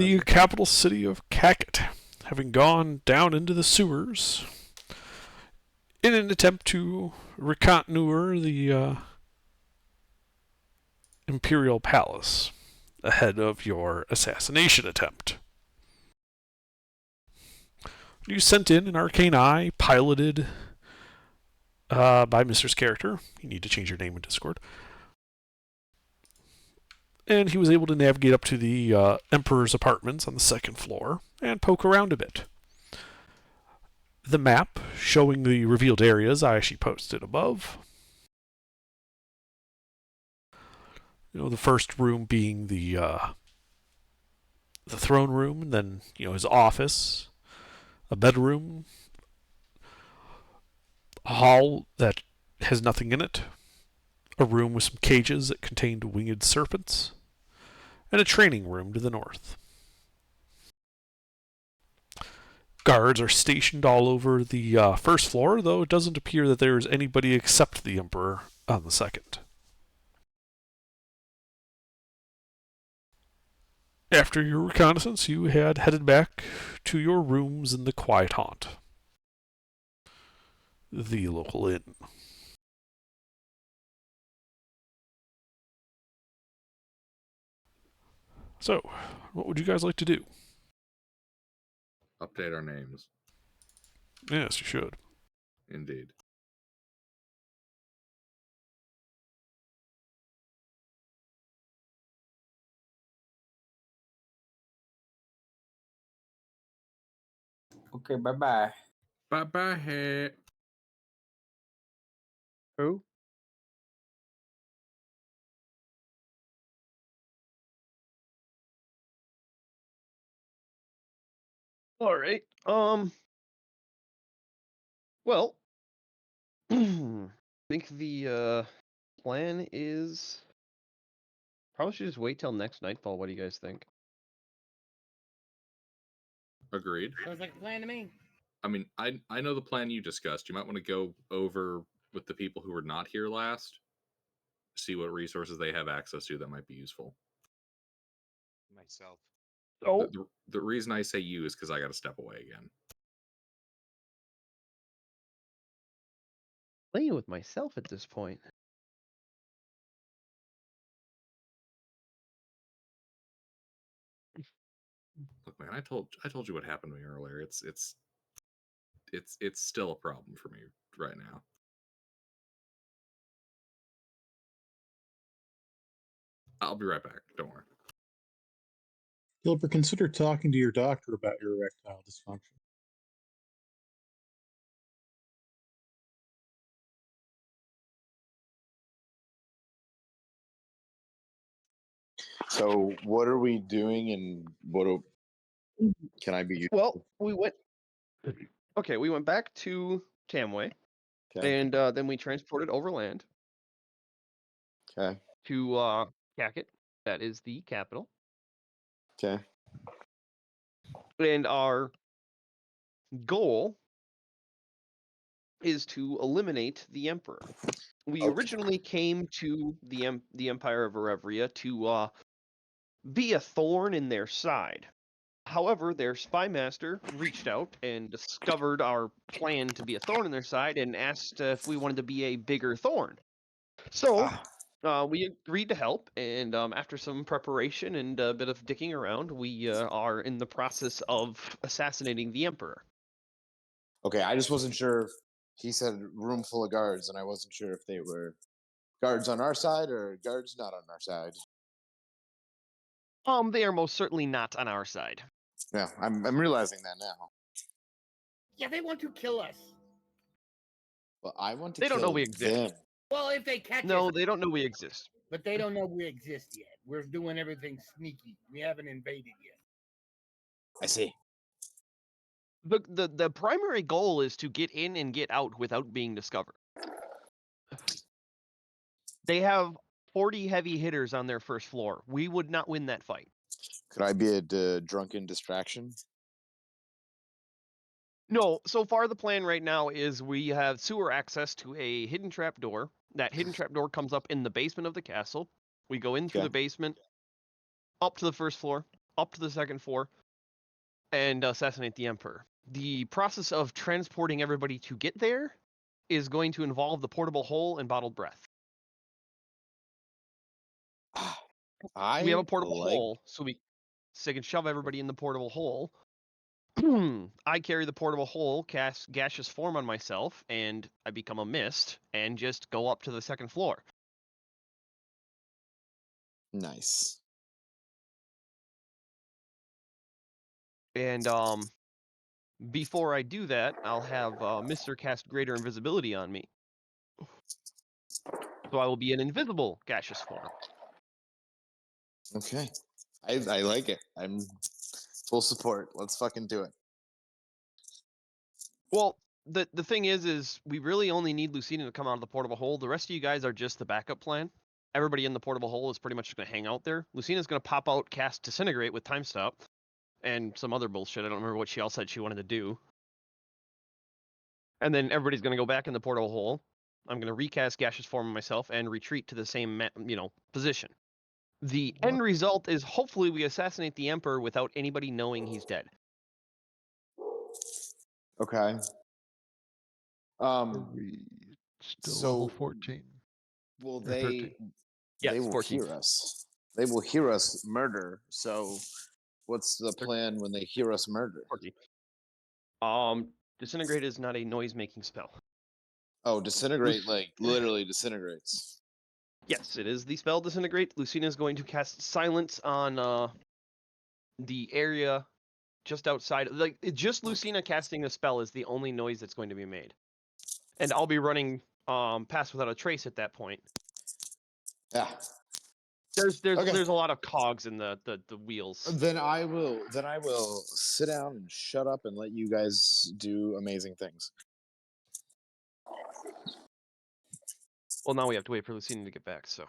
the capital city of Kakut, having gone down into the sewers in an attempt to reconnoiter the Imperial Palace ahead of your assassination attempt. You sent in an arcane eye piloted by Mr.'s character. You need to change your name in Discord. And he was able to navigate up to the Emperor's apartments on the second floor and poke around a bit. The map showing the revealed areas I actually posted above. The first room being the throne room, and then his office, a bedroom, a hall that has nothing in it, a room with some cages that contained winged serpents, and a training room to the north. Guards are stationed all over the first floor, though it doesn't appear that there is anybody except the Emperor on the second. After your reconnaissance, you had headed back to your rooms in the Quiet Haunt, the local inn. So, what would you guys like to do? Update our names. Yes, you should. Indeed. Okay, bye-bye. Bye-bye, hey. Who? All right. Well, I think the plan is probably should just wait till next nightfall. What do you guys think? Agreed. Sounds like a plan to me. I mean, I know the plan you discussed. You might want to go over with the people who were not here last, see what resources they have access to that might be useful. Myself. Oh, The reason I say you is because I got to step away again. playing with myself at this point. Look, man, I told you what happened to me earlier. It's still a problem for me right now. I'll be right back. Don't worry. Gilbert, consider talking to your doctor about your erectile dysfunction. So, what are we doing, and can I be? Well, we went. Okay, we went back to Tamway, and then we transported overland Okay. to Kakut. That is the capital. Okay. And our goal is to eliminate the Emperor. We Okay. originally came to the Empire of Erevria to be a thorn in their side. However, their spy master reached out and discovered our plan to be a thorn in their side and asked if we wanted to be a bigger thorn. So we agreed to help, and after some preparation and a bit of dicking around, we are in the process of assassinating the Emperor. Okay. I just wasn't sure. He said room full of guards, and I wasn't sure if they were guards on our side or guards not on our side. They are most certainly not on our side. Yeah, I'm realizing that now. Yeah, they want to kill us. But I want to They don't know kill we exist. them. Well, if they catch No, us, they don't know we exist. but they don't know we exist yet. We're doing everything sneaky. We haven't invaded yet. I see. The primary goal is to get in and get out without being discovered. They have 40 heavy hitters on their first floor. We would not win that fight. Could I be a drunken distraction? No, so far the plan right now is we have sewer access to a hidden trap door. That hidden trap door comes up in the basement of the castle. We go in through Okay. the basement, up to the first floor. up to the second floor and assassinate the Emperor. The process of transporting everybody to get there is going to involve the portable hole and bottled breath. I We have a portable like. hole, so we can shove everybody in the portable hole. I carry the portable hole, cast gaseous form on myself, and I become a mist, and just go up to the second floor. Nice. And before I do that, I'll have Mr. cast greater invisibility on me. So I will be an invisible gaseous form. Okay. I like it. I'm full support. Let's fucking do it. Well, the thing is we really only need Lucina to come out of the portable hole. The rest of you guys are just the backup plan. Everybody in the portable hole is pretty much going to hang out there. Lucina's going to pop out, cast Disintegrate with Time Stop, and some other bullshit. I don't remember what she else said she wanted to do. And then everybody's going to go back in the portable hole. I'm going to recast gaseous form of myself and retreat to the same, position. The end result is hopefully we assassinate the Emperor without anybody knowing he's dead. Okay. Still So- level 14. Will Or they? 13. Yes, They will 14. hear us. They will hear us murder. So, what's the plan when they hear us murder? 14. Disintegrate is not a noise-making spell. Oh, disintegrate! Like literally disintegrates. Yes, it is the spell Disintegrate. Lucina is going to cast Silence on the area just outside. Just Lucina casting the spell is the only noise that's going to be made. And I'll be running Pass Without a Trace at that point. Yeah. There's Okay. a lot of cogs in the wheels. Then I will sit down and shut up and let you guys do amazing things. Well, now we have to wait for Lucina to get back, so.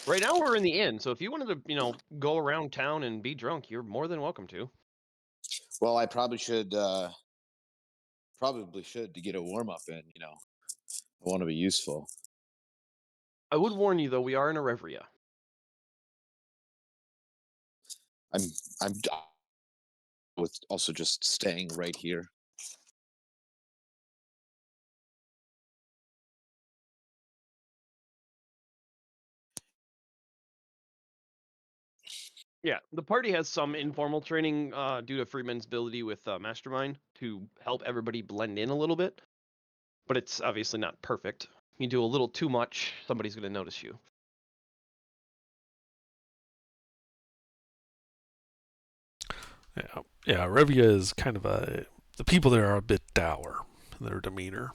Right now we're in the inn, so if you wanted to, go around town and be drunk, you're more than welcome to. Well, I probably should to get a warm up in. I want to be useful. I would warn you, though, we are in a Revria. I'm with also just staying right here. Yeah, the party has some informal training due to Freeman's ability with Mastermind to help everybody blend in a little bit. But it's obviously not perfect. You do a little too much, somebody's going to notice you. Yeah, Revia is kind of the people there are a bit dour in their demeanor.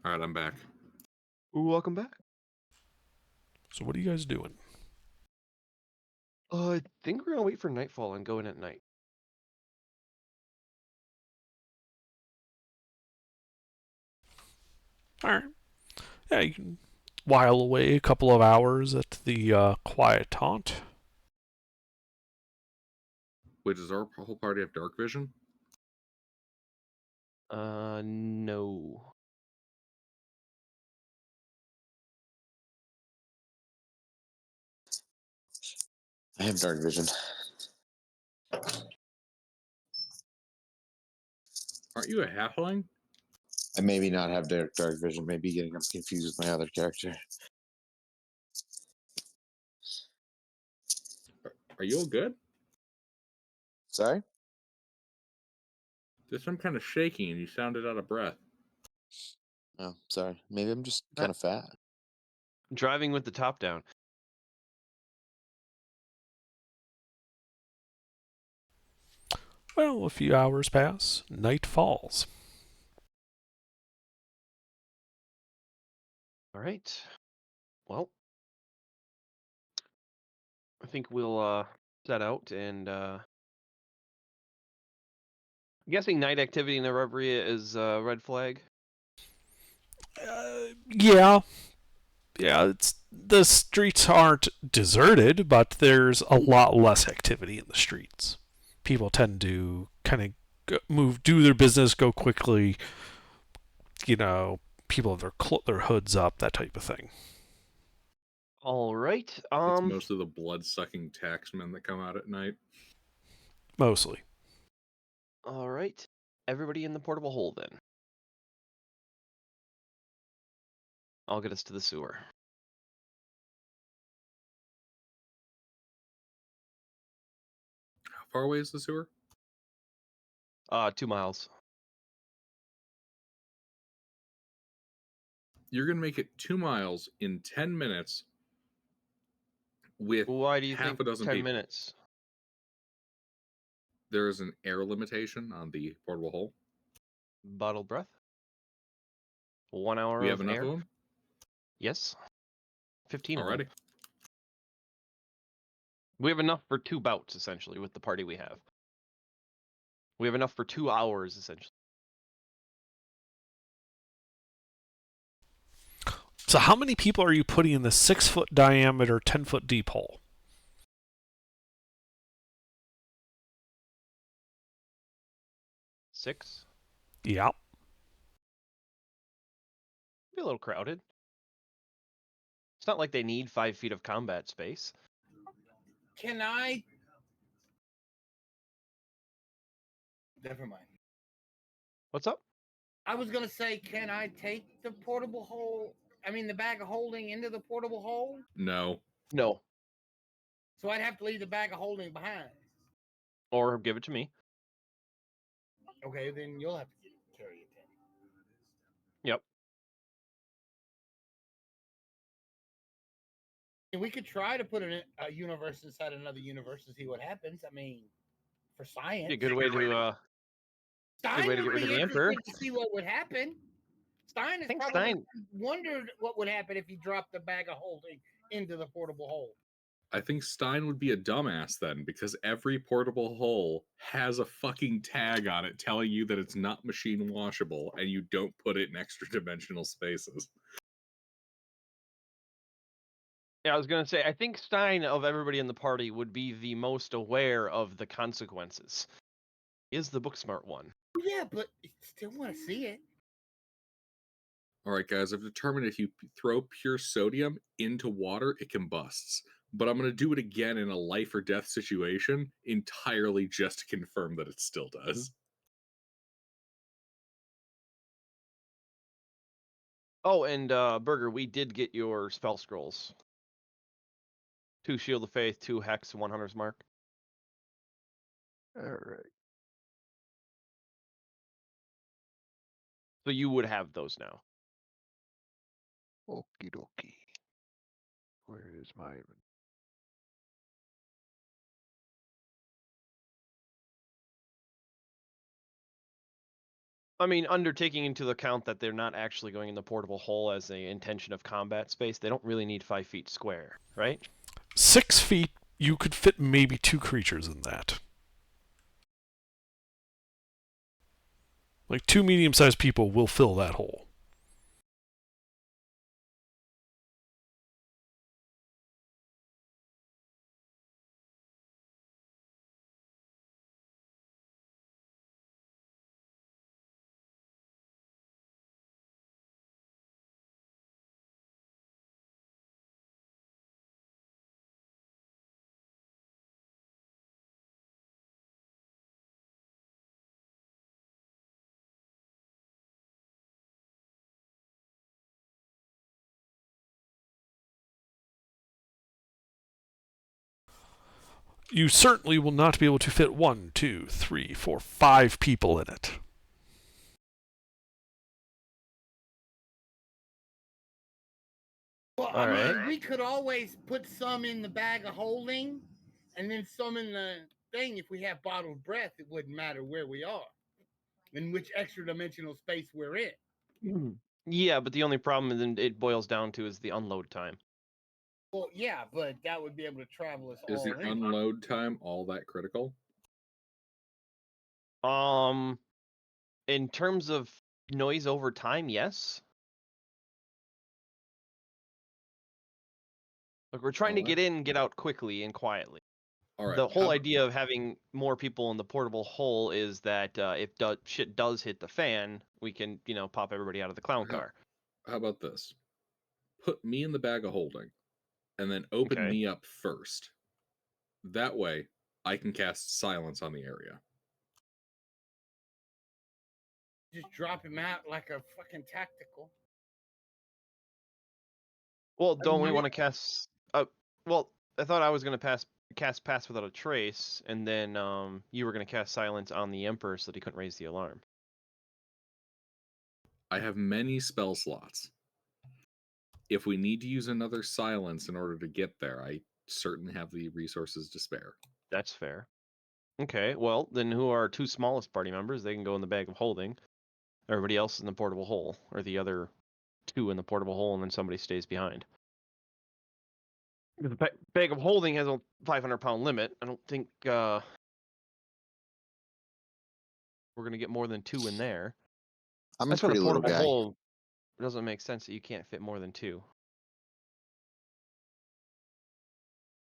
All right, I'm back. Welcome back. So what are you guys doing? I think we're going to wait for nightfall and go in at night. All right. Yeah, you can while away a couple of hours at the Quiet Haunt. Wait, does our whole party have dark vision? No. I have dark vision. Aren't you a halfling? I maybe not have dark vision. Maybe getting confused with my other character. Are you all good? Sorry? Just I'm kind of shaking and you sounded out of breath. Oh, sorry. Maybe I'm just kind of fat. Driving with the top down. Well, a few hours pass. Night falls. All right. Well, I think we'll set out and I'm guessing night activity in the Revria is red flag. Yeah. It's the streets aren't deserted, but there's a lot less activity in the streets. People tend to kind of do their business, go quickly, people have their hoods up, that type of thing. All right. It's mostly the blood-sucking taxmen that come out at night. Mostly. All right. Everybody in the portable hole then. I'll get us to the sewer. How far away is the sewer? 2 miles. You're going to make it 2 miles in 10 minutes with Why do you half think a dozen 10 people. minutes? There is an air limitation on the portable hole. Bottle breath? 1 hour We of have enough air? of them? Yes. 15 of them. Alrighty. We have enough for 2 bouts, essentially, with the party we have. We have enough for 2 hours, essentially. So how many people are you putting in the 6-foot diameter, 10-foot deep hole? 6? Yeah. Be a little crowded. It's not like they need 5 feet of combat space. Can I? Never mind. What's up? I was gonna say, can I take the portable hole? I mean, the bag of holding into the portable hole. No. No. So I'd have to leave the bag of holding behind. Or give it to me. Okay, then you'll have to carry it then. Yep. And we could try to put a universe inside another universe and see what happens. I mean, for science. Be a good way to Stein way to would get rid of be the Emperor. interested to see what would happen. Stein has think probably Stein- wondered what would happen if he dropped the bag of holding into the portable hole. I think Stein would be a dumbass then, because every portable hole has a fucking tag on it telling you that it's not machine washable and you don't put it in extra dimensional spaces. Yeah, I was gonna say, I think Stein, of everybody in the party, would be the most aware of the consequences. He is the book smart one. Yeah, but you still want to see it. Alright, guys, I've determined if you throw pure sodium into water, it combusts. But I'm going to do it again in a life or death situation entirely just to confirm that it still does. Oh, and Burger, we did get your spell scrolls. 2 Shield of Faith, 2 Hex, 1 Hunter's Mark. Alright. So you would have those now. Okie dokie. Where is my inventory? I mean, undertaking into account that they're not actually going in the portable hole as an intention of combat space, they don't really need 5 feet square, right? 6 feet, you could fit maybe 2 creatures in that. Like 2 medium-sized people will fill that hole. You certainly will not be able to fit 1, 2, 3, 4, 5 people in it. Well, All I mean, right. we could always put some in the bag of holding and then some in the thing. If we have bottled breath, it wouldn't matter where we are and which extra dimensional space we're in. Yeah, but the only problem then it boils down to is the unload time. Well, yeah, but that would be able to travel us Is all the in. unload time all that critical? In terms of noise over time, yes. Like, we're trying to get in and get out quickly and quietly. Alright. The whole idea of having more people in the portable hole is that if shit does hit the fan, we can, pop everybody out of the clown car. How about this? Put me in the bag of holding, and then open Okay. me up first. That way, I can cast silence on the area. Just drop him out like a fucking tactical. Well, don't we mean, want to cast? Well, I thought I was gonna cast pass without a trace, and then you were gonna cast silence on the Emperor so that he couldn't raise the alarm. I have many spell slots. If we need to use another silence in order to get there, I certainly have the resources to spare. That's fair. Okay, well then, who are our 2 smallest party members? They can go in the bag of holding. Everybody else in the portable hole, or the other 2 in the portable hole, and then somebody stays behind. The bag of holding has a 500-pound limit. I don't think we're gonna get more than 2 in there. I'm That's a why the pretty little portable guy. hole doesn't make sense that you can't fit more than 2.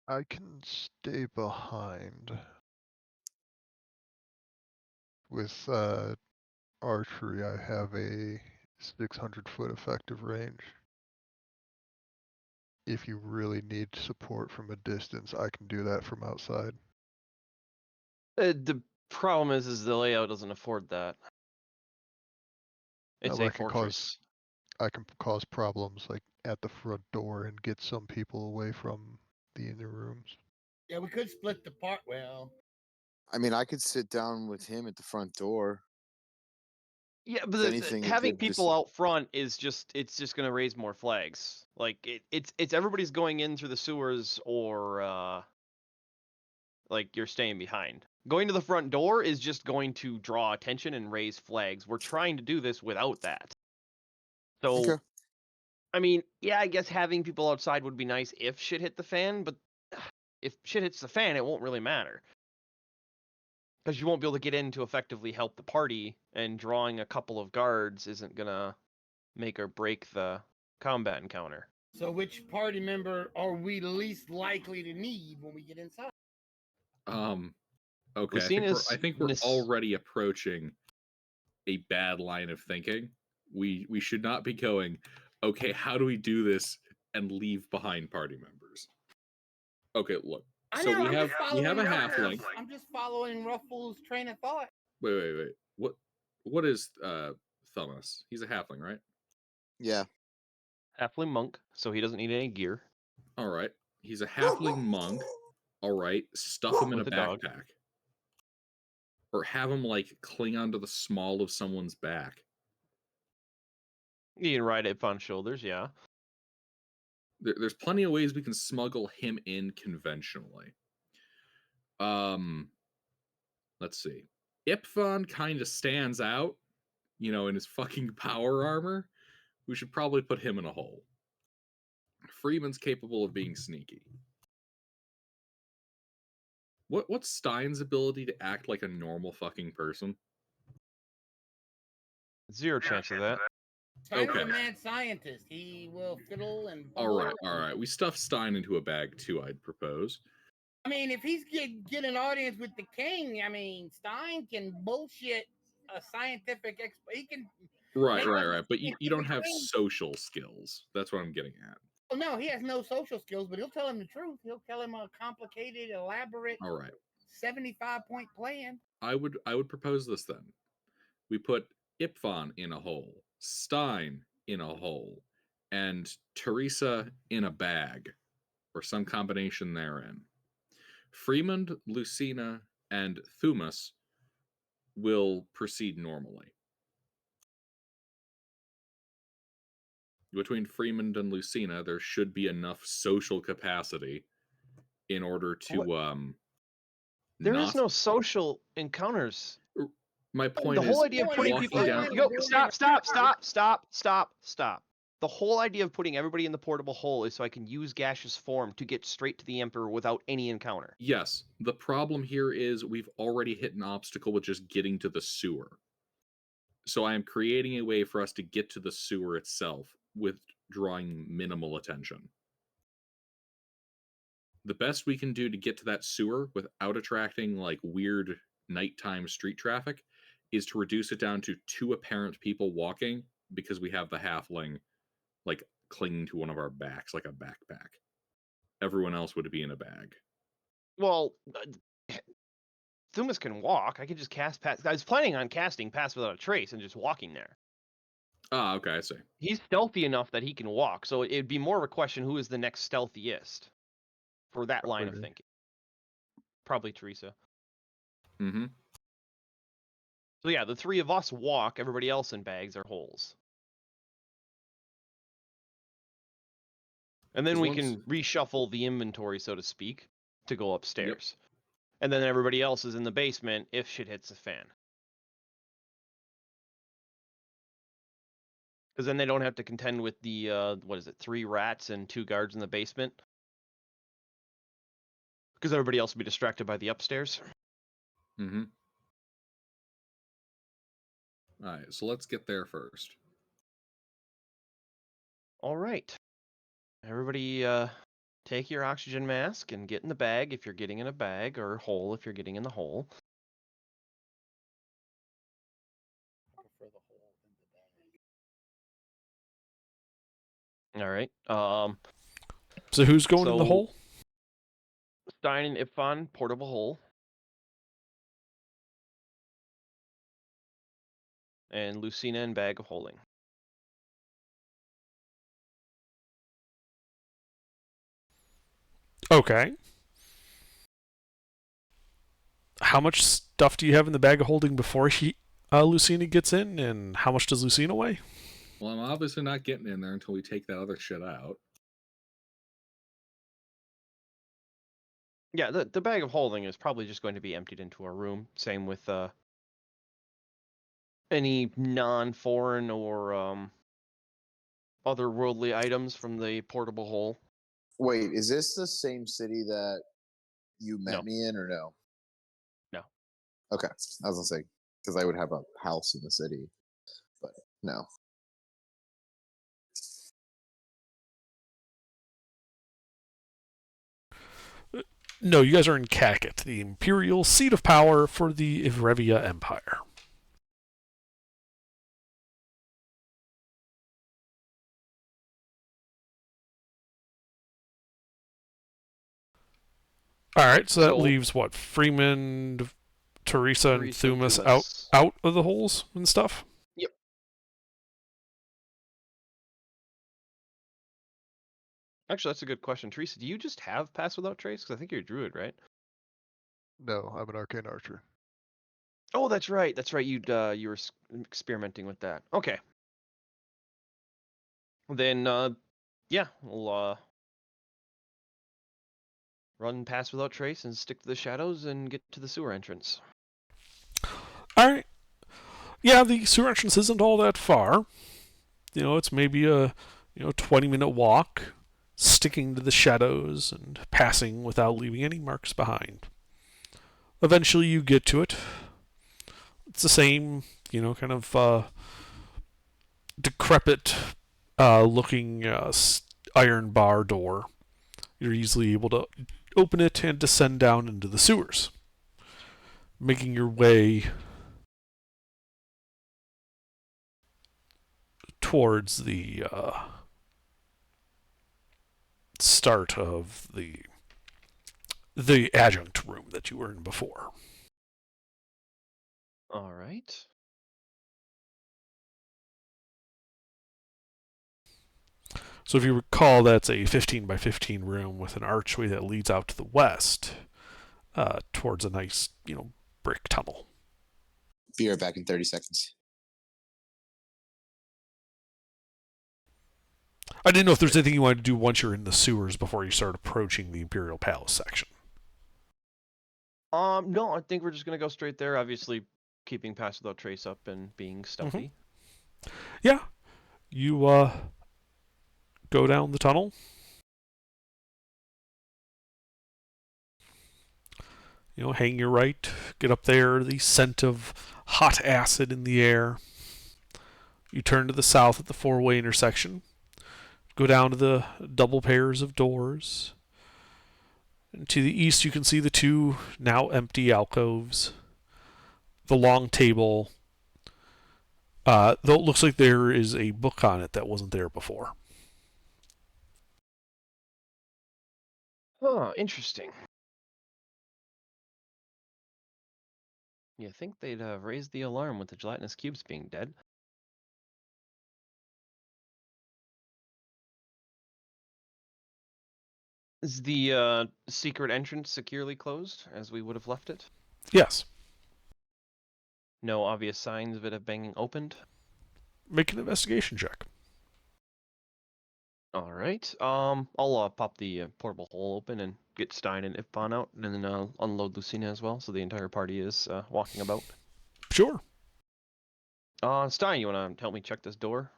I can stay behind. With archery, I have a 600-foot effective range. If you really need support from a distance, I can do that from outside. The problem is the layout doesn't afford that. It's No, a fortress. I can cause problems like at the front door and get some people away from the inner rooms. Yeah, we could split the part. Well, I mean, I could sit down with him at the front door. Yeah, If but anything, a having good people out front is just going to raise more flags. Like it's everybody's going in through the sewers, or like you're staying behind. Going to the front door is just going to draw attention and raise flags. We're trying to do this without that. So Okay. I mean, yeah, I guess having people outside would be nice if shit hit the fan, but if shit hits the fan, it won't really matter. Because you won't be able to get in to effectively help the party, and drawing a couple of guards isn't gonna make or break the combat encounter. so which party member are we least likely to need when we get inside? Okay, I think we're already approaching a bad line of thinking. We should not be going, okay, how do we do this and leave behind party members? Okay, look. I So know, we have a halfling. I'm just following Ruffles' train of thought. Wait. What is Thomas? He's a halfling, right? Yeah. Halfling monk, so he doesn't need any gear. All right. He's a halfling monk. All right. Stuff him in a With a dog. backpack. Or have him like cling onto the small of someone's back. You can ride it on shoulders, yeah. There's plenty of ways we can smuggle him in conventionally. Let's see. Ipfon kind of stands out, in his fucking power armor. We should probably put him in a hole. Freeman's capable of being sneaky. What's Stein's ability to act like a normal fucking person? 0 chance of that. Stein's Okay. a mad scientist. He will fiddle and All bubble. right. We stuff Stein into a bag too, I'd propose. I mean, if he's get an audience with the king, I mean, Stein can bullshit a scientific he can. Right. But you don't have social skills. That's what I'm getting at. Well, no, he has no social skills, but he'll tell him the truth. He'll tell him a complicated, elaborate, All right. 75-point plan. I would propose this then. We put Ipfon in a hole, Stein in a hole, and Teresa in a bag, or some combination therein. Freeman, Lucina, and Thumas will proceed normally. Between Freeman and Lucina, there should be enough social capacity in order to There is no social encounters. My point The is, whole idea of putting walking people down. Stop. The whole idea of putting everybody in the portable hole is so I can use gaseous form to get straight to the Emperor without any encounter. Yes, the problem here is we've already hit an obstacle with just getting to the sewer. So I am creating a way for us to get to the sewer itself with drawing minimal attention. The best we can do to get to that sewer without attracting like weird nighttime street traffic is to reduce it down to 2 apparent people walking, because we have the halfling like clinging to one of our backs like a backpack. Everyone else would be in a bag. Well, Thumas can walk. I could just cast pass. I was planning on casting Pass Without a Trace and just walking there. Ah, okay, I see. He's stealthy enough that he can walk, so it'd be more of a question who is the next stealthiest for that line of Probably. thinking. Probably Teresa. Mm-hmm. So yeah, the three of us walk, everybody else in bags or holes. And then As we long can as- reshuffle the inventory, so to speak, to go upstairs. And then everybody else is in the basement if shit hits the fan. Because then they don't have to contend with the, 3 rats and 2 guards in the basement. Because everybody else will be distracted by the upstairs. Mm-hmm. All right, so let's get there first. All right. Everybody take your oxygen mask and get in the bag if you're getting in a bag, or hole if you're getting in the hole. All right. So who's going in the So- hole? Stein and Ipfon, portable hole. And Lucina and bag of holding. Okay. How much stuff do you have in the bag of holding before Lucina gets in, and how much does Lucina weigh? Well, I'm obviously not getting in there until we take that other shit out. Yeah, the bag of holding is probably just going to be emptied into a room. Same with any non-foreign or otherworldly items from the portable hole. Wait, is this the same city that you met No. me in, or no? No. Okay, I was gonna say because I would have a house in the city, but no. No, you guys are in Kaket, the imperial seat of power for the Evrevia Empire. All right, so that So- leaves what? Freeman, Teresa, and Teresa, Thumas out of the holes and stuff. Yep. Actually, that's a good question. Teresa, do you just have Pass Without Trace? Because I think you're a druid, right? No, I'm an arcane archer. Oh, that's right. That's right. You were experimenting with that. Okay. Then yeah, we'll run Pass Without Trace and stick to the shadows and get to the sewer entrance. All right. Yeah, the sewer entrance isn't all that far. You know, it's maybe a 20-minute walk, sticking to the shadows and passing without leaving any marks behind. Eventually, you get to it. It's the same, kind of decrepit looking iron bar door. You're easily able to open it and descend down into the sewers, making your way towards the start of the adjunct room that you were in before. All right. So if you recall, that's a 15 by 15 room with an archway that leads out to the west towards a nice, brick tunnel. Be right back in 30 seconds. I didn't know if there's anything you wanted to do once you're in the sewers before you start approaching the Imperial Palace section. No, I think we're just gonna go straight there. Obviously, keeping Pass Without Trace up and being stealthy. Yeah, you go down the tunnel. Hang your right, get up there, the scent of hot acid in the air. You turn to the south at the four-way intersection. Go down to the double pairs of doors. And to the east, you can see the two now empty alcoves. The long table. Though it looks like there is a book on it that wasn't there before. Oh, interesting. You think they'd have raised the alarm with the gelatinous cubes being dead? Is the secret entrance securely closed, as we would have left it? Yes. No obvious signs of it have been opened? Make an investigation check. All right. I'll pop the portable hole open and get Stein and Ipon out, and then unload Lucina as well, so the entire party is walking about. Sure. Stein, you want to help me check this door?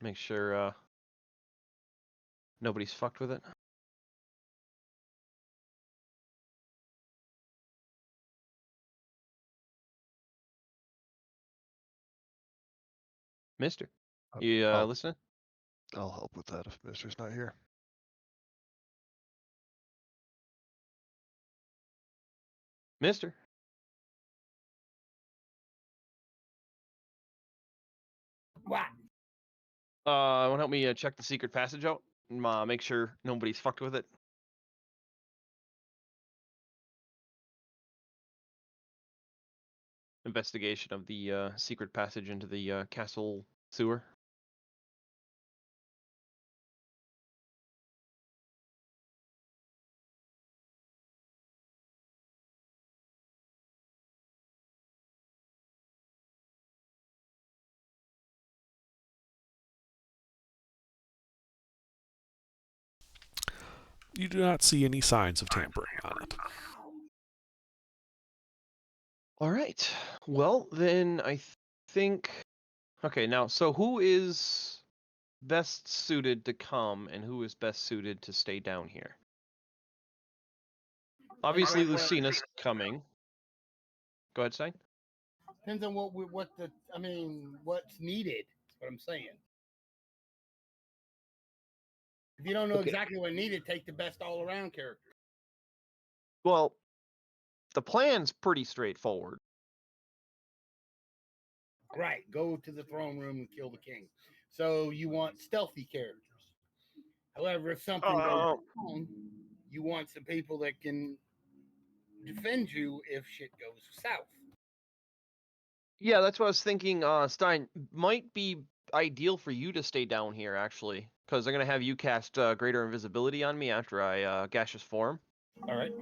Make sure nobody's fucked with it. Mister, you I'll, listening? I'll help with that if Mister's not here. Mister? What? Want to help me check the secret passage out? Make sure nobody's fucked with it. Investigation of the secret passage into the castle sewer. You do not see any signs of tampering on it. All right. Well, then I think. Okay, now, so who is best suited to come and who is best suited to stay down here? Obviously, Well, Lucina's coming. Go ahead, Stein. Depends on what's needed. That's what I'm saying. If you don't know Okay. exactly what needed, take the best all-around character. Well, the plan's pretty straightforward. Right. Go to the throne room and kill the king. So you want stealthy characters. However, if something goes wrong, you want some people that can defend you if shit goes south. Yeah, that's what I was thinking. Stein, might be ideal for you to stay down here, actually, because they're going to have you cast Greater Invisibility on me after I gaseous form. All right.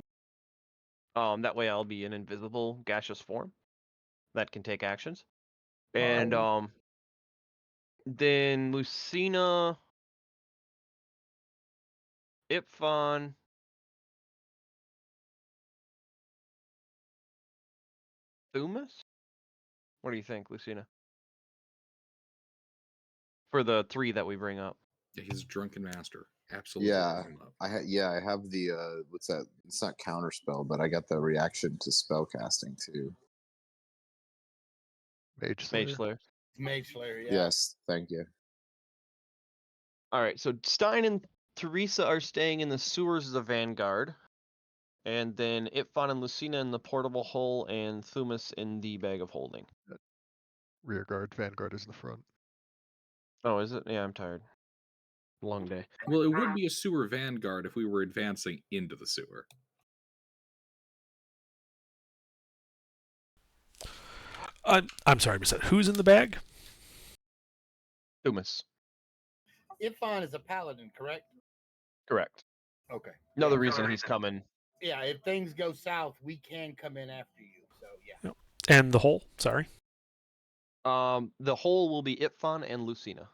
That way I'll be an invisible gaseous form that can take actions. All right. And then Lucina, Ipfon, Thumas? What do you think, Lucina? For the 3 that we bring up. Yeah, he's a drunken master. Absolutely. Yeah, bring him up. I have the what's that? It's not counterspell, but I got the reaction to spell casting too. Mage Slayer. Mage Slayer. Mage Slayer, yeah. Yes, thank you. All right, so Stein and Teresa are staying in the sewers as a vanguard. And then Ipfon and Lucina in the portable hull, and Thumas in the bag of holding. Rear guard. Vanguard is in the front. Oh, is it? Yeah, I'm tired. Long day. Well, it would be a sewer vanguard if we were advancing into the sewer. I'm sorry, Miss. Who's in the bag? Thumas. Ipfon is a paladin, correct? Correct. Okay. Another reason he's coming. Yeah, if things go south, we can come in after you. So yeah. Yep. And the hole. Sorry. The whole will be Ipfon and Lucina.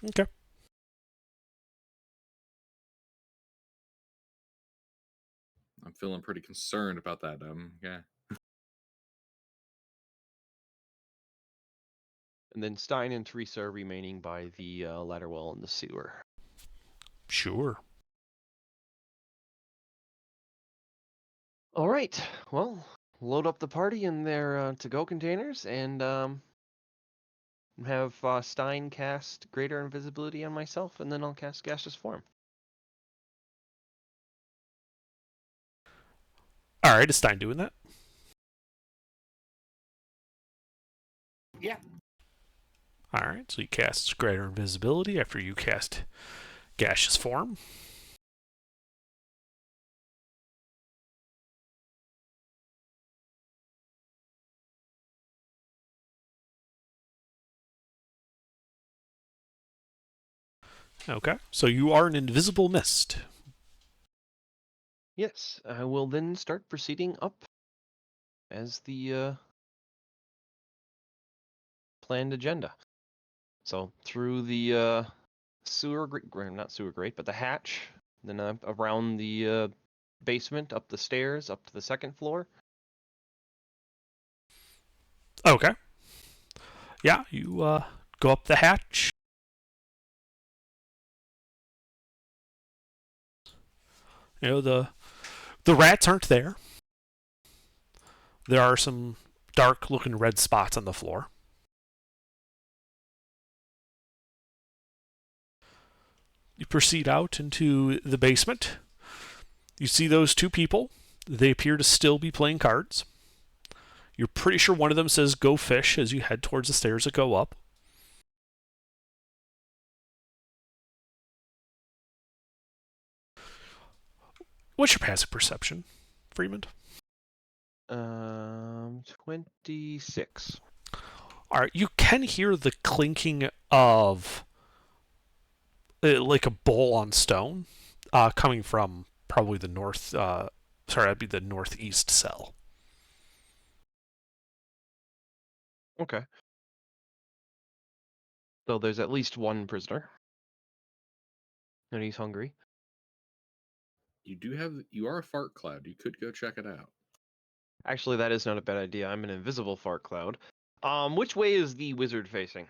Okay. I'm feeling pretty concerned about that. Yeah. And then Stein and Teresa are remaining by the ladder well in the sewer. Sure. All right. Well, load up the party in their to-go containers and have Stein cast Greater Invisibility on myself, and then I'll cast Gaseous Form. All right. Is Stein doing that? Yeah. Alright, so he casts Greater Invisibility after you cast Gaseous Form. Okay, so you are an invisible mist. Yes, I will then start proceeding up as the planned agenda. So through the not sewer grate, but the hatch, then around the basement, up the stairs, up to the second floor. Okay. Yeah, you go up the hatch. You know, the rats aren't there. There are some dark-looking red spots on the floor. You proceed out into the basement. You see those two people. They appear to still be playing cards. You're pretty sure one of them says "Go fish" as you head towards the stairs that go up. What's your passive perception, Freeman? 26. Alright, you can hear the clinking of like a bowl on stone coming from probably the north. That'd be the northeast cell. Okay. So there's at least one prisoner. And he's hungry. You are a fart cloud. You could go check it out. Actually, that is not a bad idea. I'm an invisible fart cloud. Which way is the wizard facing?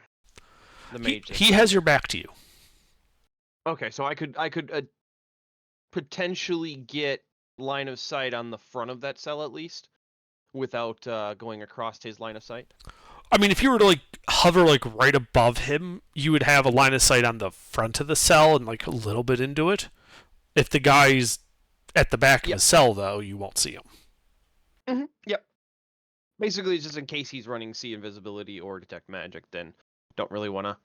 The mage. He has your back to you. Okay, so I could potentially get line of sight on the front of that cell at least, without going across his line of sight. I mean, if you were to like hover like right above him, you would have a line of sight on the front of the cell and like a little bit into it. If the guy's at the back of the cell, though, you won't see him. Mm-hmm. Yep. Basically, just in case he's running see invisibility or detect magic, then don't really want to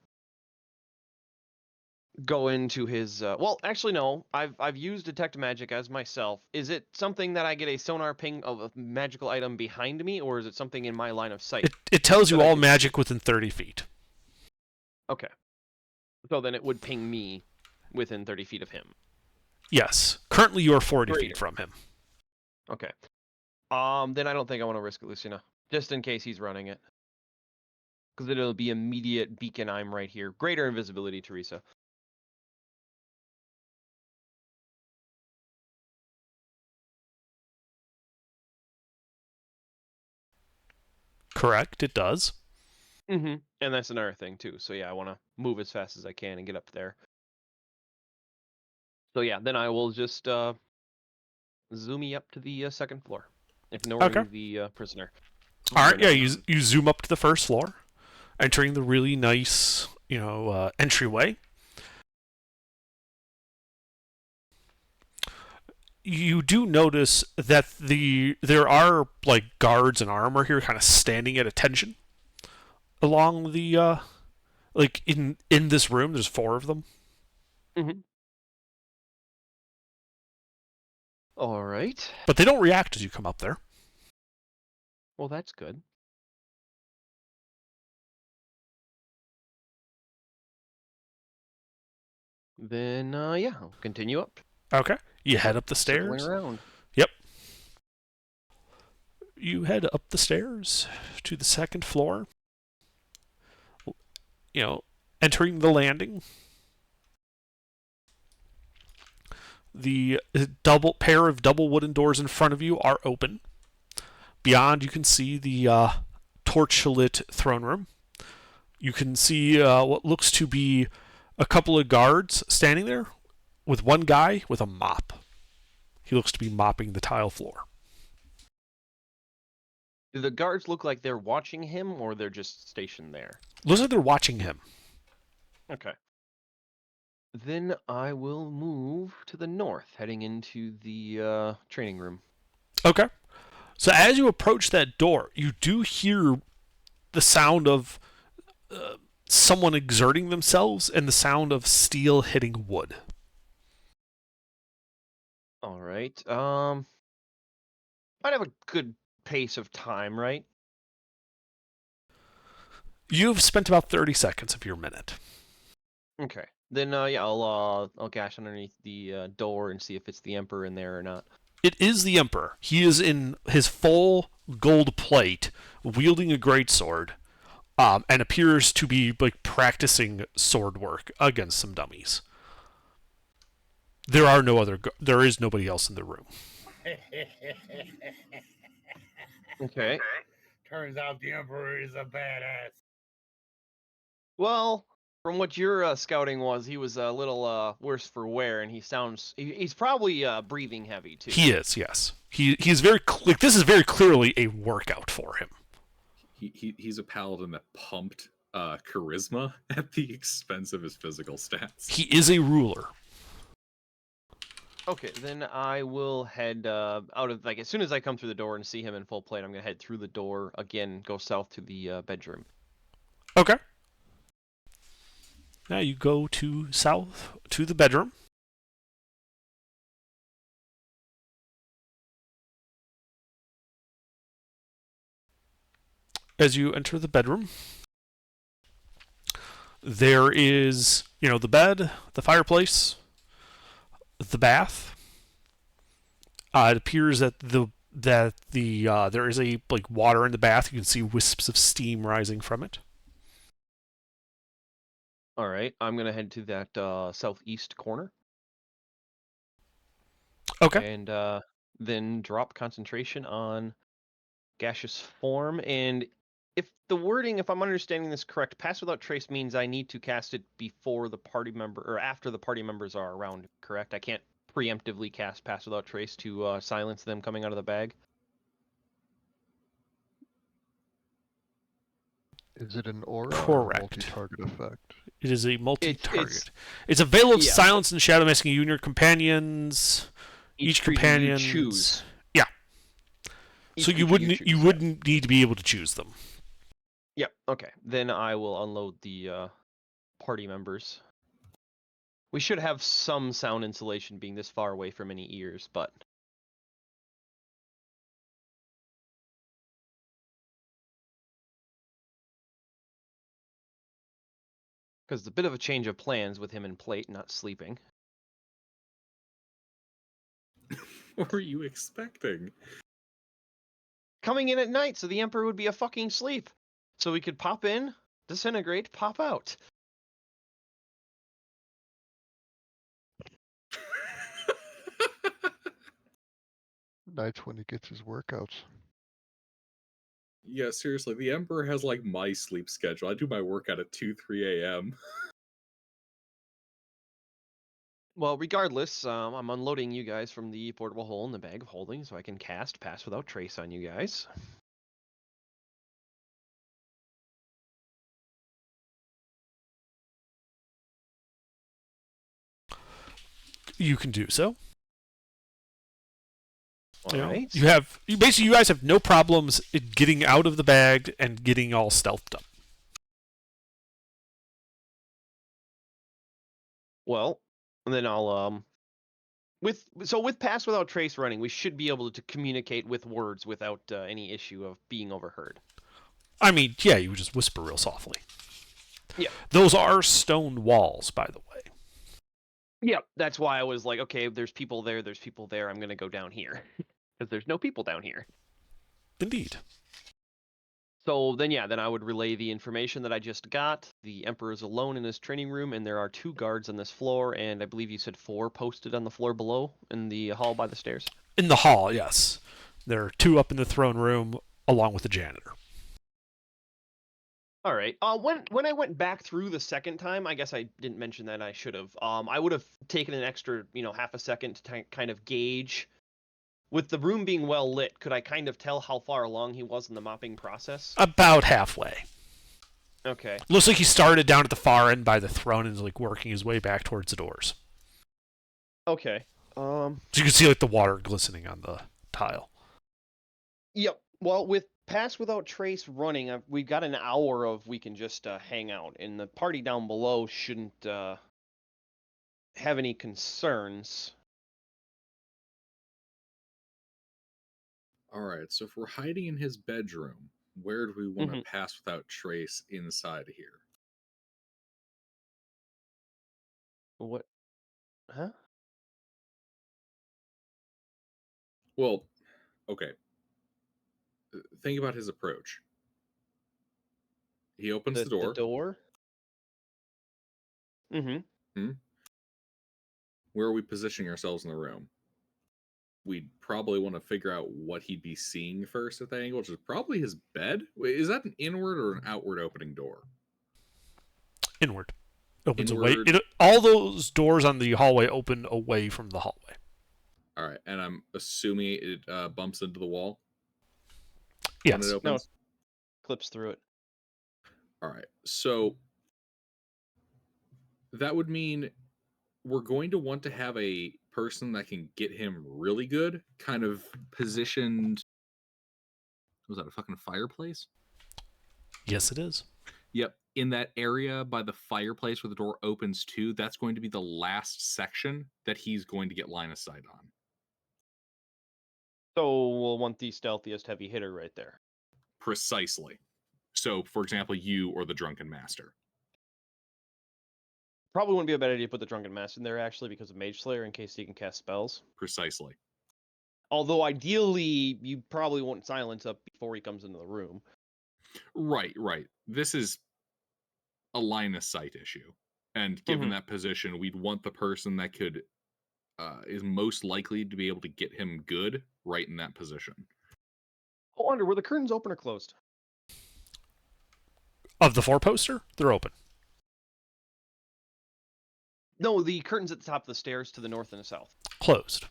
go into his. Well, actually, no. I've used detect magic as myself. Is it something that I get a sonar ping of a magical item behind me, or is it something in my line of sight? It tells you all magic within 30 feet. Okay. So then it would ping me within 30 feet of him. Yes. Currently, you are 40 feet from him. Okay. Then I don't think I want to risk it, Lucina. Just in case he's running it. Because it'll be immediate beacon, I'm right here. Greater invisibility, Teresa. Correct, it does. Mm-hmm. And that's another thing, too. So yeah, I want to move as fast as I can and get up there. So yeah, then I will just zoom me up to the second floor. Ignoring the prisoner. Alright, yeah, you zoom up to the first floor, entering the really nice, entryway. You do notice that there are like guards and armor here kind of standing at attention along the like in this room. There's 4 of them. Mm-hmm. All right. But they don't react as you come up there. Well, that's good. Then yeah, I'll continue up. Okay. You head up the stairs. Around. Yep. You head up the stairs to the second floor. Entering the landing. The pair of double wooden doors in front of you are open. Beyond, you can see the torch-lit throne room. You can see what looks to be a couple of guards standing there with one guy with a mop. He looks to be mopping the tile floor. Do the guards look like they're watching him, or they're just stationed there? Looks like they're watching him. Okay. Then I will move to the north, heading into the training room. Okay. So as you approach that door, you do hear the sound of someone exerting themselves and the sound of steel hitting wood. All right. I'd have a good pace of time, right? You've spent about 30 seconds of your minute. Okay. Then yeah, I'll gash underneath the door and see if it's the Emperor in there or not. It is the Emperor. He is in his full gold plate, wielding a greatsword, and appears to be like practicing sword work against some dummies. There is nobody else in the room. Okay. Turns out the Emperor is a badass. Well, from what your scouting was, he was a little worse for wear, and he's probably breathing heavy too. He is, yes. He's very this is very clearly a workout for him. He's a paladin that pumped charisma at the expense of his physical stats. He is a ruler. Okay, then I will head out of, like, as soon as I come through the door and see him in full plate, I'm gonna head through the door again, go south to the bedroom. Okay. Now you go to south to the bedroom. As you enter the bedroom, there is, the bed, the fireplace, the bath. It appears that there is a water in the bath. You can see wisps of steam rising from it. All right, I'm gonna head to that southeast corner. Okay. And then drop concentration on gaseous form. And if I'm understanding this correct, pass without trace means I need to cast it before the party member or after the party members are around. Correct? I can't preemptively cast pass without trace to silence them coming out of the bag. Is it an aura Correct. or a multi-target effect? It is a multi-target. It's a veil of silence and shadow masking you and your companions. Each companion choose. Yeah. So you wouldn't need to be able to choose them. Yep. Okay. Then I will unload the party members. We should have some sound insulation being this far away from any ears, but because it's a bit of a change of plans with him in plate not sleeping. What were you expecting? Coming in at night so the Emperor would be a fucking sleep. So we could pop in, disintegrate, pop out. Nights when he gets his workouts. Yeah, seriously, the Emperor has like my sleep schedule. I do my workout at 2-3 a.m. Well, regardless, I'm unloading you guys from the portable hole in the bag of holding so I can cast pass without trace on you guys. You can do so. Alright. You guys have no problems in getting out of the bag and getting all stealthed up. Well, and then I'll with pass without trace running, we should be able to communicate with words without any issue of being overheard. I mean, yeah, you just whisper real softly. Yeah. Those are stone walls, by the way. Yep, that's why I was like, okay, there's people there, I'm going to go down here. Because there's no people down here. Indeed. So then I would relay the information that I just got. The Emperor is alone in his training room, and there are 2 guards on this floor, and I believe you said 4 posted on the floor below in the hall by the stairs? In the hall, yes. There are 2 up in the throne room, along with the janitor. All right. When I went back through the second time, I guess I didn't mention that. I should have. I would have taken an extra, half a second to kind of gauge. With the room being well lit, could I kind of tell how far along he was in the mopping process? About halfway. Okay. Looks like he started down at the far end by the throne and is working his way back towards the doors. Okay. So you can see the water glistening on the tile. Yep. Well, with pass without trace running. We've got an hour of we can just hang out, and the party down below shouldn't have any concerns. All right, so if we're hiding in his bedroom, where do we want to pass without trace inside of here? What? Huh? Well, okay. Think about his approach. He opens the door. The door? Mm-hmm. Where are we positioning ourselves in the room? We'd probably want to figure out what he'd be seeing first at that angle, which is probably his bed. Wait, is that an inward or an outward opening door? Inward. Opens Inward. away. All those doors on the hallway open away from the hallway. All right, and I'm assuming it bumps into the wall Yes. when it opens? No, clips through it. All right, so that would mean we're going to want to have a person that can get him really good, kind of positioned. Was that a fucking fireplace? Yes, it is. Yep. In that area by the fireplace where the door opens to, that's going to be the last section that he's going to get line of sight on. So we'll want the stealthiest heavy hitter right there. Precisely. So, for example, you or the Drunken Master. Probably wouldn't be a bad idea to put the Drunken Master in there, actually, because of Mage Slayer, in case he can cast spells. Precisely. Although, ideally, you probably want silence up before he comes into the room. Right. This is a line of sight issue. And given that position, we'd want the person that could is most likely to be able to get him good right in that position. I wonder, were the curtains open or closed? Of the 4-poster, they're open. No, the curtains at the top of the stairs to the north and the south. Closed.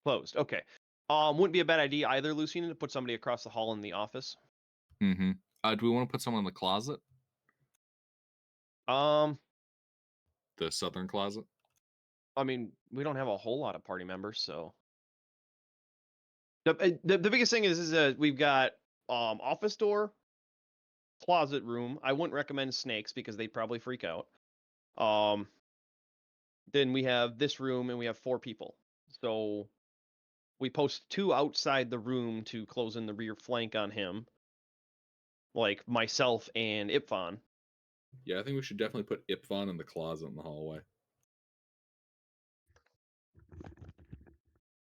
Closed. Okay. Wouldn't be a bad idea either, Lucina, to put somebody across the hall in the office. Mm-hmm. Do we want to put someone in the closet? The southern closet? I mean, we don't have a whole lot of party members, so. The biggest thing is we've got office door, closet room. I wouldn't recommend snakes because they'd probably freak out. Then we have this room, and we have 4 people. So we post 2 outside the room to close in the rear flank on him, like myself and Ipfon. Yeah, I think we should definitely put Ipfon in the closet in the hallway.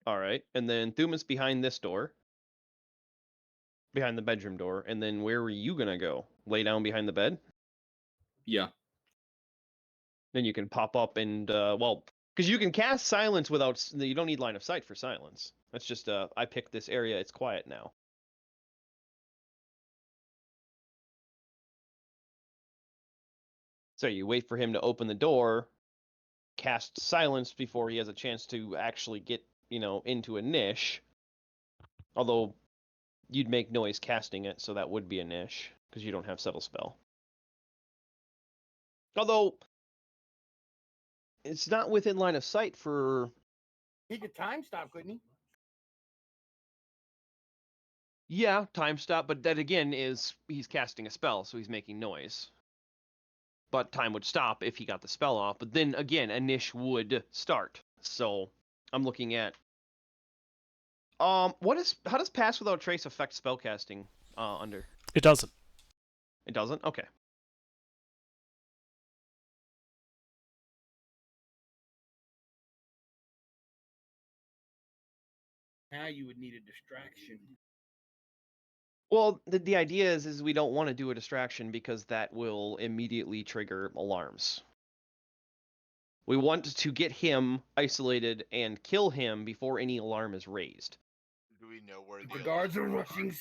All right, and then Thumas behind this door, behind the bedroom door, and then where were you gonna go? Lay down behind the bed? Yeah. Then you can pop up and because you can cast silence without. You don't need line of sight for silence. That's just I picked this area. It's quiet now. So you wait for him to open the door, cast silence before he has a chance to actually get into a niche. Although you'd make noise casting it, so that would be a niche because you don't have subtle spell. Although it's not within line of sight for. He could time stop, couldn't he? Yeah, time stop, but that again is he's casting a spell, so he's making noise. But time would stop if he got the spell off. But then again, a niche would start. So I'm looking at how does pass without trace affect spellcasting under? It doesn't. It doesn't? Okay. Now you would need a distraction. Well, the idea is we don't want to do a distraction because that will immediately trigger alarms. We want to get him isolated and kill him before any alarm is raised. Do we know where The guards are rushing.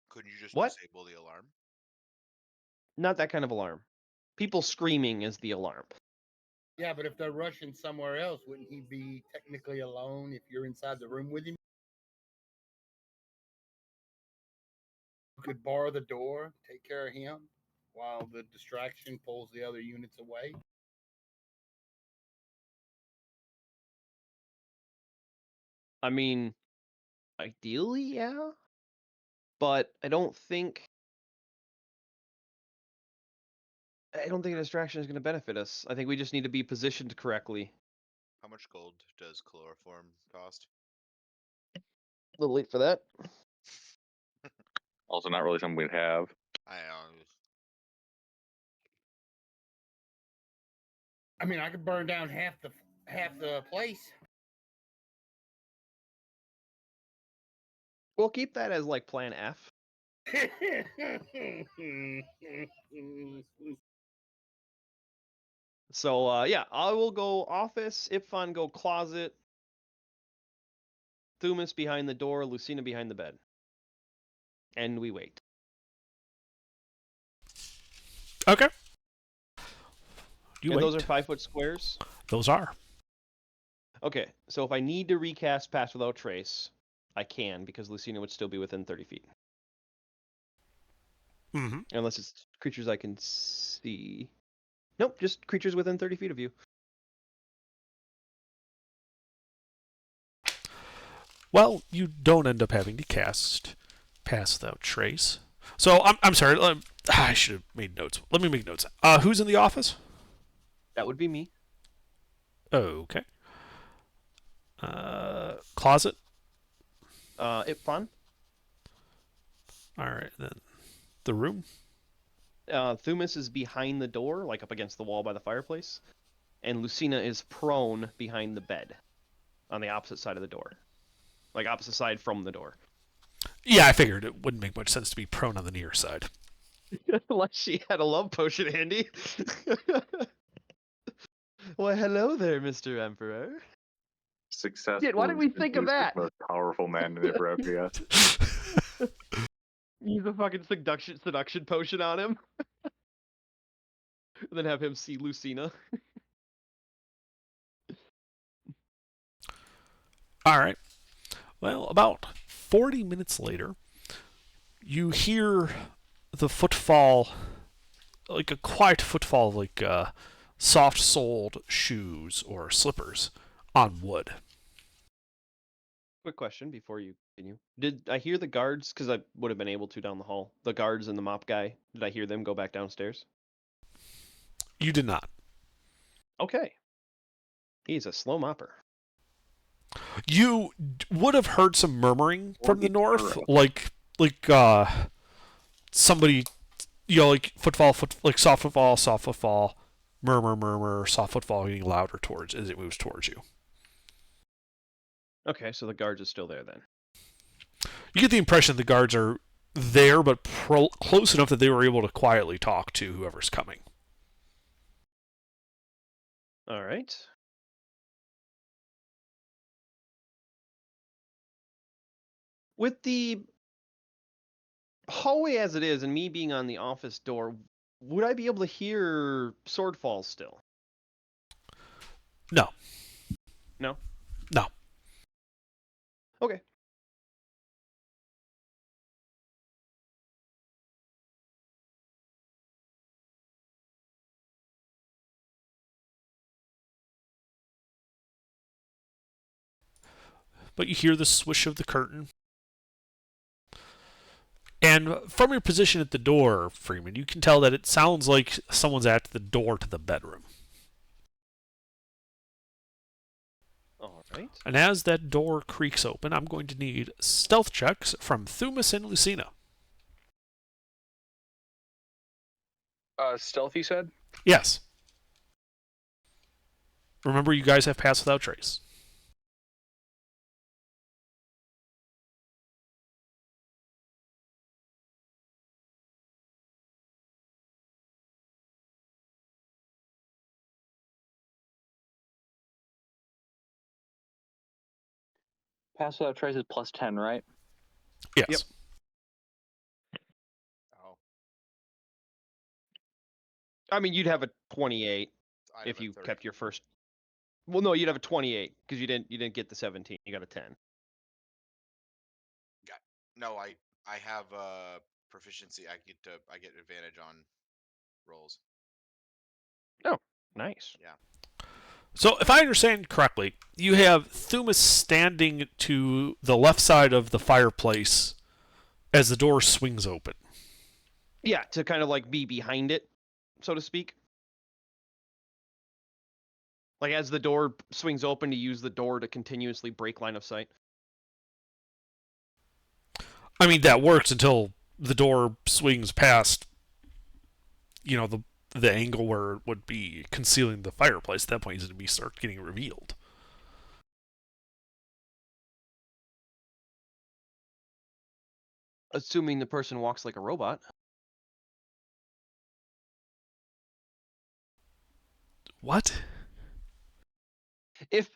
Couldn't you just What? disable the alarm? Not that kind of alarm. People screaming is the alarm. Yeah, but if they're rushing somewhere else, wouldn't he be technically alone if you're inside the room with him? You could bar the door, take care of him, while the distraction pulls the other units away. I mean, Ideally, yeah. But I don't think a distraction is going to benefit us. I think we just need to be positioned correctly. How much gold does chloroform cost? A little late for that. Also, not really something we'd have. I I mean, I could burn down half the place. We'll keep that as like plan F. So yeah, I will go office, Ipfon go closet, Thumas behind the door, Lucina behind the bed. And we wait. Okay. You and wait. those are 5-foot squares? Those are. Okay, so if I need to recast Pass Without Trace, I can, because Lucina would still be within 30 feet. Mm-hmm. Unless it's creatures I can see. Nope, just creatures within 30 feet of you. Well, you don't end up having to cast Pass Without Trace. So, I'm sorry. I should have made notes. Let me make notes. Who's in the office? That would be me. Okay. Closet? Ipfon. Alright, then. The room? Thumas is behind the door, like up against the wall by the fireplace. And Lucina is prone behind the bed. On the opposite side of the door. Like opposite side from the door. Yeah, I figured it wouldn't make much sense to be prone on the near side. Unless she had a love potion handy. Why, hello there, Mr. Emperor. Success. Shit, why didn't we think of that? The most powerful man in Ebrevia. Use a fucking seduction potion on him. And then have him see Lucina. Alright. Well, about 40 minutes later, you hear the footfall, like a quiet footfall, like soft-soled shoes or slippers on wood. Quick question before you continue. Did I hear the guards, because I would have been able to down the hall, the guards and the mop guy, did I hear them go back downstairs? You did not. Okay. He's a slow mopper. You would have heard some murmuring from the north, like somebody, like footfall, like soft footfall, murmur, soft footfall getting louder towards as it moves towards you. Okay, so the guards are still there then. You get the impression the guards are there, but close enough that they were able to quietly talk to whoever's coming. All right. With the hallway as it is, and me being on the office door, would I be able to hear swordfalls still? No. No? No. Okay. But you hear the swish of the curtain. And from your position at the door, Freeman, you can tell that it sounds like someone's at the door to the bedroom. All right. And as that door creaks open, I'm going to need stealth checks from Thumas and Lucina. Stealth, you said? Yes. Remember, you guys have Pass Without Trace. Pass Without Trace is plus 10, right? Yes. Yep. Oh, I mean, you'd have a 28 I if have a you 30. kept your first. Well, no, you'd have a 28 because you didn't get the 17. You got a 10. No, I have proficiency. I get advantage on rolls. Oh, nice. Yeah. So, if I understand correctly, you have Thumas standing to the left side of the fireplace as the door swings open. Yeah, to kind of like be behind it, so to speak. Like as the door swings open, to use the door to continuously break line of sight. I mean, that works until the door swings past, the angle where it would be concealing the fireplace. At that point, it's going to start getting revealed. Assuming the person walks like a robot. What? If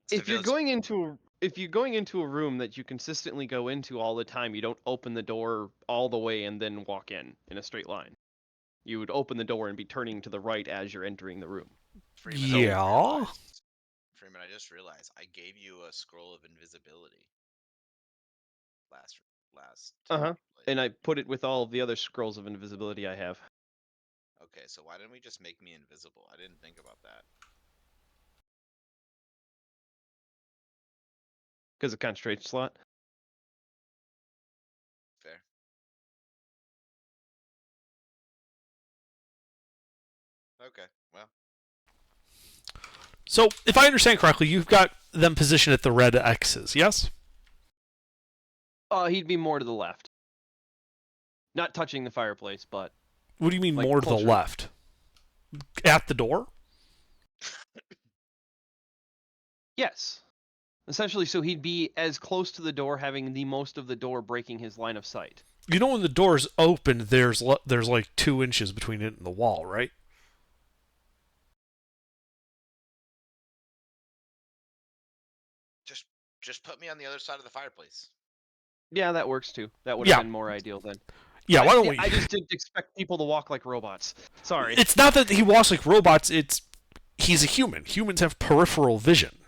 It's if you're going into a room that you consistently go into all the time, you don't open the door all the way and then walk in a straight line. You would open the door and be turning to the right as you're entering the room. Freeman, Yeah. Freeman, I just realized I gave you a scroll of invisibility. Last. Uh-huh. time we played. And I put it with all of the other scrolls of invisibility I have. Okay, so why didn't we just make me invisible? I didn't think about that. Because of concentration slot. Fair. Okay, well. So, if I understand correctly, you've got them positioned at the red X's, yes? He'd be more to the left. Not touching the fireplace, but... What do you mean Like more to the closer. left? At the door? Yes. Essentially, so he'd be as close to the door, having the most of the door breaking his line of sight. You know when the door's open, there's like 2 inches between it and the wall, right? Just put me on the other side of the fireplace. Yeah, that works too. That would Yeah. have been more ideal then. Yeah, why don't we... I just didn't expect people to walk like robots. Sorry. It's not that he walks like robots, he's a human. Humans have peripheral vision.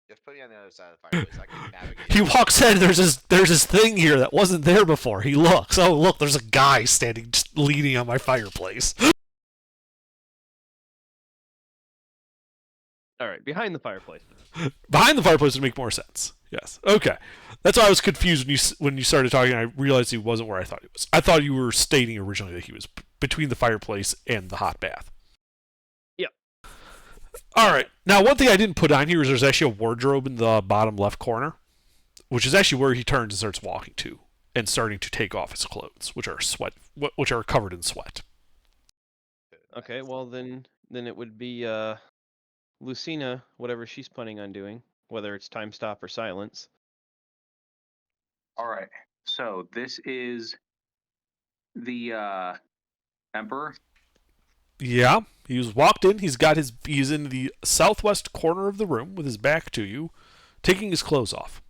Just put me on the other side of the fireplace. I can navigate. He walks in, there's this thing here that wasn't there before. He looks, oh look, there's a guy standing just leaning on my fireplace. Alright, behind the fireplace. Behind the fireplace would make more sense. Yes. Okay. That's why I was confused when you started talking. I realized he wasn't where I thought he was. I thought you were stating originally that he was between the fireplace and the hot bath. Yep. All right. Now, one thing I didn't put on here is there's actually a wardrobe in the bottom left corner, which is actually where he turns and starts walking to and starting to take off his clothes, which are covered in sweat. Okay, well then it would be Lucina, whatever she's planning on doing, whether it's time stop or silence. All right. So this is the Emperor. Yeah, he's walked in. He's in the southwest corner of the room with his back to you, taking his clothes off.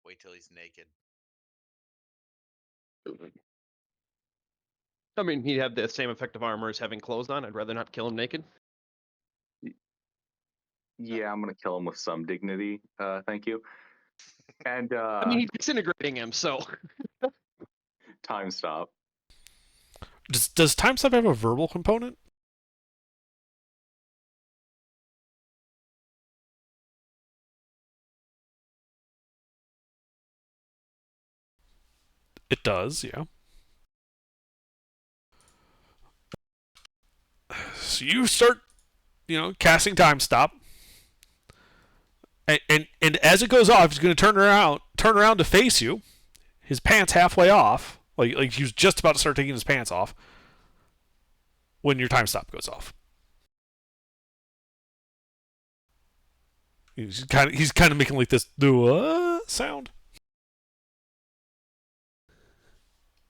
Wait till he's naked. I mean, he'd have the same effect of armor as having clothes on. I'd rather not kill him naked. Yeah, I'm gonna kill him with some dignity. Thank you. And I mean, he's disintegrating him, so... time stop. Does time stop have a verbal component? It does, yeah. So you start, casting time stop, and as it goes off, he's going to turn around to face you, his pants halfway off, like he was just about to start taking his pants off, when your time stop goes off. He's kind of making like this sound.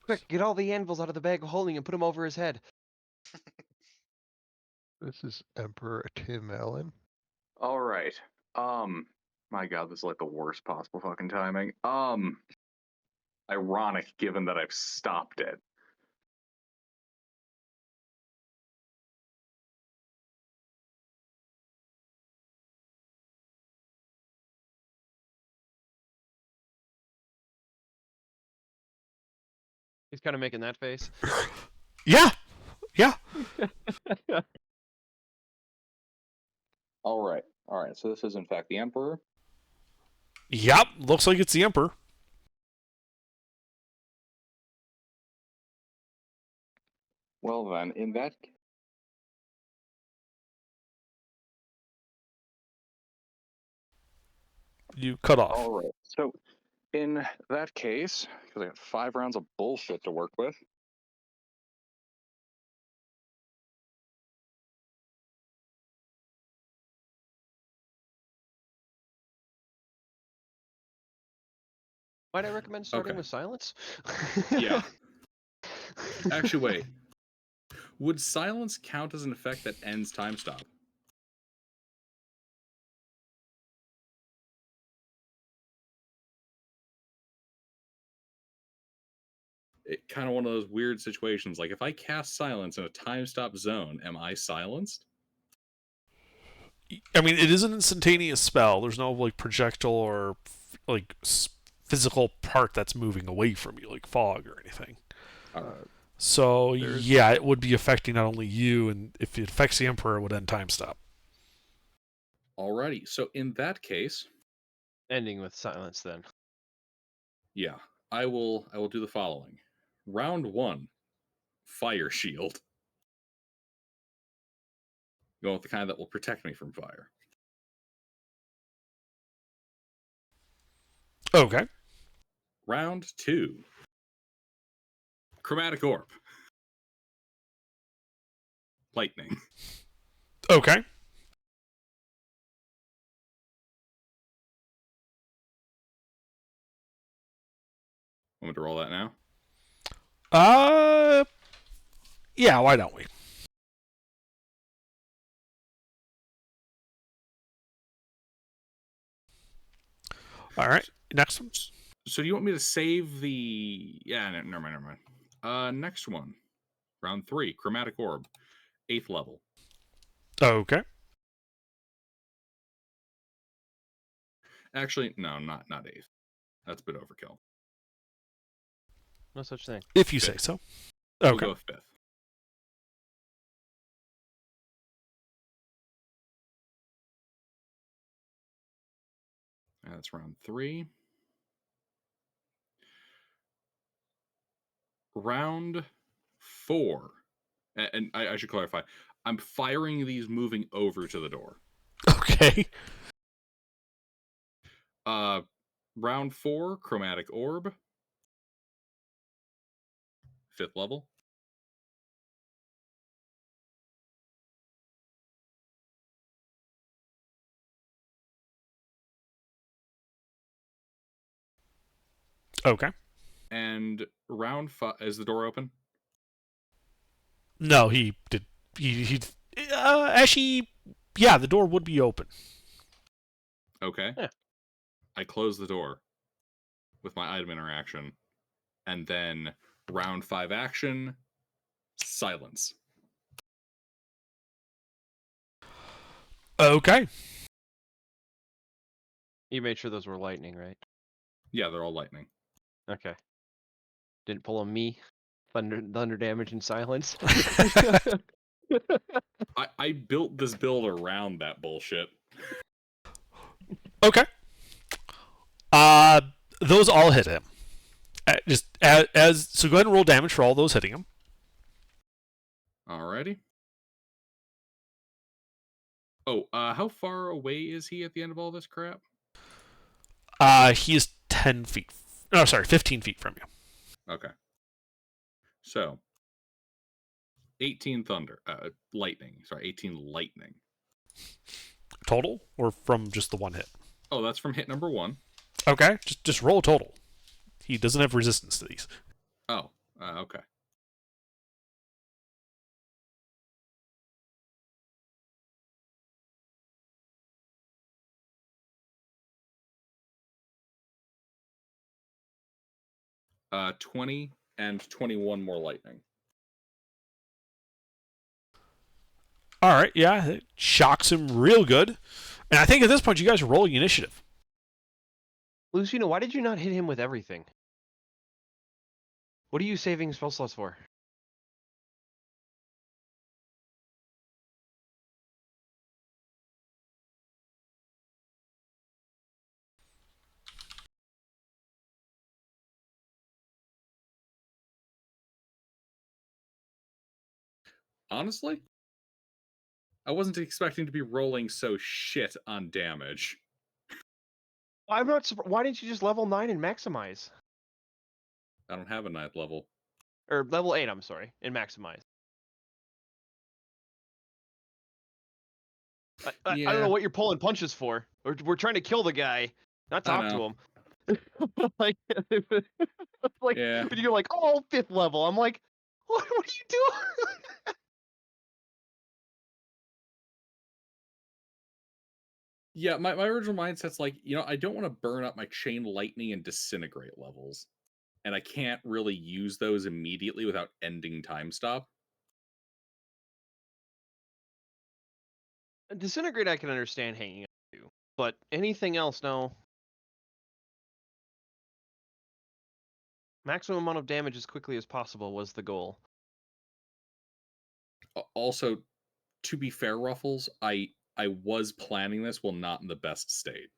Quick, get all the anvils out of the bag of holding and put them over his head. This is Emperor Tim Allen. All right. My God, this is like the worst possible fucking timing. Ironic given that I've stopped it. He's kind of making that face. Yeah, Yeah. All right. All right. So this is in fact the Emperor. Yep. Looks like it's the Emperor. Well then, in that You cut off. all right. So in that case, because I got 5 rounds of bullshit to work with. Might I recommend starting Okay. with silence? Yeah. Actually, wait. Would silence count as an effect that ends time stop? It kind of one of those weird situations. Like if I cast silence in a time stop zone, am I silenced? I mean, it is an instantaneous spell. There's no like projectile or like physical part that's moving away from you, like fog or anything. All right. So There's- yeah, it would be affecting not only you, and if it affects the Emperor, it would end time stop. Alrighty. So in that case, Ending with silence then. yeah, I will do the following. Round 1, fire shield. Going with the kind that will protect me from fire. Okay. Round 2, chromatic orb. Lightning. Okay. Want me to roll that now? Yeah, why don't we? All right, next one. So do you want me to save the... Yeah, never mind. Next one. Round 3, chromatic orb. 8th level. Okay. Actually, no, not 8th. That's a bit overkill. No such thing. If you say Fifth. so. We'll Okay. go with 5th. That's round 3. Round 4. And I should clarify. I'm firing these moving over to the door. Okay. Round 4, chromatic orb. 5th level. Okay. And round 5, is the door open? No, he did. He actually, yeah, the door would be open. Okay. Yeah. I close the door with my item interaction, and then round 5 action, silence. Okay. You made sure those were lightning, right? Yeah, they're all lightning. Okay. Didn't pull a me. Thunder damage and silence. I built this build around that bullshit. Okay. Those all hit him. Just as so, go ahead and roll damage for all those hitting him. Alrighty. Oh, how far away is he at the end of all this crap? He is 10 feet. No, sorry, 15 feet from you. Okay. So, 18 thunder, lightning. Sorry, 18 lightning. Total, or from just the one hit? Oh, that's from hit number 1. Okay, just roll a total. He doesn't have resistance to these. Oh, okay. Uh, 20 and 21 more lightning. All right, yeah, it shocks him real good. And I think at this point, you guys are rolling initiative. Lucina, why did you not hit him with everything? What are you saving spell slots for? Honestly, I wasn't expecting to be rolling so shit on damage. I'm not surprised. Why didn't you just level 9 and maximize? I don't have a 9th level. Or level 8, I'm sorry, and maximize. I don't Yeah. know what you're pulling punches for. We're trying to kill the guy, not I talk to know. him. like Yeah. you're like, oh, 5th level. I'm like, what are you doing? Yeah, my original mindset's like, I don't want to burn up my chain lightning and disintegrate levels. And I can't really use those immediately without ending time stop. Disintegrate, I can understand hanging up to, but anything else, no. Maximum amount of damage as quickly as possible was the goal. Also, to be fair, Ruffles, I was planning this while not in the best state.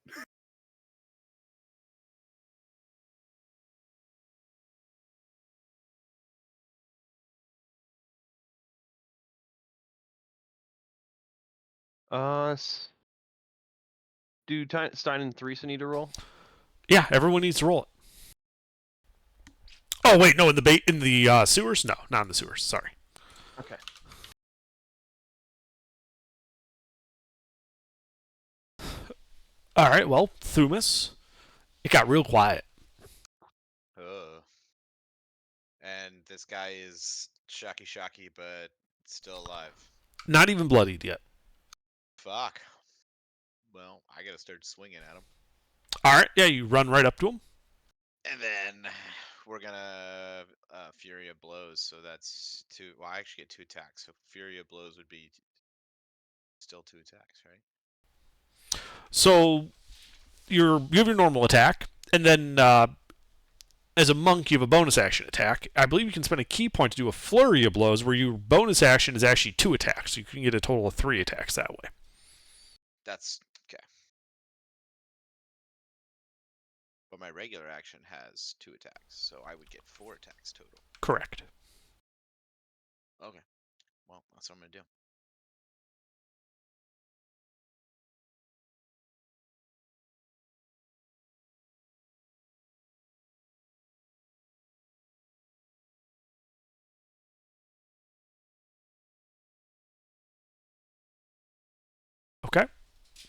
Do Stein and Theresa need to roll? Yeah, everyone needs to roll it. Oh wait, no, in the sewers? No, not in the sewers. Sorry. Okay. All right. Well, Thumas, it got real quiet. Ugh. And this guy is shocky, but still alive. Not even bloodied yet. Fuck. Well, I gotta start swinging at him. All right. Yeah, you run right up to him. And then we're gonna Fury of Blows, so that's 2. Well, I actually get 2 attacks, so Fury of Blows would be still 2 attacks, right? So you have your normal attack, and then as a monk, you have a bonus action attack. I believe you can spend a key point to do a flurry of blows, where your bonus action is actually 2 attacks. So you can get a total of 3 attacks that way. That's okay. But my regular action has 2 attacks, so I would get 4 attacks total. Correct. Okay. Well, that's what I'm gonna do. Okay.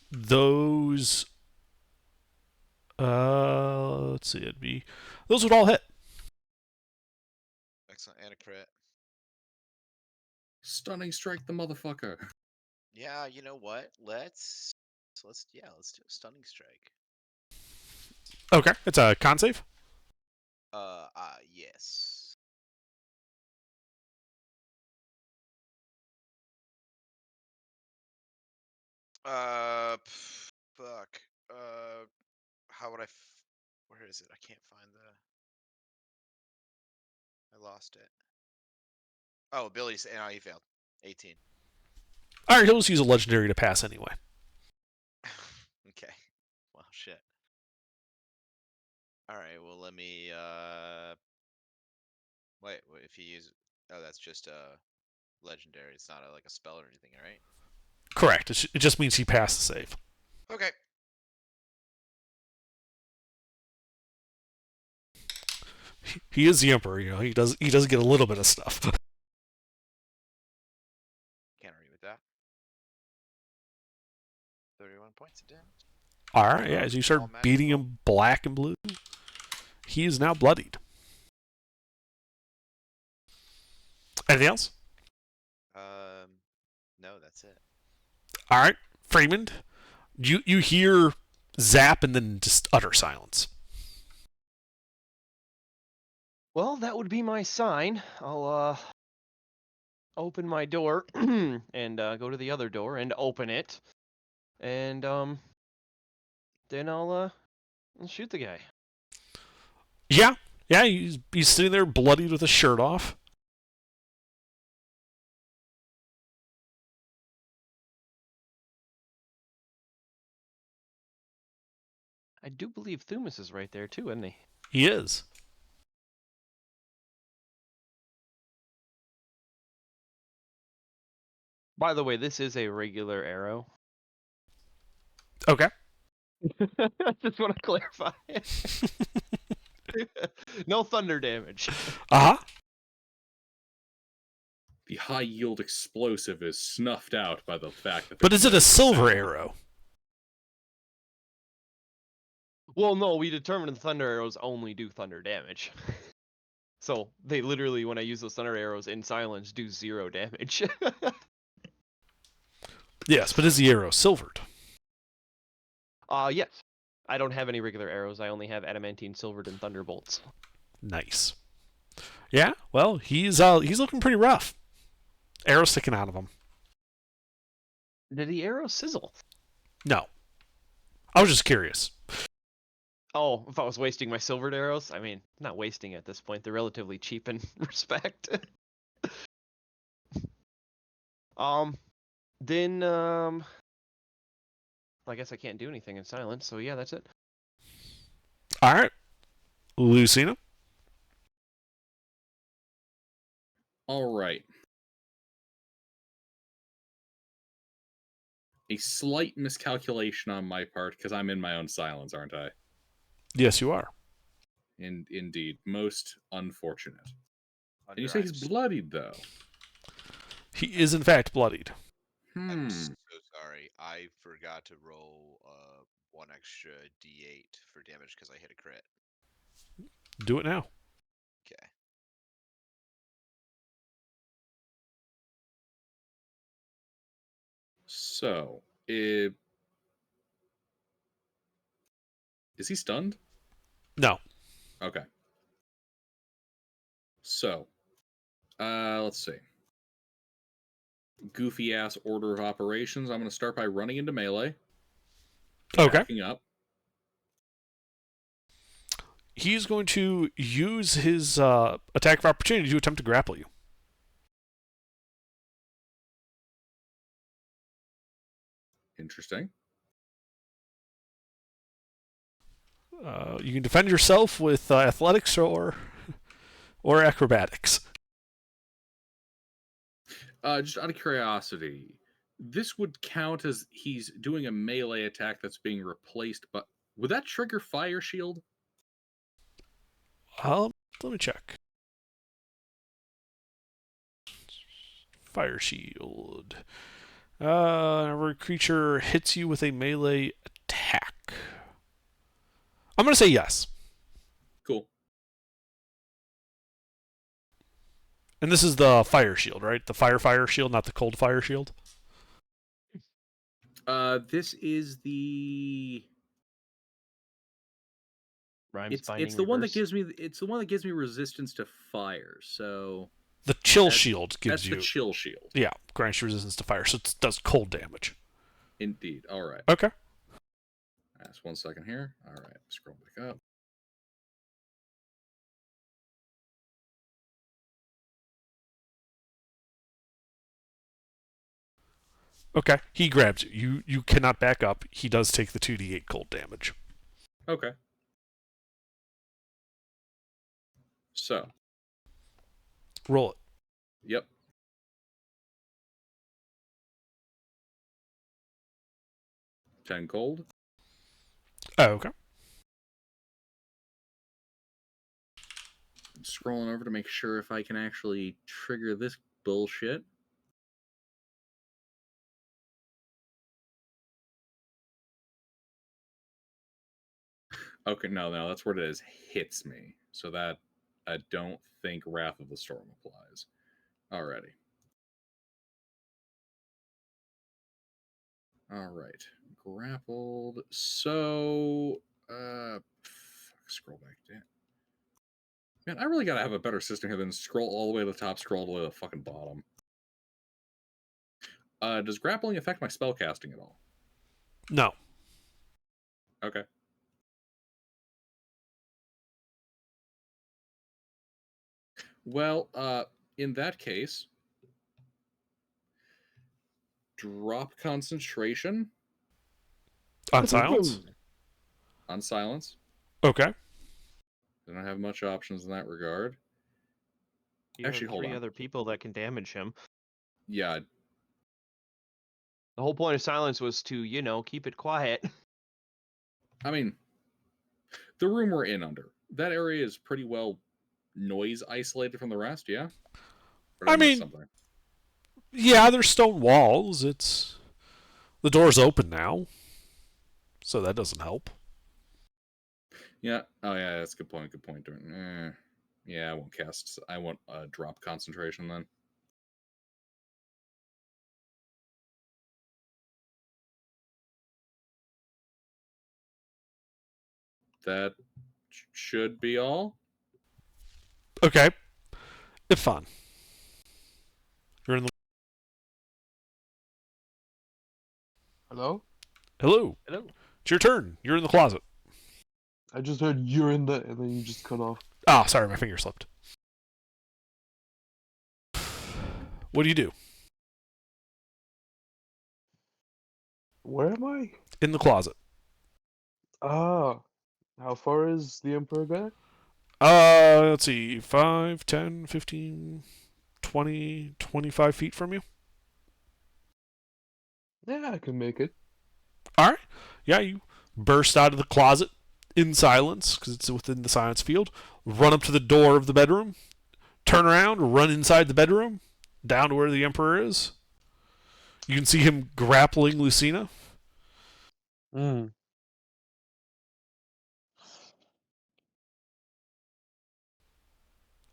Those. Let's see. Those would all hit. Excellent, and a crit. Stunning strike the motherfucker. Yeah, you know what? Let's do a stunning strike. Okay. It's a con save. Yes. Fuck. How would I? Where is it? I can't find I lost it. Oh, abilities. No, he failed. 18. All right. He'll just use a legendary to pass anyway. Okay. Well, shit. All right. Well, let me. Wait. If he uses. Oh, that's just a legendary. It's not like a spell or anything, right? Correct. It just means he passed the save. Okay. He is the emperor. He does get a little bit of stuff. Can't argue with that. 31 points of damage. All right. Yeah. As you start beating him black and blue, he is now bloodied. Anything else? No, that's it. All right, Freeman, you hear zap and then just utter silence. Well, that would be my sign. I'll open my door and go to the other door and open it, and then I'll shoot the guy. Yeah, he's sitting there bloodied with his shirt off. I do believe Thumas is right there too, isn't he? He is. By the way, this is a regular arrow. Okay. Just want to clarify. No thunder damage. Uh huh. The high yield explosive is snuffed out by the fact that. But is it a there's no silver sound. arrow? Well, no, we determined the thunder arrows only do thunder damage. So they literally, when I use those thunder arrows in silence, do 0 damage. Yes, but is the arrow silvered? Yes. I don't have any regular arrows. I only have adamantine, silvered, and thunderbolts. Nice. Yeah. Well, he's looking pretty rough. Arrow sticking out of him. Did the arrow sizzle? No. I was just curious. Oh, if I was wasting my silvered arrows? I mean, not wasting at this point. They're relatively cheap in respect. Then, I guess I can't do anything in silence, so yeah, that's it. All right. Lucina. All right. A slight miscalculation on my part because I'm in my own silence, aren't I? Yes, you are. Indeed, most unfortunate. And you Under say he's ice. bloodied, though. He is in fact bloodied. I'm so sorry. I forgot to roll 1 extra d8 for damage because I hit a crit. Do it now. Okay. So, is he stunned? No. Okay. So, let's see. Goofy ass order of operations. I'm going to start by running into melee. Okay. Backing up. He's going to use his attack of opportunity to attempt to grapple you. Interesting. You can defend yourself with athletics or acrobatics. Just out of curiosity, this would count as he's doing a melee attack that's being replaced, but would that trigger fire shield? Let me check. Fire shield. Every creature hits you with a melee attack. I'm going to say yes. Cool. And this is the fire shield, right? The fire shield, not the cold fire shield. This is the. Rhymes It's the one that gives me resistance to fire. So the chill That's- shield gives that's you. the chill shield. Yeah, grants you resistance to fire, so it does cold damage. Indeed. All right. Okay. Just 1 second here. All right. Scroll back up. Okay. He grabs you. You cannot back up. He does take the 2d8 cold damage. Okay. So. Roll it. Yep. Ten cold. Oh, okay. Scrolling over to make sure if I can actually trigger this bullshit. Okay, no, that's what it is. Hits me. So that I don't think Wrath of the Storm applies. Alrighty. Alright. Grappled. So scroll back down. Man, I really gotta have a better system here than scroll all the way to the top, scroll all the way to the fucking bottom. Does grappling affect my spell casting at all? No. Okay. Well, in that case, drop concentration On silence? on silence. Okay. I don't have much options in that regard. You Actually, have hold 3 on. other people that can damage him. Yeah, The whole point of silence was to, keep it quiet. I mean, the room we're in under, that area is pretty well noise isolated from the rest, yeah? Or did I miss mean, something? yeah, there's stone walls. The door's open now, so that doesn't help. Yeah. Oh, yeah, that's a good point. Good point. Yeah, I won't drop concentration then. That should be all. Okay. It's fun. You're in the. Hello? Hello. Hello. It's your turn. You're in the closet. I just heard you're in the, and then you just cut off. Ah, sorry, my finger slipped. What do you do? Where am I? In the closet. Ah, how far is the Emperor back? Let's see. 5, 10, 15, 20, 25 feet from you. Yeah, I can make it. Alright. Yeah, you burst out of the closet in silence, because it's within the silence field. Run up to the door of the bedroom. Turn around, run inside the bedroom, down to where the Emperor is. You can see him grappling Lucina. Hmm.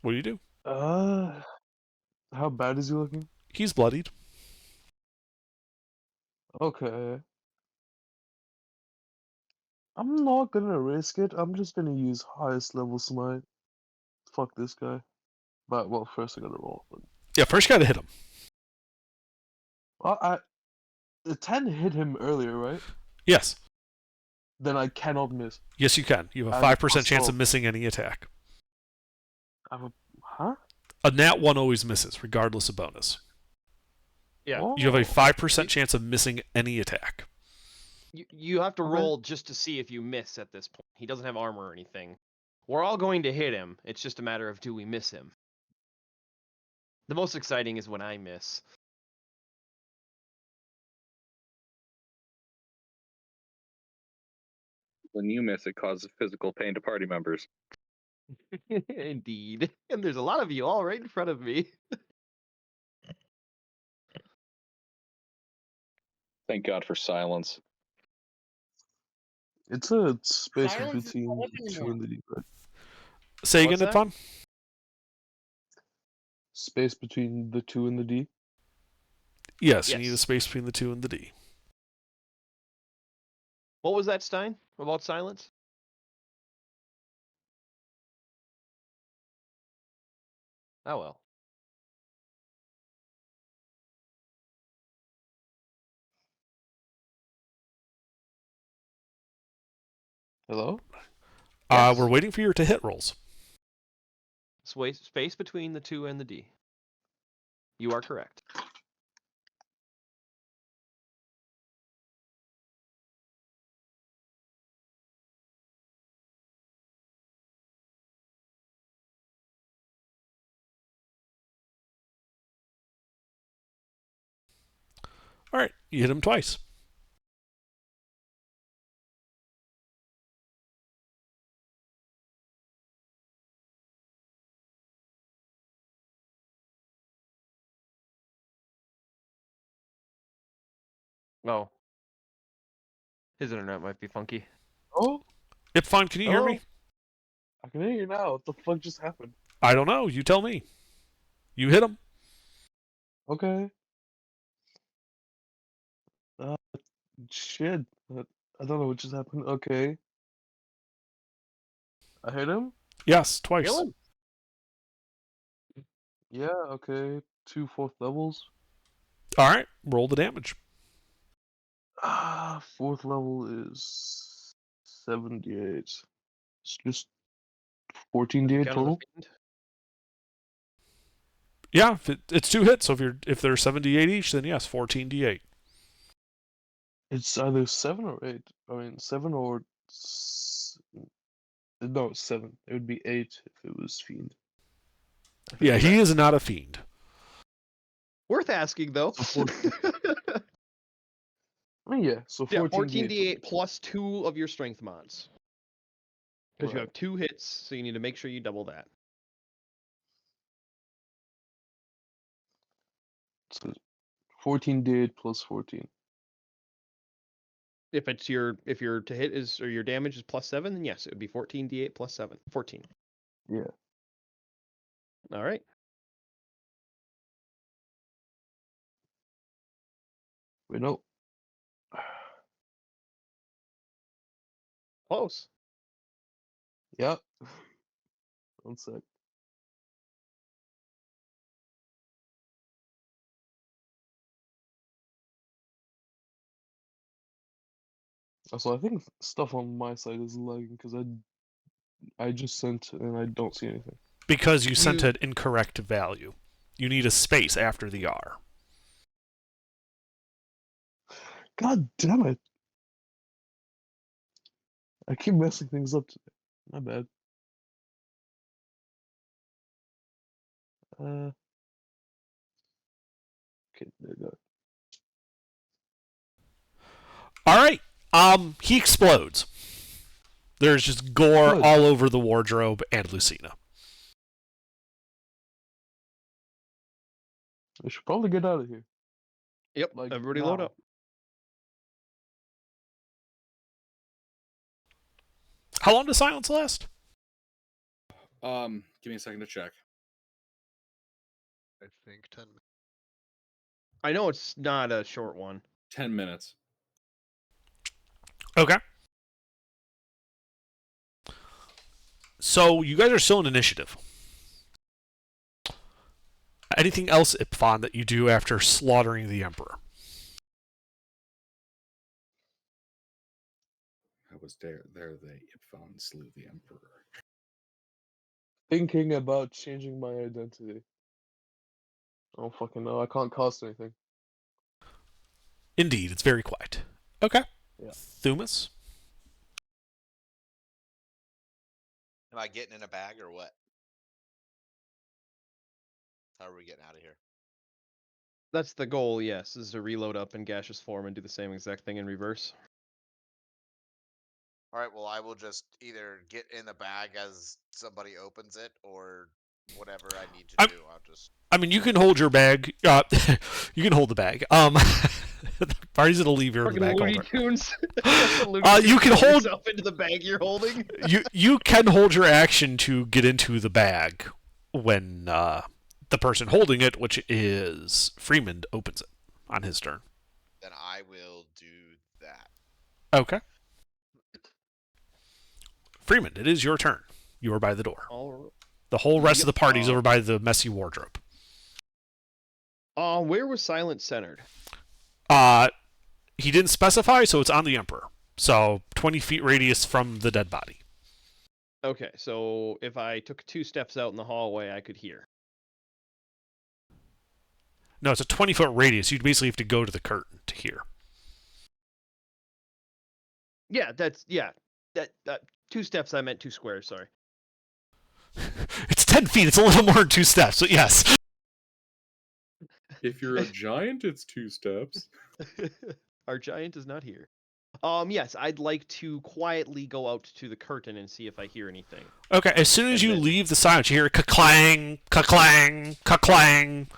What do you do? How bad is he looking? He's bloodied. Okay. I'm not gonna risk it. I'm just gonna use highest level smite. Fuck this guy. But, well, first I gotta roll. Yeah, first guy to hit him. Well, the 10 hit him earlier, right? Yes. Then I cannot miss. Yes, you can. You have a 5% chance of missing any attack. Huh? A nat 1 always misses, regardless of bonus. Yeah. You have a 5% chance of missing any attack. You have to roll just to see if you miss at this point. He doesn't have armor or anything. We're all going to hit him. It's just a matter of do we miss him. The most exciting is when I miss. When you miss, it causes physical pain to party members. Indeed. And there's a lot of you all right in front of me. Thank God for silence. It's a space Silence is between not up the 2 anymore. and the D, right? Say What's again, that? Idvan? Space between the 2 and the D? Yes, you need a Yes. space between the 2 and the D. What was that, Stein? About silence? Oh well. Hello? Yes. We're waiting for your to hit rolls. Space between the 2 and the D. You are correct. Alright, you hit him twice. Oh. His internet might be funky. Oh? Ipfon, can you hear me? I can hear you now. What the fuck just happened? I don't know. You tell me. You hit him. Okay. Shit. I don't know what just happened. Okay. I hit him? Yes, twice. Kill him. Yeah, okay. 2 4th levels. Alright, roll the damage. 4th level is 78. It's just 14d8 Count on the total. fiend. Yeah, it's 2 hits, so if they're 78 each, then yes, 14d8. It's either 7 or 8. I mean, 7 or... No, 7. It would be 8 if it was Fiend. Yeah, he is not a fiend. Worth asking, though. I mean, yeah. So Yeah, 14 14d8 plus 2 of your strength mods. Because you Right. have 2 hits, so you need to make sure you double that. So 14d8 plus 14. If your to hit is or your damage is plus 7, then yes, it would be 14d8 plus 7. 14. Yeah. All right. Wait, no. Close. Yep. One sec. Also, I think stuff on my side is lagging because I just sent and I don't see anything. Because you sent an incorrect value. You need a space after the R. God damn it! I keep messing things up today. My bad. Okay, there you go. All right. He explodes. There's just gore Good. all over the wardrobe and Lucina. I should probably get out of here. Yep. Like, Everybody load now. up. How long does silence last? Give me a second to check. I think 10 minutes. I know it's not a short one. 10 minutes. Okay. So you guys are still in initiative. Anything else, Ipfon, that you do after slaughtering the Emperor? I was there. There, they Ipfon slew the Emperor. Thinking about changing my identity. I don't fucking know. I can't cast anything. Indeed, it's very quiet. Okay. Yeah. Thumas? Am I getting in a bag or what? How are we getting out of here? That's the goal, yes, is to reload up in gaseous form and do the same exact thing in reverse. All right, well, I will just either get in the bag as somebody opens it or whatever I need to do. I'll just. I mean, you can hold your bag. You can hold the bag. The party's gonna leave your Fucking bag Looney holder. Tunes. You can hold yourself into the bag you're holding. you can hold your action to get into the bag when the person holding it, which is Freeman, opens it on his turn. Then I will do that. Okay. Freeman, it is your turn. You are by the door. The whole rest of the party's over by the messy wardrobe. Where was Silence centered? He didn't specify, so it's on the Emperor. So 20 feet radius from the dead body. Okay, so if I took 2 steps out in the hallway, I could hear. No, it's a 20-foot radius. You'd basically have to go to the curtain to hear. Yeah, that 2 steps. I meant 2 squares. Sorry. It's 10 feet. It's a little more than 2 steps. So yes. If you're a giant, it's 2 steps. Our giant is not here. Yes, I'd like to quietly go out to the curtain and see if I hear anything. Okay, as soon as you leave the silence, you hear ka-clang, ka-clang, ka-clang.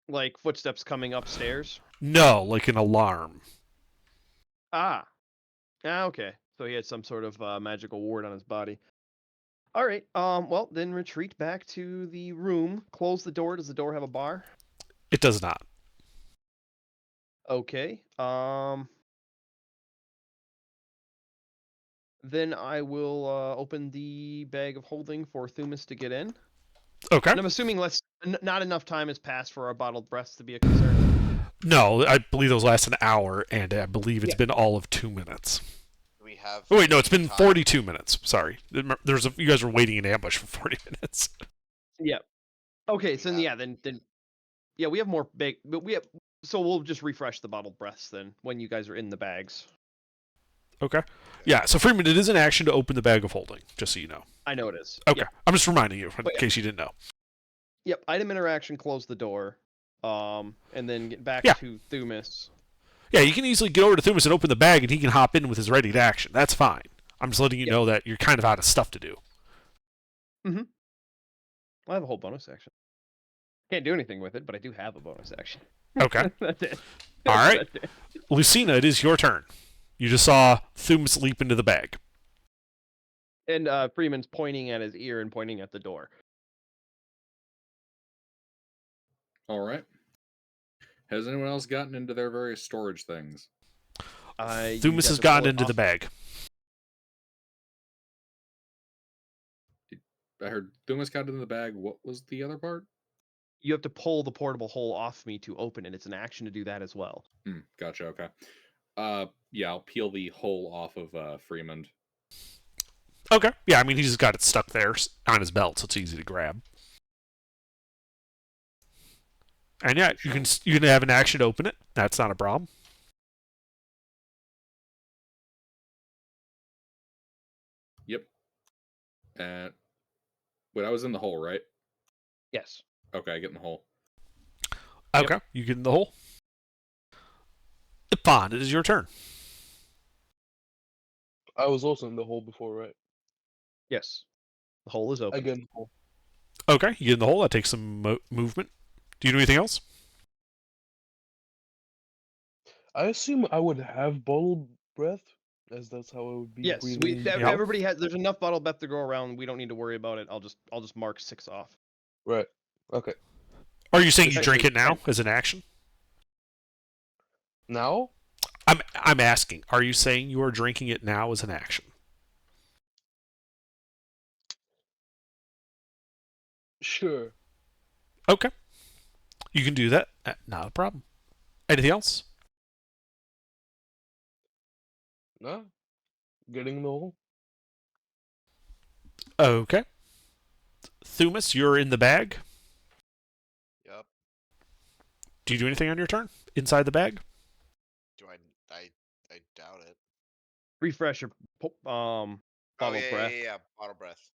Like footsteps coming upstairs? No, like an alarm. Okay. So he had some sort of magical ward on his body. All right. Well, then retreat back to the room. Close the door. Does the door have a bar? It does not. Okay. Then I will open the bag of holding for Thumas to get in. Okay. And I'm assuming not enough time has passed for our bottled breaths to be a concern. No, I believe those last an hour, and I believe it's been all of 2 minutes. We have. Oh wait, no, it's been 42 minutes. Sorry, you guys were waiting in ambush for 40 minutes. Yeah. Okay, so then we have more big, but so we'll just refresh the bottled breaths then when you guys are in the bags. Okay. Yeah, so Freeman, it is an action to open the bag of holding, just so you know. I know it is. Okay. Yep. I'm just reminding you in case you didn't know. Yep, item interaction, close the door. And then get back to Thumas. Yeah, you can easily get over to Thumas and open the bag, and he can hop in with his ready to action. That's fine. I'm just letting you know that you're kind of out of stuff to do. I have a whole bonus action. Can't do anything with it, but I do have a bonus action. Okay. That's it. All right. That's it. Lucina, it is your turn. You just saw Thumas leap into the bag. And Freeman's pointing at his ear and pointing at the door. All right. Has anyone else gotten into their various storage things? Thumas has gotten into the bag. I heard Thumas got into the bag. What was the other part? You have to pull the portable hole off me to open it. It's an action to do that as well. Gotcha. Okay. Yeah, I'll peel the hole off of Freeman. Okay. Yeah, I mean, he's just got it stuck there on his belt, so it's easy to grab. And yeah, you can have an action to open it. That's not a problem. Yep. Wait, I was in the hole, right? Yes. Okay, I get in the hole. Okay, you get in the hole. Ipan, it is your turn. I was also in the hole before, right? Yes. The hole is open. I get in the hole. Okay, you get in the hole. That takes some movement. Do you do anything else? I assume I would have bottle breath, as that's how I would be. Yes, breathing. everybody has. There's enough bottle breath to go around. We don't need to worry about it. I'll just mark 6 off. Right. Okay. Are you saying you drink it now as an action? Now? I'm asking. Are you saying you are drinking it now as an action? Sure. Okay. You can do that. Not a problem. Anything else? No. Getting in the hole. Okay. Thumas, you're in the bag. Yep. Do you do anything on your turn inside the bag? Do I doubt it. Refresh your bottle breath. Yeah. Bottle breath.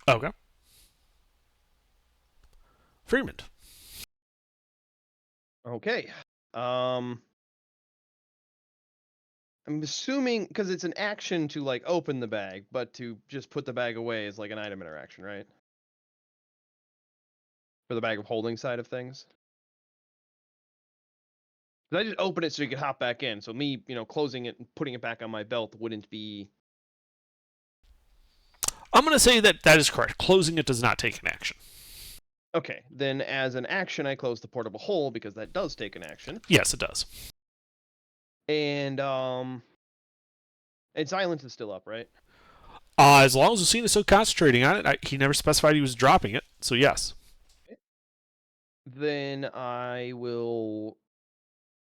Okay. Freeman. Okay. I'm assuming because it's an action to like open the bag, but to just put the bag away is like an item interaction, right? For the bag of holding side of things. 'Cause I just open it so you can hop back in. So me, closing it and putting it back on my belt wouldn't be. I'm going to say that is correct. Closing it does not take an action. Okay, then as an action, I close the portable hole because that does take an action. Yes, it does. And silence is still up, right? As long as Lucina is still concentrating on it, he never specified he was dropping it, so yes. Okay. Then I will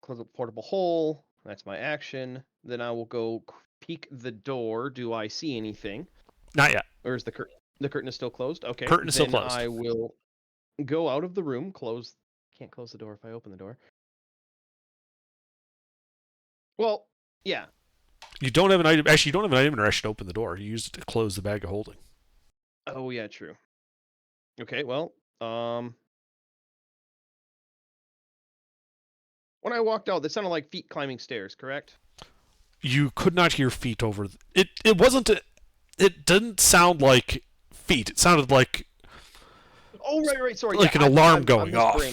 close the portable hole. That's my action. Then I will go peek the door. Do I see anything? Not yet. Or is the curtain is still closed? Okay. Curtain is still then closed. I will go out of the room. Can't close the door if I open the door. Well, yeah. You don't have an item. Actually, you don't have an item interaction to open the door. You used it to close the bag of holding. Oh yeah, true. Okay, well, when I walked out, that sounded like feet climbing stairs, correct? You could not hear feet over. It wasn't. It didn't sound like feet. It sounded like. Oh right. Sorry. Like an alarm going off.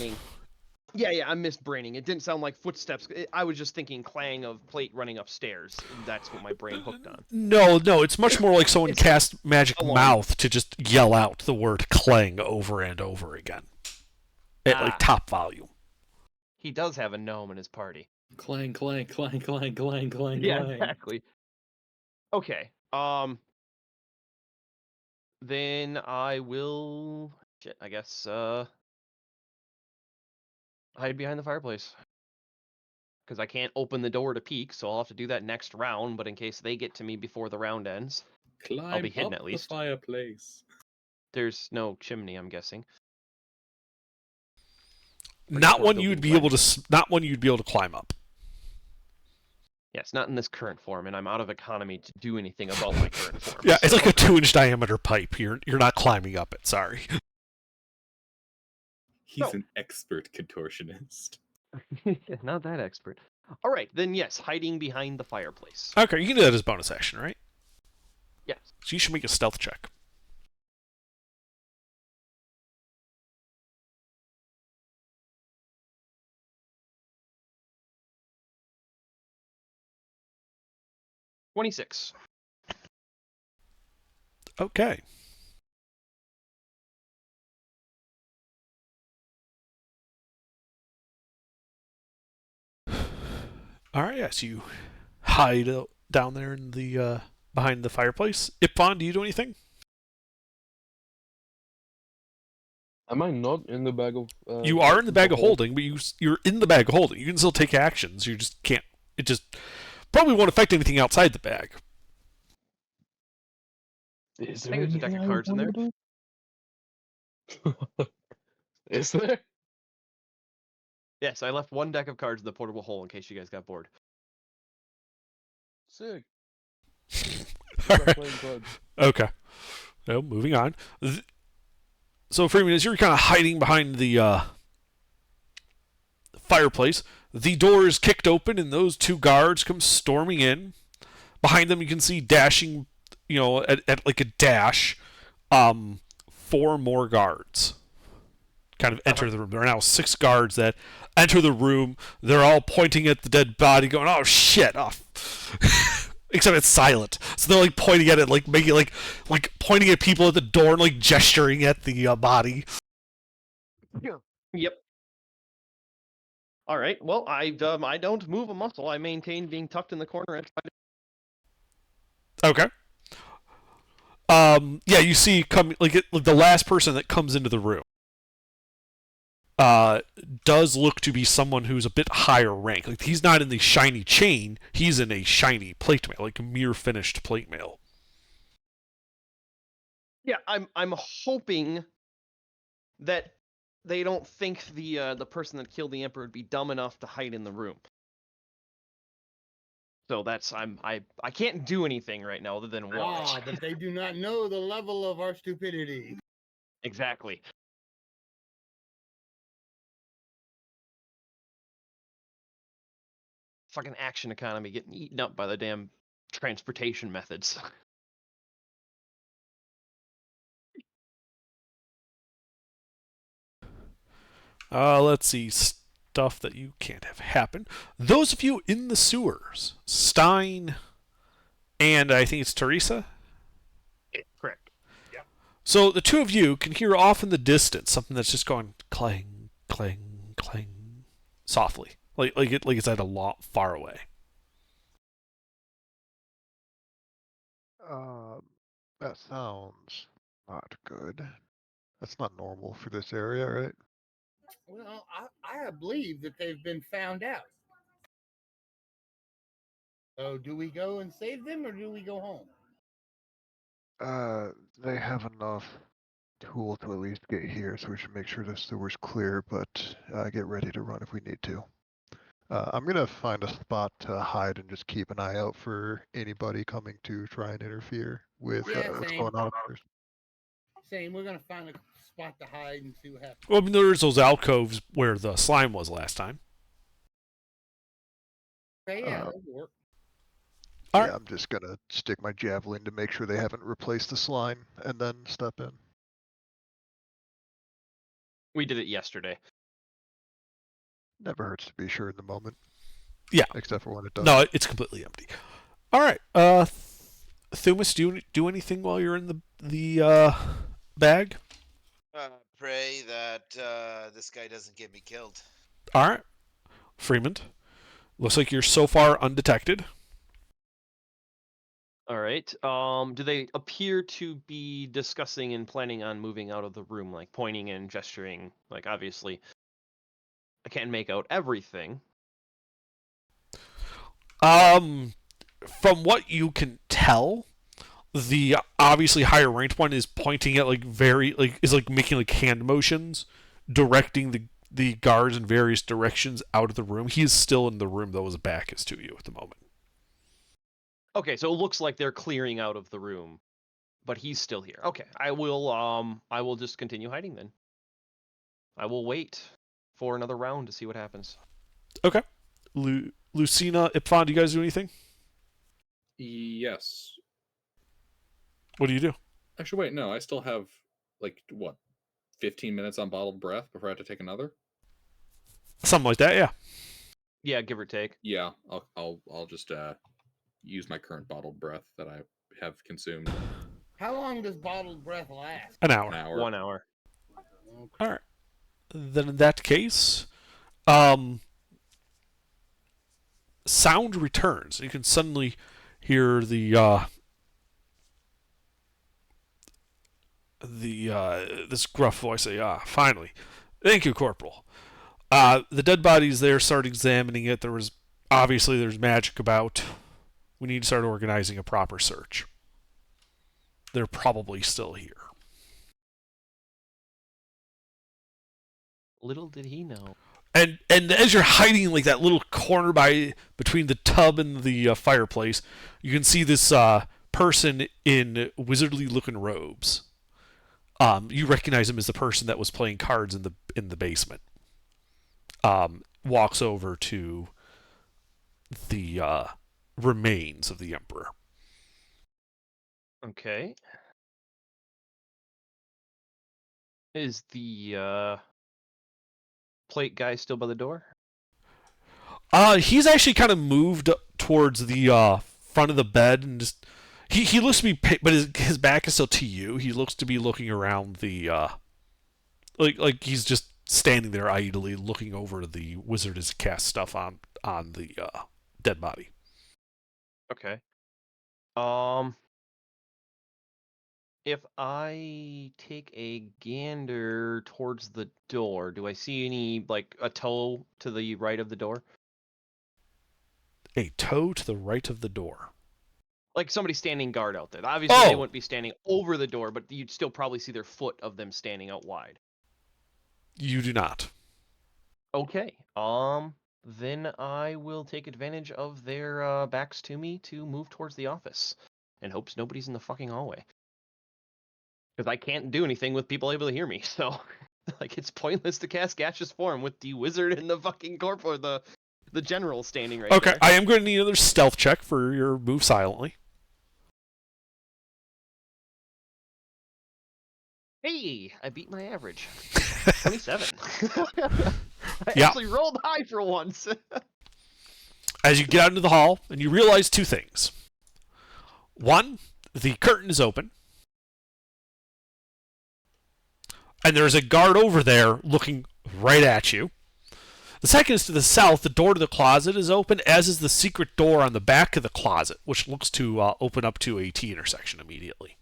Yeah, I'm misbraining. It didn't sound like footsteps. I was just thinking clang of plate running upstairs. That's what my brain hooked on. No, it's much more like someone cast magic mouth to just yell out the word clang over and over again. At like top volume. He does have a gnome in his party. Clang, clang, clang, clang, clang, clang, Yeah, clang. exactly. Okay. Then I will I guess hide behind the fireplace. Because I can't open the door to peek, so I'll have to do that next round, but in case they get to me before the round ends, Climb I'll be hidden up at least. the fireplace. There's no chimney, I'm guessing. Not one you'd be able to climb up. Yes, not in this current form, and I'm out of economy to do anything about my current form. Yeah, it's like a 2-inch diameter pipe. You're not climbing up it. Sorry. He's So- an expert contortionist. Not that expert. All right, then yes, hiding behind the fireplace. Okay, you can do that as bonus action, right? Yes. So you should make a stealth check. $26. Okay. All right, yes, you hide down there in the behind the fireplace. Ipon, do you do anything? Am I not in the bag of? You are in the bag of hold? holding, but you're in the bag of holding. You can still take actions. You just can't. It just probably won't affect anything outside the bag. Is I there think there's a deck anything of I cards in there. wanna do? Is there? Yes, I left one deck of cards in the portable hole in case you guys got bored. Sick. All Start right. playing cards. Okay. Well, moving on. So, Freeman, as you're kind of hiding behind the fireplace, the door is kicked open, and those two guards come storming in. Behind them, you can see dashing, at like a dash, 4 more guards kind of enter the room. There are now 6 guards that enter the room. They're all pointing at the dead body, going, "Oh shit!" Except it's silent, so they're like pointing at it, like making like pointing at people at the door and like gesturing at the body. Yep. All right. Well, I don't move a muscle. I maintain being tucked in the corner and try to... Okay. Yeah, you see the last person that comes into the room does look to be someone who's a bit higher rank. Like, he's not in the shiny chain, he's in a shiny plate mail, like a mirror finished plate mail. Yeah, I'm hoping that they don't think the person that killed the emperor would be dumb enough to hide in the room. So that's I can't do anything right now other than watch. But they do not know the level of our stupidity. Exactly. Fucking action economy getting eaten up by the damn transportation methods. Let's see. Stuff that you can't have happen. Those of you in the sewers, Stein and I think it's Teresa? Correct. Yeah. So the two of you can hear off in the distance something that's just going clang, clang, clang, softly. Like it's at a lot far away. That sounds not good. That's not normal for this area, right? Well, I believe that they've been found out. So do we go and save them or do we go home? They have enough tool to at least get here, so we should make sure the sewer's clear, but get ready to run if we need to. I'm gonna find a spot to hide and just keep an eye out for anybody coming to try and interfere with what's same. going on upstairs. Same. We're gonna find a spot to hide and see what happens. Well, I mean, there's those alcoves where the slime was last time. Okay, yeah, that'll work. All Yeah, I'm just gonna stick my javelin to make sure they haven't replaced the slime, and then step in. We did it yesterday. Never hurts to be sure in the moment. Yeah. Except for when it does. No, it's completely empty. All right. Thumas, do you do anything while you're in the bag? Pray that this guy doesn't get me killed. All right. Freeman, looks like you're so far undetected. All right. Do they appear to be discussing and planning on moving out of the room, like pointing and gesturing? Like, obviously, I can't make out everything. From what you can tell, the obviously higher ranked one is pointing at is making like hand motions, directing the guards in various directions out of the room. He is still in the room though, his back is to you at the moment. Okay, so it looks like they're clearing out of the room, but he's still here. Okay, I will just continue hiding then. I will wait for another round to see what happens. Okay. Lucina, Ipfon, do you guys do anything? Yes. What do you do? Actually, wait, no. I still have, like, what, 15 minutes on bottled breath before I have to take another? Something like that, yeah. Yeah, give or take. Yeah, I'll just use my current bottled breath that I have consumed. How long does bottled breath last? An hour. An hour. 1 hour. All right. Then in that case, sound returns. You can suddenly hear this gruff voice say, finally. Thank you, Corporal. The dead bodies there, start examining it. There's magic about. We need to start organizing a proper search. They're probably still here. Little did he know. And as you're hiding in like that little corner between the tub and the fireplace, you can see this person in wizardly looking robes. You recognize him as the person that was playing cards in the basement. Walks over to the remains of the Emperor. Okay. Is the plate guy still by the door? He's actually kind of moved towards the front of the bed and just he looks to be, but his back is still to you. He looks to be looking around the like he's just standing there idly looking over the wizard as he casts stuff on the dead body. Okay. If I take a gander towards the door, do I see any, like, a toe to the right of the door? A toe to the right of the door. Like somebody standing guard out there. Obviously, they wouldn't be standing over the door, but you'd still probably see their foot of them standing out wide. You do not. Okay. Then I will take advantage of their backs to me to move towards the office, and hopes nobody's in the fucking hallway. Because I can't do anything with people able to hear me, so like it's pointless to cast gaseous form with the wizard and the fucking corporal, the general standing right there. Okay, I am going to need another stealth check for your move silently. Hey, I beat my average. 27. I Yeah. actually rolled high for once. As you get out into the hall, and you realize two things. One, the curtain is open. And there's a guard over there looking right at you. The second is to the south, the door to the closet is open, as is the secret door on the back of the closet, which looks to open up to a T intersection immediately.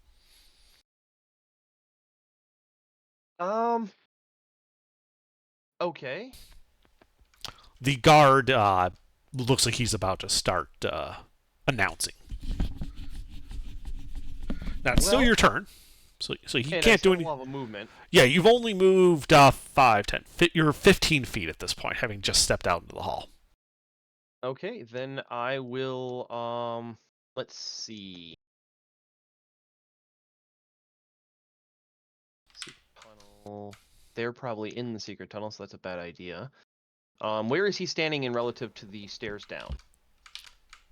Okay. The guard looks like he's about to start announcing. Now, it's still your turn. So he can't do anything. Have a movement. Yeah, you've only moved 5, 10. You're 15 feet at this point, having just stepped out into the hall. Okay, then I will, let's see. Secret tunnel. They're probably in the secret tunnel, so that's a bad idea. Where is he standing in relative to the stairs down?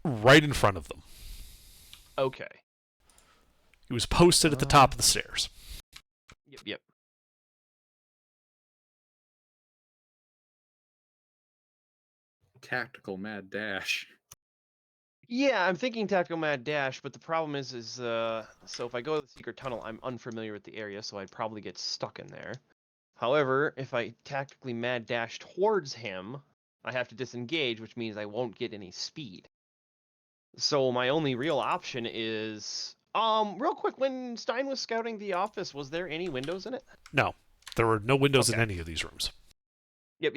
Right in front of them. Okay. He was posted at the top of the stairs. Yep. Tactical mad dash. Yeah, I'm thinking tactical mad dash, but the problem is so if I go to the secret tunnel, I'm unfamiliar with the area, so I'd probably get stuck in there. However, if I tactically mad dash towards him, I have to disengage, which means I won't get any speed. So my only real option is real quick, when Stein was scouting the office, was there any windows in it? No. There were no windows in any of these rooms. Yep.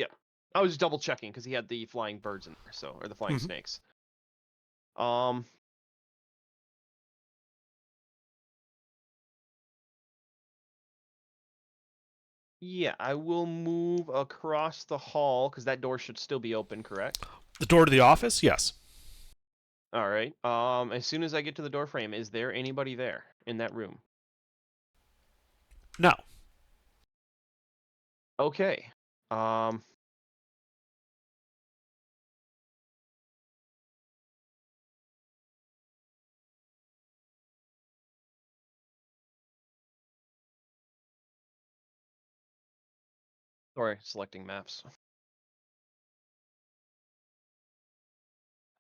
I was just double checking because he had the flying birds in there, or the flying snakes. Yeah, I will move across the hall because that door should still be open, correct? The door to the office? Yes. All right. As soon as I get to the door frame, is there anybody there in that room? No. Okay. Sorry, selecting maps.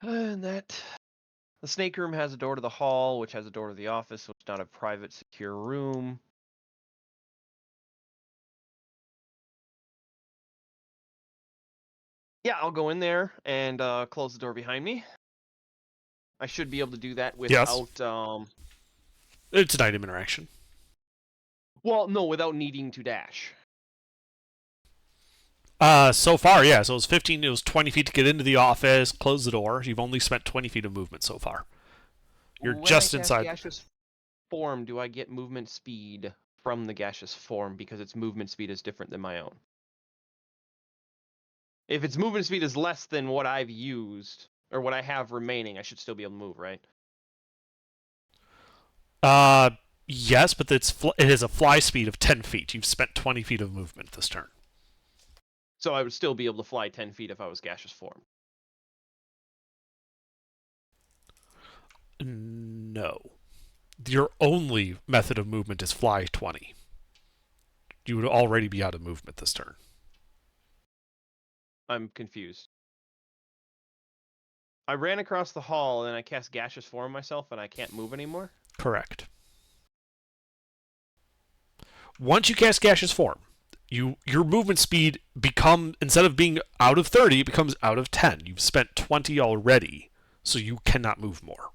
And that the snake room has a door to the hall, which has a door to the office, so it's not a private, secure room. Yeah, I'll go in there and close the door behind me. I should be able to do that without It's an item interaction. well, no, without needing to dash. So far, yeah. So it was 20 feet to get into the office, close the door. You've only spent 20 feet of movement so far. You're When just I cast inside. gaseous form, do I get movement speed from the gaseous form because its movement speed is different than my own? If its movement speed is less than what I've used or what I have remaining, I should still be able to move, right? Yes, but it is a fly speed of 10 feet. You've spent 20 feet of movement this turn. So I would still be able to fly 10 feet if I was gaseous form. No. Your only method of movement is fly 20. You would already be out of movement this turn. I'm confused. I ran across the hall and then I cast gaseous form myself and I can't move anymore? Correct. Once you cast gaseous form, your movement speed instead of being out of 30, it becomes out of 10. You've spent 20 already, so you cannot move more.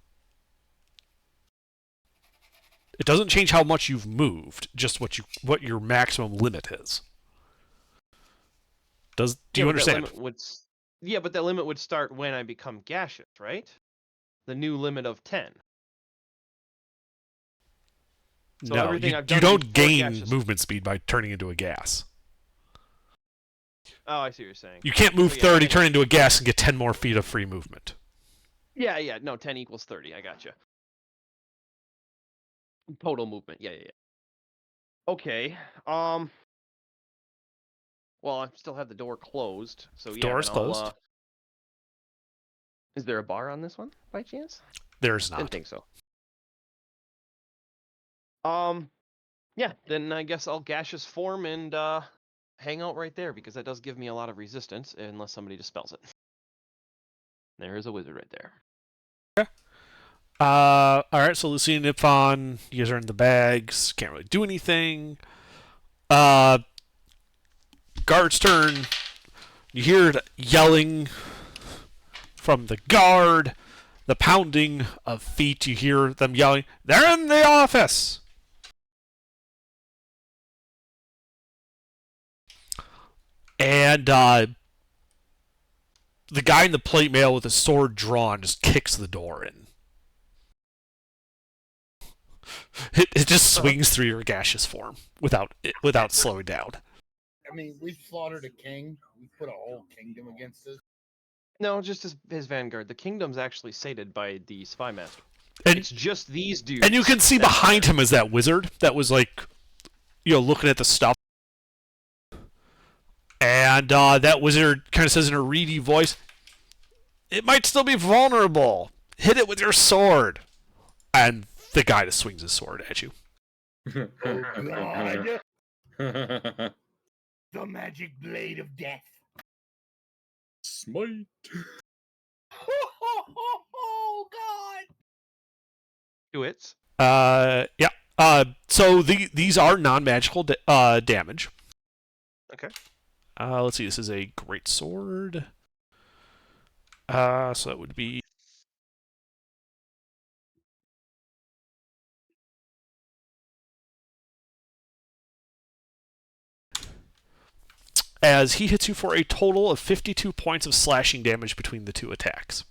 It doesn't change how much you've moved, just what your maximum limit is. Do you understand? Yeah, but that limit would start when I become gaseous, right? The new limit of 10. So no, everything you I've done don't before gain gaseous... movement speed by turning into a gas. Oh, I see what you're saying. You can't move So, yeah, 30, turn into a gas, and get 10 more feet of free movement. Yeah, no, 10 equals 30. I gotcha. Total movement. Yeah. Okay. Well, I still have the door closed, so yeah. Door is closed. Is there a bar on this one, by chance? There's not. Didn't think so. Yeah, then I guess I'll gaseous form and hang out right there, because that does give me a lot of resistance, unless somebody dispels it. There is a wizard right there. Okay. Alright, so Lucy and Nipfon, you guys are in the bags, can't really do anything. Guard's turn. You hear the yelling from the guard, the pounding of feet. You hear them yelling, "They're in the office!" And the guy in the plate mail with his sword drawn just kicks the door in. It just swings through your gaseous form without slowing down. I mean, we slaughtered a king. We put a whole kingdom against us. No, just his vanguard. The kingdom's actually sated by the spy master. And it's just these dudes. And you can see behind him is that wizard that was looking at the stuff. And that wizard kind of says in a reedy voice, "It might still be vulnerable. Hit it with your sword." And the guy just swings his sword at you. Oh, God. The magic blade of death. Smite. Oh, God. Do it. Yeah. So these are non-magical damage. Okay. Let's see. This is a great sword. So that would be. As he hits you for a total of 52 points of slashing damage between the two attacks.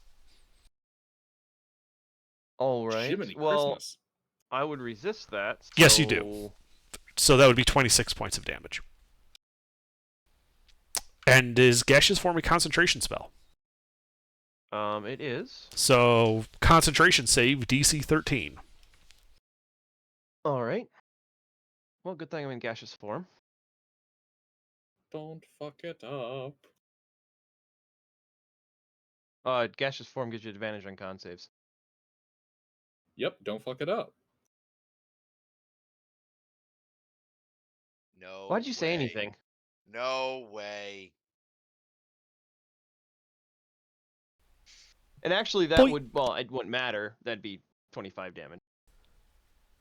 All right. Jiminy well, Christmas. I would resist that. So... Yes, you do. So that would be 26 points of damage. And is gaseous form a concentration spell? It is. So concentration save DC 13. All right. Well, good thing I'm in gaseous form. Don't fuck it up. Gaseous form gives you advantage on con saves. Yep, don't fuck it up. No. Why'd you say way. anything? No way. And actually, that Boy. would, well, it wouldn't matter. That'd be 25 damage.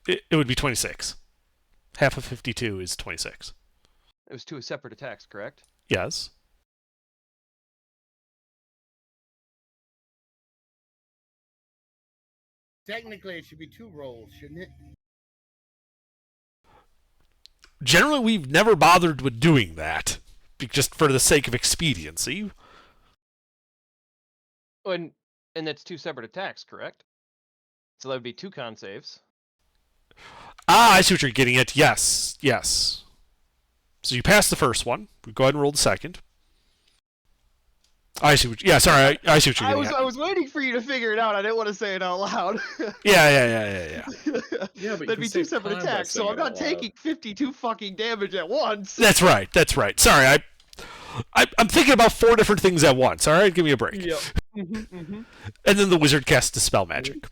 It would be 26. Half of 52 is 26. It was two separate attacks, correct? Yes. Technically, it should be 2 rolls, shouldn't it? Generally, we've never bothered with doing that, just for the sake of expediency. And that's 2 separate attacks, correct? So that would be 2 con saves. Ah, I see what you're getting at. Yes, yes. So you passed the first one. We go ahead and roll the second. I see what. Yeah, sorry. I see what you're getting at. I was waiting for you to figure it out. I didn't want to say it out loud. Yeah. Yeah, but That'd be 2 separate attacks, so I'm not taking 52 fucking damage at once. That's right. That's right. Sorry, I'm thinking about 4 different things at once. All right, give me a break. Yep. And then the wizard casts Dispel Magic.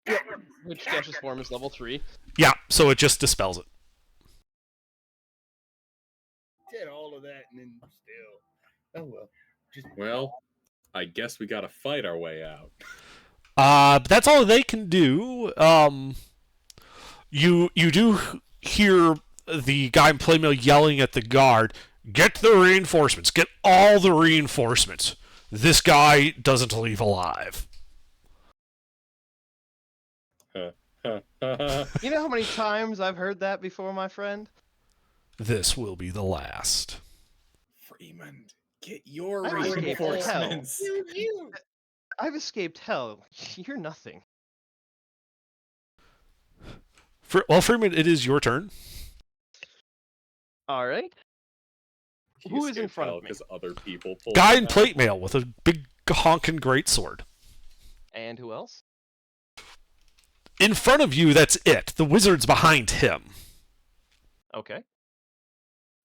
Yep. Which gaseous form is level 3. Yeah, so it just dispels it. Did all of that and then still. Oh well. Just Well, I guess we gotta fight our way out. But that's all they can do. You do hear the guy in playmail yelling at the guard, "Get the reinforcements! Get all the reinforcements! This guy doesn't leave alive." You know how many times I've heard that before, my friend? This will be the last. Freeman, get your I've escaped reinforcements. you. I've escaped hell. You're nothing. Well, Freeman, it is your turn. All right. He Who is in escaped front hell of me? 'cause other people pulled Guy him in out. plate mail with a big honking greatsword. And who else? In front of you, that's it. The wizard's behind him. Okay.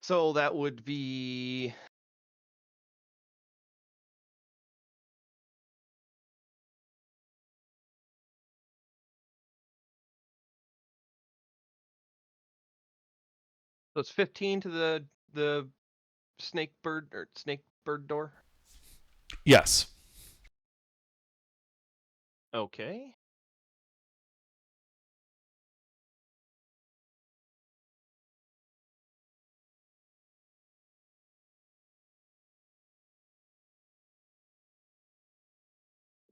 So that would be... So it's 15 to the snake bird door. Yes. Okay.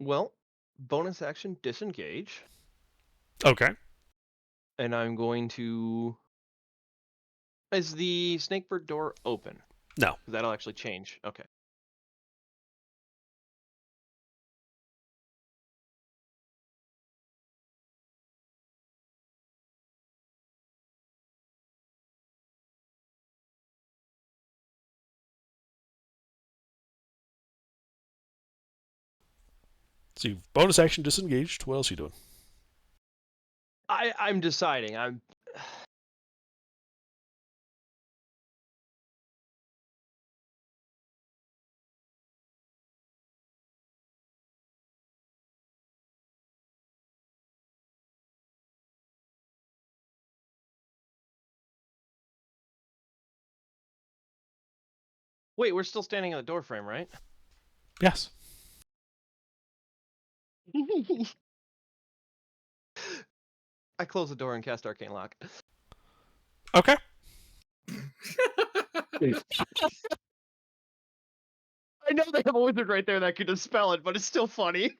Well, bonus action disengage, Okay. and I'm going to. Is the snakebird door open? No. That'll actually change. Okay. So you've bonus action disengaged. What else are you doing? I'm deciding. I'm. Wait, we're still standing in the door frame, right? Yes. I close the door and cast Arcane Lock. Okay. I know they have a wizard right there that could dispel it, but it's still funny.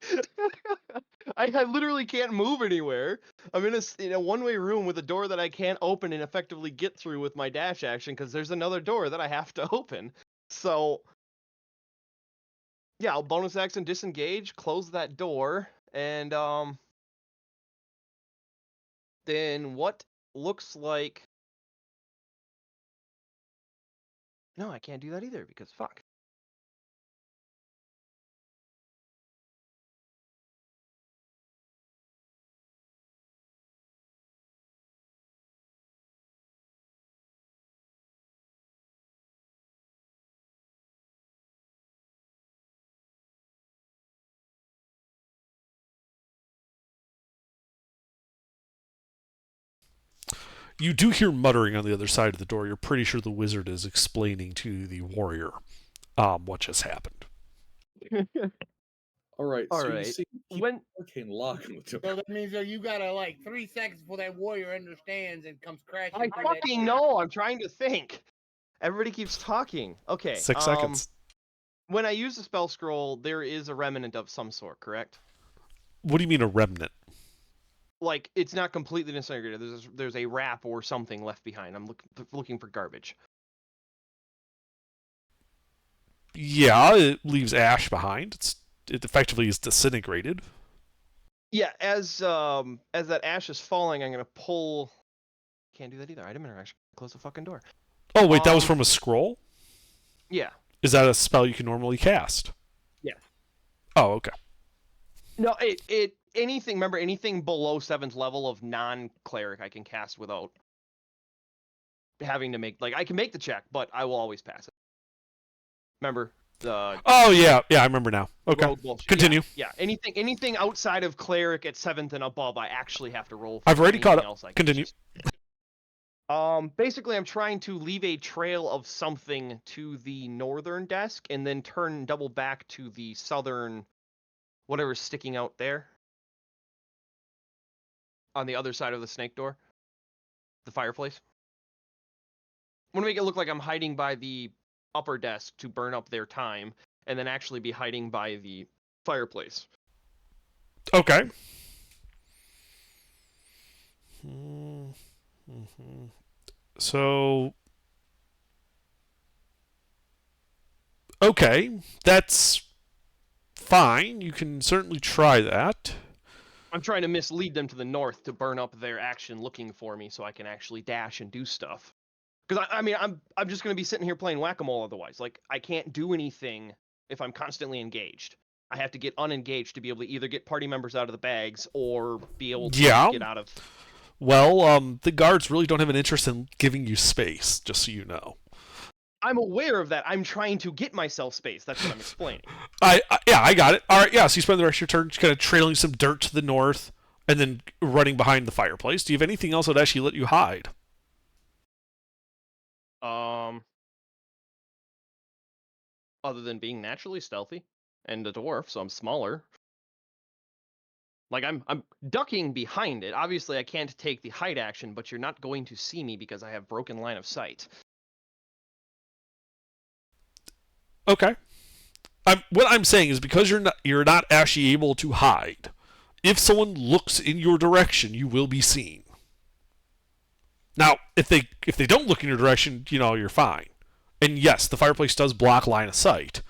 I literally can't move anywhere. I'm in a one-way room with a door that I can't open and effectively get through with my dash action because there's another door that I have to open. So, yeah, I'll bonus action disengage, close that door, and then what looks like... No, I can't do that either because fuck. You do hear muttering on the other side of the door. You're pretty sure the wizard is explaining to the warrior what just happened. All right. All so you right. see, keep When arcane lock on the door. So that means that you gotta like 3 seconds before that warrior understands and comes crashing. I through that fucking door. know, I'm trying to think. Everybody keeps talking. Okay. 6 seconds. When I use the spell scroll, there is a remnant of some sort, correct? What do you mean a remnant? Like it's not completely disintegrated. There's a wrap or something left behind. I'm looking for garbage. Yeah, it leaves ash behind. It effectively is disintegrated. Yeah, as that ash is falling, I'm gonna pull. Can't do that either. Item interaction. Close the fucking door. Oh wait, that was from a scroll? Yeah. Is that a spell you can normally cast? Yeah. Oh, okay. No, anything. Remember, anything below 7th level of non-cleric, I can cast without having to make. Like, I can make the check, but I will always pass it. Remember the. Oh yeah, I remember now. Okay, rogue bullshit. continue. Yeah, anything outside of cleric at 7th and above, I actually have to roll. I've already caught Anything up. else I can Continue. just- Basically, I'm trying to leave a trail of something to the northern desk, and then turn double back to the southern, whatever's sticking out there. On the other side of the snake door, the fireplace. I want to make it look like I'm hiding by the upper desk to burn up their time, and then actually be hiding by the fireplace. Okay. So, okay, that's fine. You can certainly try that. I'm trying to mislead them to the north to burn up their action looking for me so I can actually dash and do stuff. Because I mean, I'm just going to be sitting here playing whack-a-mole otherwise. Like, I can't do anything if I'm constantly engaged. I have to get unengaged to be able to either get party members out of the bags or be able to get out of... Well, the guards really don't have an interest in giving you space, just so you know. I'm aware of that. I'm trying to get myself space. That's what I'm explaining. I got it. All right, yeah, so you spend the rest of your turn just kind of trailing some dirt to the north and then running behind the fireplace. Do you have anything else that would actually let you hide? Other than being naturally stealthy and a dwarf, so I'm smaller. Like, I'm ducking behind it. Obviously, I can't take the hide action, but you're not going to see me because I have broken line of sight. Okay. What I'm saying is because you're not actually able to hide. If someone looks in your direction, you will be seen. Now, if they don't look in your direction, you're fine. And yes, the fireplace does block line of sight.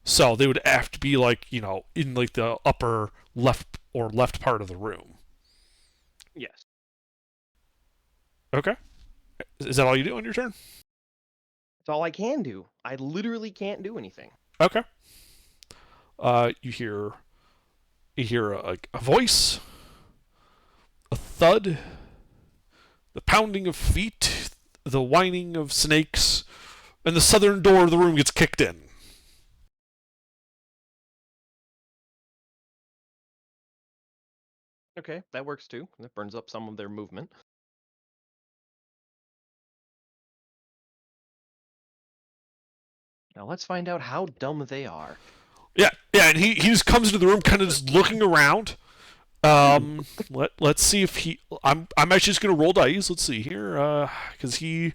So they would have to be in the upper left part of the room. Yes. Okay. Is that all you do on your turn? That's all I can do. I literally can't do anything. Okay. You hear a voice, a thud, the pounding of feet, the whining of snakes, and the southern door of the room gets kicked in. Okay, that works too. That burns up some of their movement. Now let's find out how dumb they are. Yeah, and he just comes into the room, kind of just looking around. Let's see if he. I'm actually just gonna roll dice. Let's see here, because he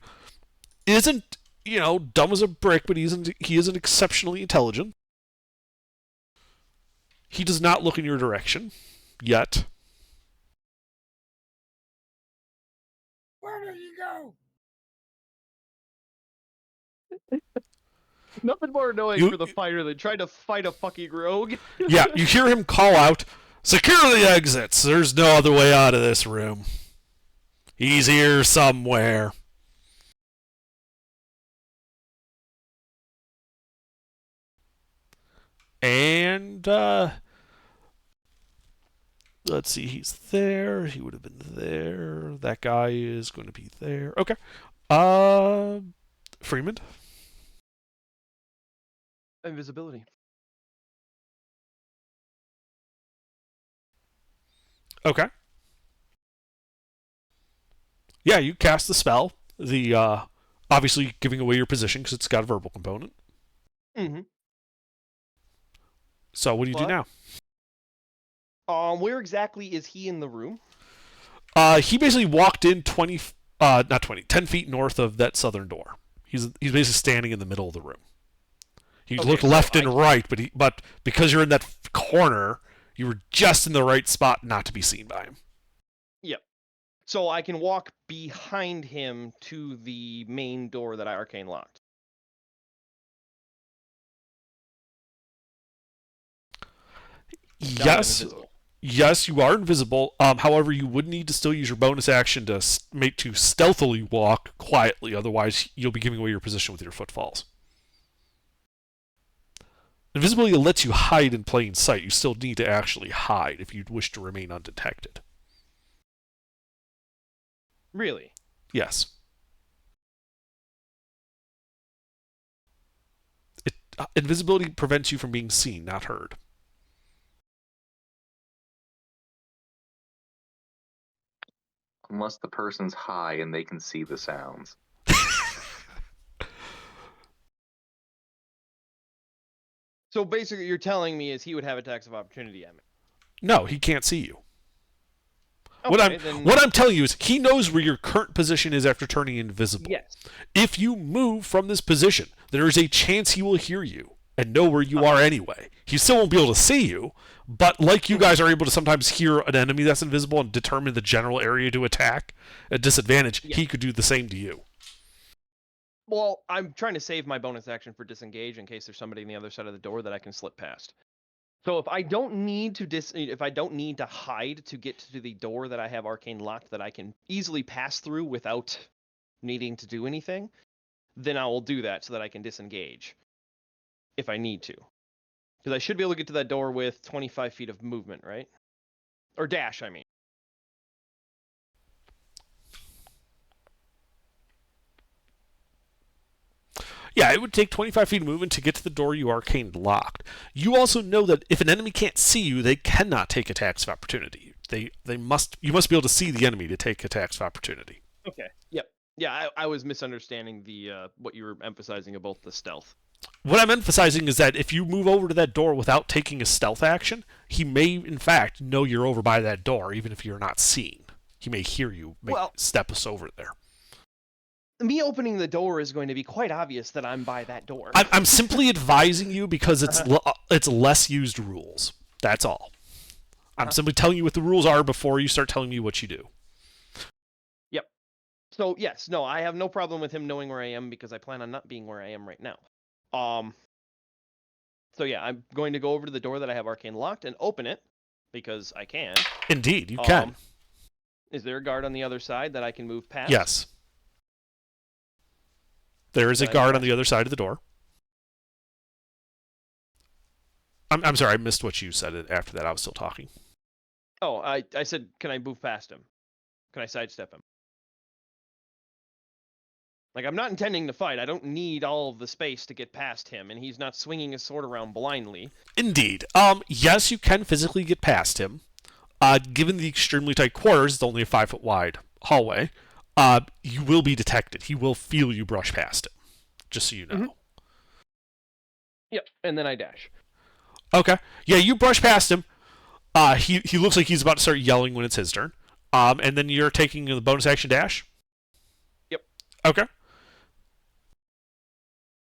isn't dumb as a brick, but he isn't exceptionally intelligent. He does not look in your direction yet. Where do you go? Nothing more annoying for the fighter than trying to fight a fucking rogue. Yeah, you hear him call out, "Secure the exits! There's no other way out of this room. He's here somewhere." And, let's see, he's there. He would have been there. That guy is going to be there. Okay. Freeman? Invisibility. Okay. Yeah, you cast the spell. The obviously giving away your position because it's got a verbal component. Mm-hmm. So what do you do now? Where exactly is he in the room? He basically walked in 10 feet north of that southern door. He's basically standing in the middle of the room. You Okay, look so left and right, but because you're in that corner, you were just in the right spot not to be seen by him. Yep. So I can walk behind him to the main door that I arcane locked. Now I'm Yes. invisible. Yes, you are invisible. However, you would need to still use your bonus action to stealthily walk quietly. Otherwise, you'll be giving away your position with your footfalls. Invisibility lets you hide in plain sight. You still need to actually hide if you wish to remain undetected. Really? Yes. Invisibility prevents you from being seen, not heard. Unless the person's high and they can see the sounds. So basically, you're telling me is he would have attacks of opportunity at me? No, he can't see you. Okay, What I'm telling you is he knows where your current position is after turning invisible. Yes. If you move from this position, there is a chance he will hear you and know where you are anyway. He still won't be able to see you, but like you guys are able to sometimes hear an enemy that's invisible and determine the general area to attack at disadvantage, he could do the same to you. Well, I'm trying to save my bonus action for disengage in case there's somebody on the other side of the door that I can slip past. So if I don't need to hide to get to the door that I have arcane locked that I can easily pass through without needing to do anything, then I will do that so that I can disengage if I need to. Because I should be able to get to that door with 25 feet of movement, right? Or dash, I mean. Yeah, it would take 25 feet of movement to get to the door you arcane locked. You also know that if an enemy can't see you, they cannot take attacks of opportunity. You must be able to see the enemy to take attacks of opportunity. Okay. Yep. Yeah, I was misunderstanding the what you were emphasizing about the stealth. What I'm emphasizing is that if you move over to that door without taking a stealth action, he may, in fact, know you're over by that door, even if you're not seen. He may hear you step us over there. Me opening the door is going to be quite obvious that I'm by that door. I'm simply advising you because it's less used rules. That's all. I'm simply telling you what the rules are before you start telling me what you do. Yep. So yes, no, I have no problem with him knowing where I am because I plan on not being where I am right now. So yeah, I'm going to go over to the door that I have arcane locked and open it because I can. Indeed, you can. Is there a guard on the other side that I can move past? Yes. There is a guard on the other side of the door. I'm sorry, I missed what you said after that. I was still talking. Oh, I said, can I move past him? Can I sidestep him? Like, I'm not intending to fight. I don't need all of the space to get past him, and he's not swinging his sword around blindly. Indeed. Yes, you can physically get past him. Given the extremely tight quarters, it's only a 5-foot wide hallway. You will be detected. He will feel you brush past him. Just so you know. Mm-hmm. Yep, and then I dash. Okay. Yeah, you brush past him. He looks like he's about to start yelling when it's his turn. And then you're taking the bonus action dash? Yep. Okay.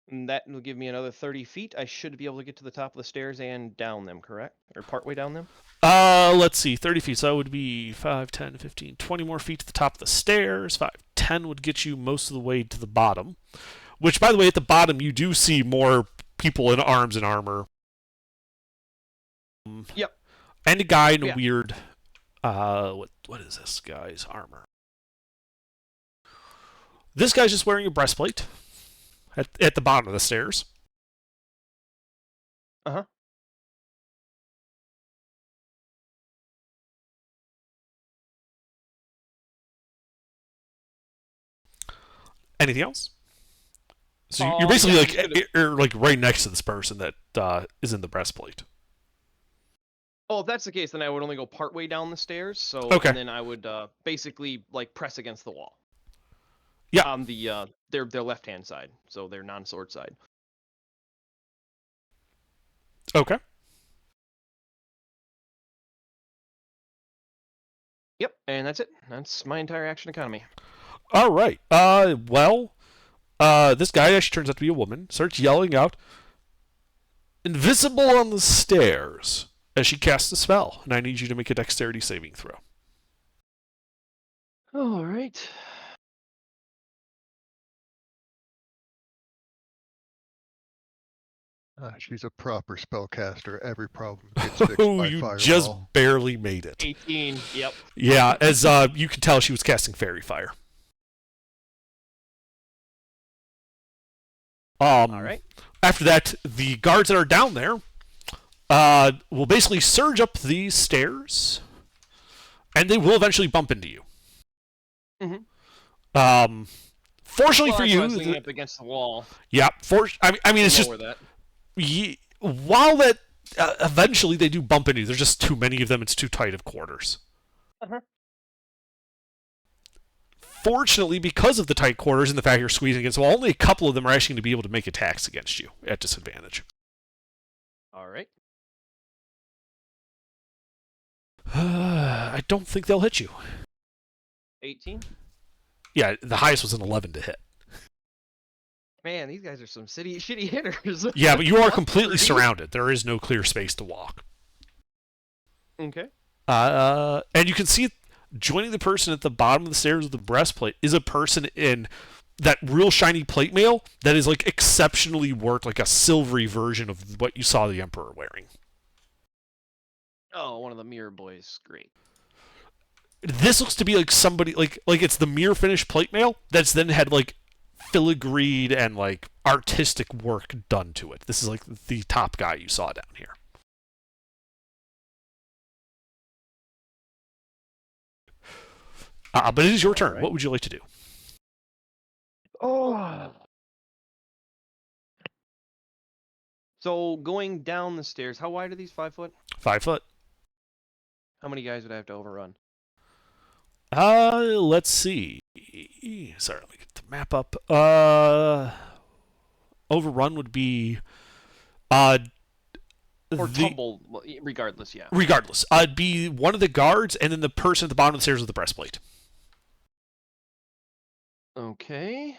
And that will give me another 30 feet. I should be able to get to the top of the stairs and down them, correct? Or partway down them? Let's see. 30 feet. So that would be 5, 10, 15, 20 more feet to the top of the stairs. 5, 10 would get you most of the way to the bottom. Which, by the way, at the bottom, you do see more people in arms and armor. Yep. And a guy in a weird... what is this guy's armor? This guy's just wearing a breastplate at the bottom of the stairs. Uh-huh. Anything else? So you're basically like right next to this person that is in the breastplate. Oh, if that's the case, then I would only go partway down the stairs. So, Okay. and then I would basically like press against the wall. Yeah. On the their left-hand side, so their non-sword side. Okay. Yep, and that's it. That's my entire action economy. All right. This guy actually turns out to be a woman. Starts yelling out, "Invisible on the stairs!" as she casts a spell, and I need you to make a dexterity saving throw. All right. She's a proper spellcaster. Every problem gets fixed Oh, by you fireball. just barely made it. 18. Yep. Yeah, as you can tell, she was casting fairy fire. All right. After that, the guards that are down there will basically surge up these stairs, and they will eventually bump into you. Mm-hmm. Fortunately Well, for that's you, why I was leaning up against the wall. yeah. I mean, it's just Lower that. while that eventually they do bump into you. There's just too many of them. It's too tight of quarters. Uh-huh. Fortunately, because of the tight quarters and the fact you're squeezing against the wall, only a couple of them are actually going to be able to make attacks against you at disadvantage. All right. I don't think they'll hit you. 18. Yeah, the highest was an 11 to hit. Man, these guys are some shitty hitters. Yeah, but you are Plus completely 30. surrounded. There is no clear space to walk. Okay. And you can see joining the person at the bottom of the stairs with the breastplate is a person in that real shiny plate mail that is like exceptionally worked, like a silvery version of what you saw the Emperor wearing. Oh, one of the mirror boys. Great. This looks to be like somebody like it's the mirror finished plate mail that's then had like filigreed and like artistic work done to it. This is like the top guy you saw down here. But it is your turn. Right. What would you like to do? Oh. So going down the stairs, how wide are these? 5 foot? 5 foot. How many guys would I have to overrun? Let's see. Sorry, let me get the map up. Overrun would be Or tumble, regardless, yeah. Regardless. It'd be one of the guards and then the person at the bottom of the stairs with the breastplate. Okay.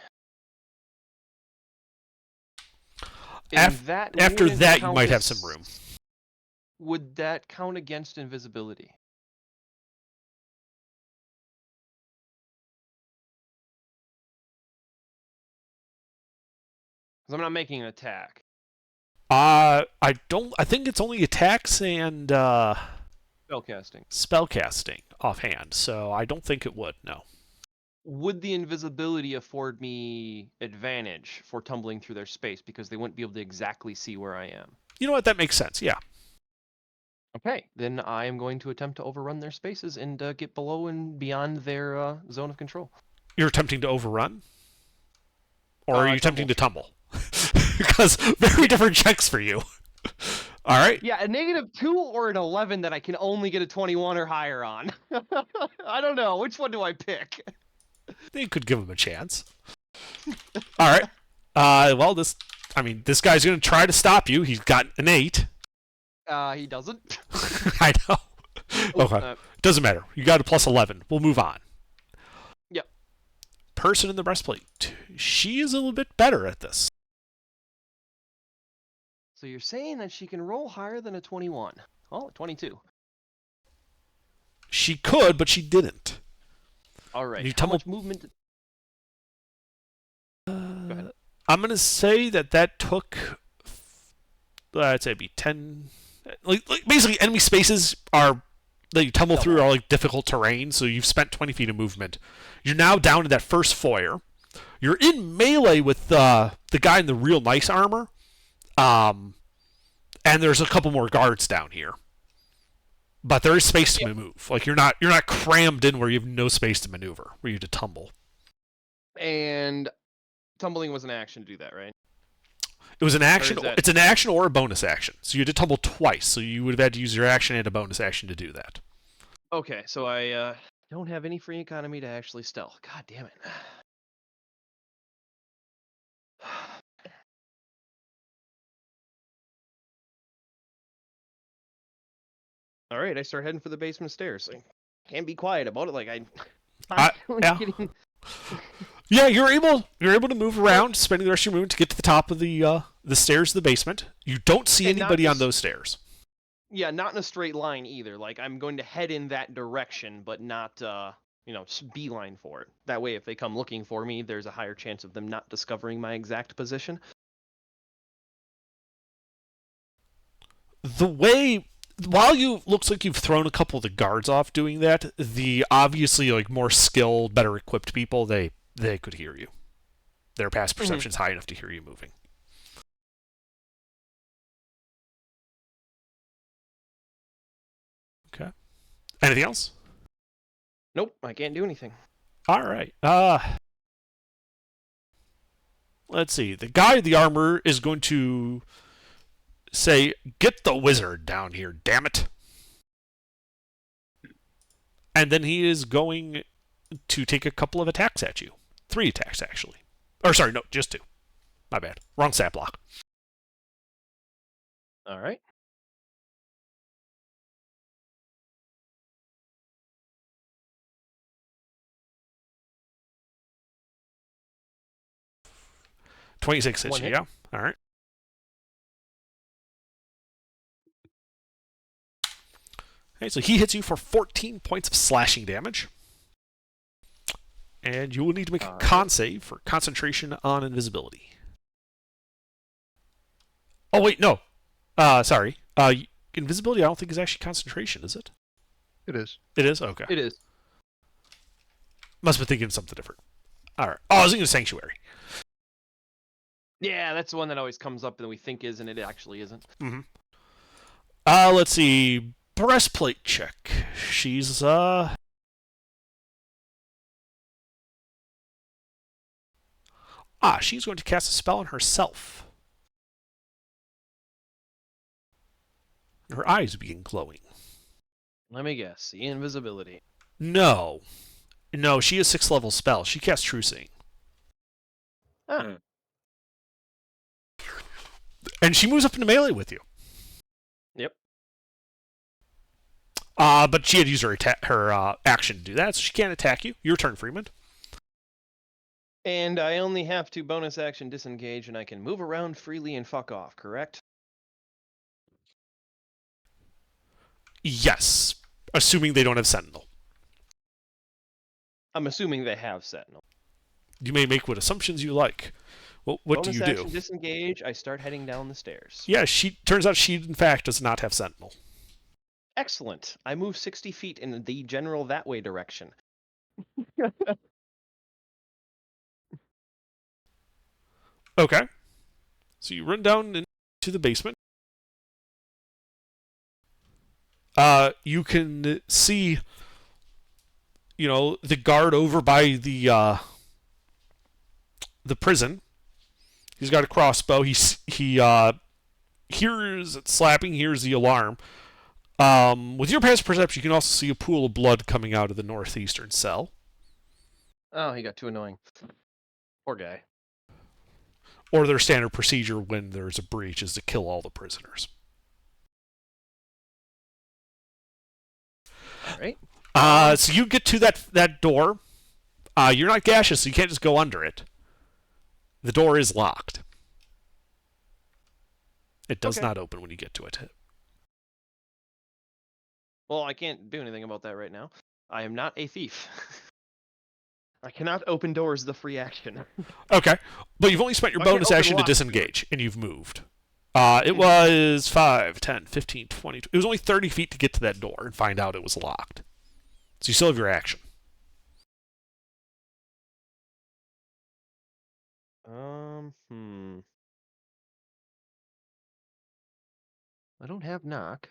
After that, you might have some room. Would that count against invisibility? Because I'm not making an attack. I think it's only attacks and Spellcasting. spellcasting offhand, so I don't think it would, no. Would the invisibility afford me advantage for tumbling through their space because they wouldn't be able to exactly see where I am? You know what? That makes sense, yeah. Okay, then I am going to attempt to overrun their spaces and get below and beyond their zone of control. You're attempting to overrun? Or are you attempting to tumble. tumble? Because very different checks for you. All right. Yeah, a -2 or an 11 that I can only get a 21 or higher on. I don't know. Which one do I pick? They could give him a chance. All right. Well, this guy's going to try to stop you. He's got an 8. He doesn't. I know. Okay. Doesn't matter. You got a plus 11. We'll move on. Yep. Person in the breastplate. She is a little bit better at this. So you're saying that she can roll higher than a 21. Oh, 22. She could, but she didn't. All right. You How tumble- much movement? Go ahead. I'm going to say that took, I'd say it'd be 10. Like basically, enemy spaces are that you tumble through are like difficult terrain, so you've spent 20 feet of movement. You're now down in that first foyer. You're in melee with the guy in the real nice armor. And there's a couple more guards down here. But there is space to move. Like you're not crammed in where you have no space to maneuver, where you have to tumble. And tumbling was an action to do that, right? It was an action. is that- It's an action or a bonus action. So you had to tumble twice. So you would have had to use your action and a bonus action to do that. Okay, so I don't have any free economy to actually stealth. God damn it. All right, I start heading for the basement stairs. I can't be quiet about it. Like I'm yeah. getting. Yeah, you're able to move around, spending the rest of your movement to get to the top of the stairs of the basement. You don't see And not anybody on just- those stairs. Yeah, not in a straight line either. Like I'm going to head in that direction, but not beeline for it. That way, if they come looking for me, there's a higher chance of them not discovering my exact position. The way, while you looks like you've thrown a couple of the guards off doing that, the obviously like more skilled, better equipped people, they could hear you. Their past perception's high enough to hear you moving. Okay. Anything else? Nope, I can't do anything. All right. Let's see. The guy in the armor is going to say, "Get the wizard down here, damn it!" And then he is going to take a couple of attacks at you. 3 attacks, actually. Or sorry, no, just 2. My bad. Wrong stat block. All right. $26 One hits you, hit. yeah? All right. Okay, so he hits you for 14 points of slashing damage. And you will need to make a con save for concentration on invisibility. Oh, wait, no. Sorry. Invisibility I don't think is actually concentration, is it? It is. It is? Okay. It is. Must have been thinking of something different. All right. Oh, I was thinking of Sanctuary. Yeah, that's the one that always comes up and we think is, and it actually isn't. Mm-hmm. Let's see. Breastplate check. She's, she's going to cast a spell on herself. Her eyes begin glowing. Let me guess. The invisibility. No. No, she has 6th level spell. She casts True Seeing. Ah. And she moves up into melee with you. Yep. But she had used her action to do that, so she can't attack you. Your turn, Freeman. And I only have to bonus action disengage, and I can move around freely and fuck off, correct? Yes. Assuming they don't have Sentinel. I'm assuming they have Sentinel. You may make what assumptions you like. Well, what bonus do you action do? Disengage, I start heading down the stairs. Yeah, turns out she, in fact, does not have Sentinel. Excellent. I move 60 feet in the general that way direction. Okay. So you run down into the basement. You can see, the guard over by the prison. He's got a crossbow. He hears it slapping, hears the alarm. With your passive perception, you can also see a pool of blood coming out of the northeastern cell. Oh, he got too annoying. Poor guy. Or their standard procedure when there's a breach is to kill all the prisoners. All right. So you get to that door. You're not gaseous, so you can't just go under it. The door is locked. It does not open when you get to it. Well, I can't do anything about that right now. I am not a thief. I cannot open doors the free action. Okay. But you've only spent your I can't bonus open action to locks. disengage, and you've moved. It was 5, 10, 15, 20. It was only 30 feet to get to that door and find out it was locked. So you still have your action. I don't have knock.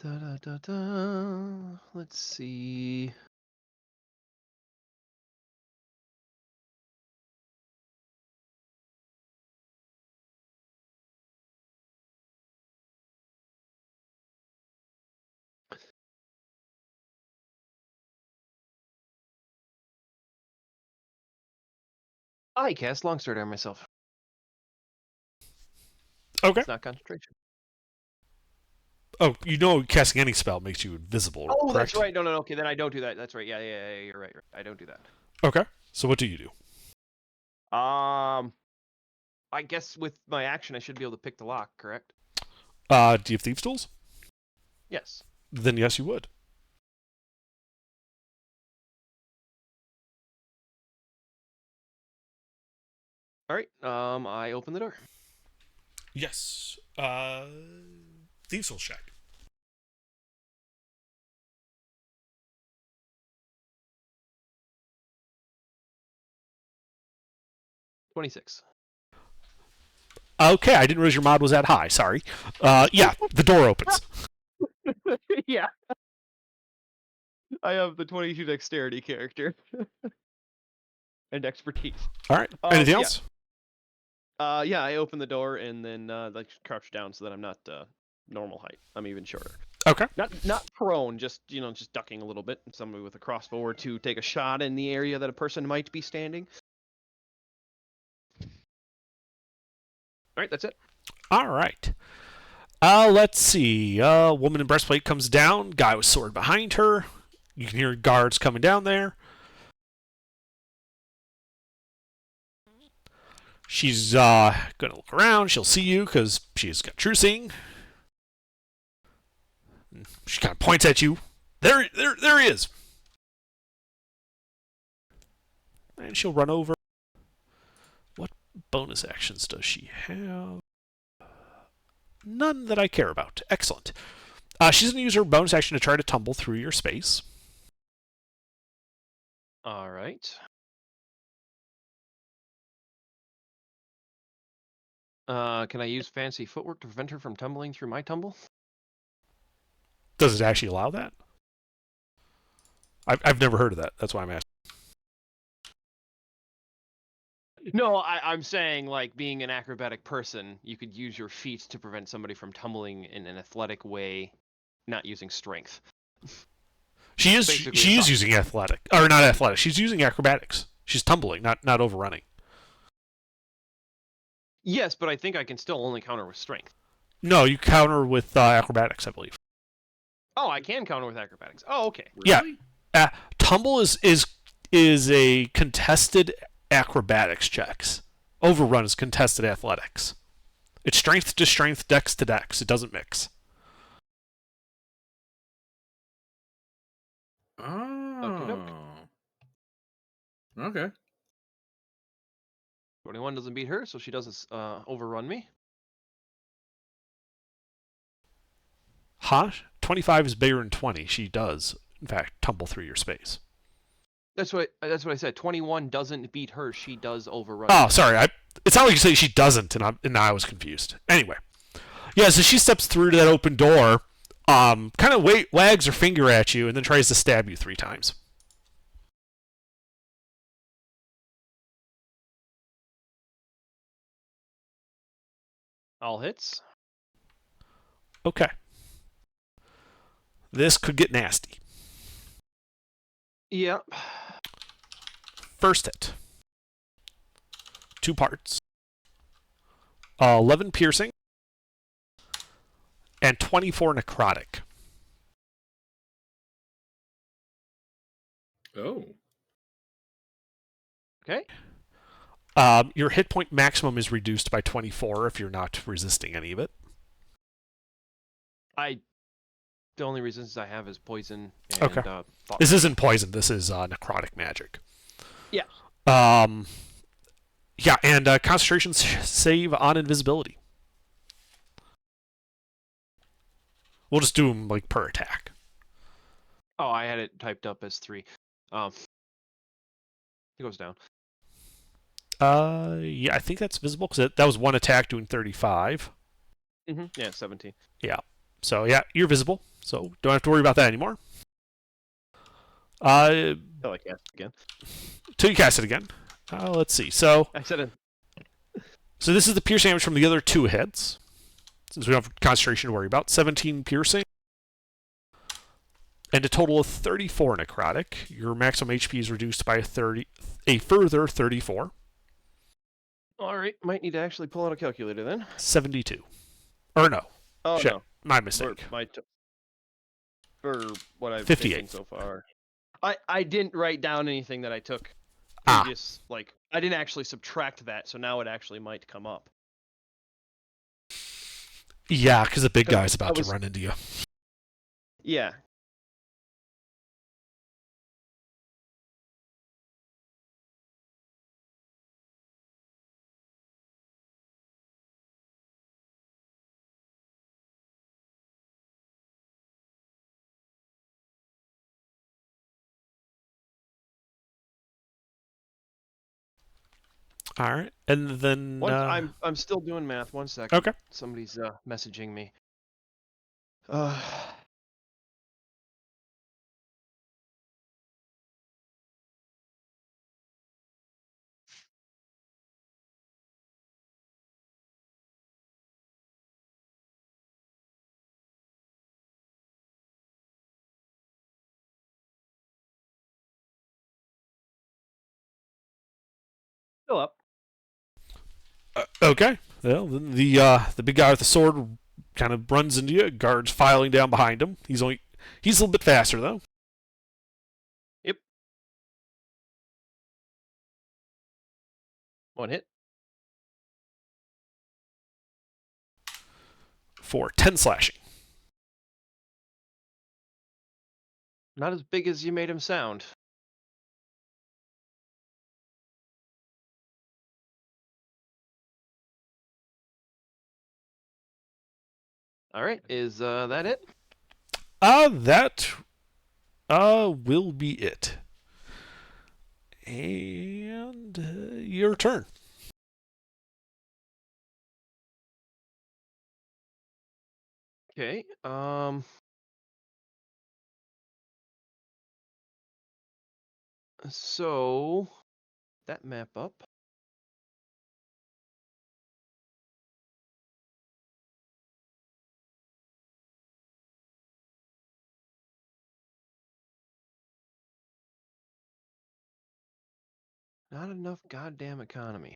Da, da, da, da. Let's see. I cast Longsword on myself. Okay. It's not concentration. Oh, casting any spell makes you invisible, Oh, correct? that's right. No. Okay, then I don't do that. That's right. Yeah. You're right. I don't do that. Okay. So what do you do? I guess with my action, I should be able to pick the lock. Correct? Do you have thieves' tools? Yes. Then yes, you would. All right. I open the door. Yes. Thieves' tools check. 26. Okay, I didn't realize your mod was that high. Sorry. Yeah, the door opens. Yeah. I have the 22 dexterity character. And expertise. All right. Anything yeah. else? Yeah, I open the door and then like crouch down so that I'm not normal height. I'm even shorter. Okay. Not prone, just just ducking a little bit. Somebody with a crossbow or to take a shot in the area that a person might be standing. All right, that's it. All right. Let's see. Woman in breastplate comes down. Guy with sword behind her. You can hear guards coming down there. She's gonna look around. She'll see you because she's got true seeing. She kind of points at you. There he is. And she'll run over. What bonus actions does she have? None that I care about. Excellent. She's going to use her bonus action to try to tumble through your space. All right. Can I use fancy footwork to prevent her from tumbling through my tumble? Does it actually allow that? I've never heard of that. That's why I'm asking. No, I'm saying, like, being an acrobatic person, you could use your feet to prevent somebody from tumbling in an athletic way, not using strength. She is using athletic, or not athletic. She's using acrobatics. She's tumbling, not overrunning. Yes, but I think I can still only counter with strength. No, you counter with acrobatics, I believe. Oh, I can counter with acrobatics. Oh, okay. Really? Yeah. Tumble is a contested acrobatics checks. Overrun is contested athletics. It's strength to strength, dex to dex. It doesn't mix. Oh. Okay. 21 doesn't beat her, so she doesn't overrun me. Huh? 25 is bigger than 20. She does, in fact, tumble through your space. That's what I said. 21 doesn't beat her. She does overrun. Oh, me. sorry. It sounded like you said she doesn't, and I was confused. Anyway, yeah. So she steps through to that open door, kind of wags her finger at you, and then tries to stab you 3 times. All hits. Okay. This could get nasty. Yep. First hit. 2 parts. 11 piercing. And 24 necrotic. Oh. Okay. Your hit point maximum is reduced by 24 if you're not resisting any of it. The only resistance I have is poison. And, Okay. This isn't poison. This is necrotic magic. Yeah. Yeah, and concentration save on invisibility. We'll just do them like per attack. Oh, I had it typed up as 3. It goes down. Yeah, I think that's visible because that was 1 attack doing 35. Yeah, 17. Yeah. So yeah, you're visible. So don't have to worry about that anymore. Till Till I cast again. you cast it again. Let's see. So I said it. So this is the pierce damage from the other 2 hits. Since we don't have concentration to worry about. 17 piercing. And a total of 34 necrotic. Your maximum HP is reduced by a further 34. All right, might need to actually pull out a calculator then. 72. Or no. Oh Shit. no, My for mistake. for what I've 58. taken so far. I didn't write down anything that I took Ah. previous. Like I didn't actually subtract that, so now it actually might come up. Yeah, because the big guy's I about to was- run into you. Yeah. All right. And then... I'm still doing math. 1 second. Okay. Somebody's messaging me. Still up. Okay. Well, then the big guy with the sword kind of runs into you. Guards filing down behind him. He's a little bit faster though. Yep. 1 hit. For 10 slashing. Not as big as you made him sound. All right, is that it? That will be it. And your turn. Okay. So that map up. Not enough goddamn economy.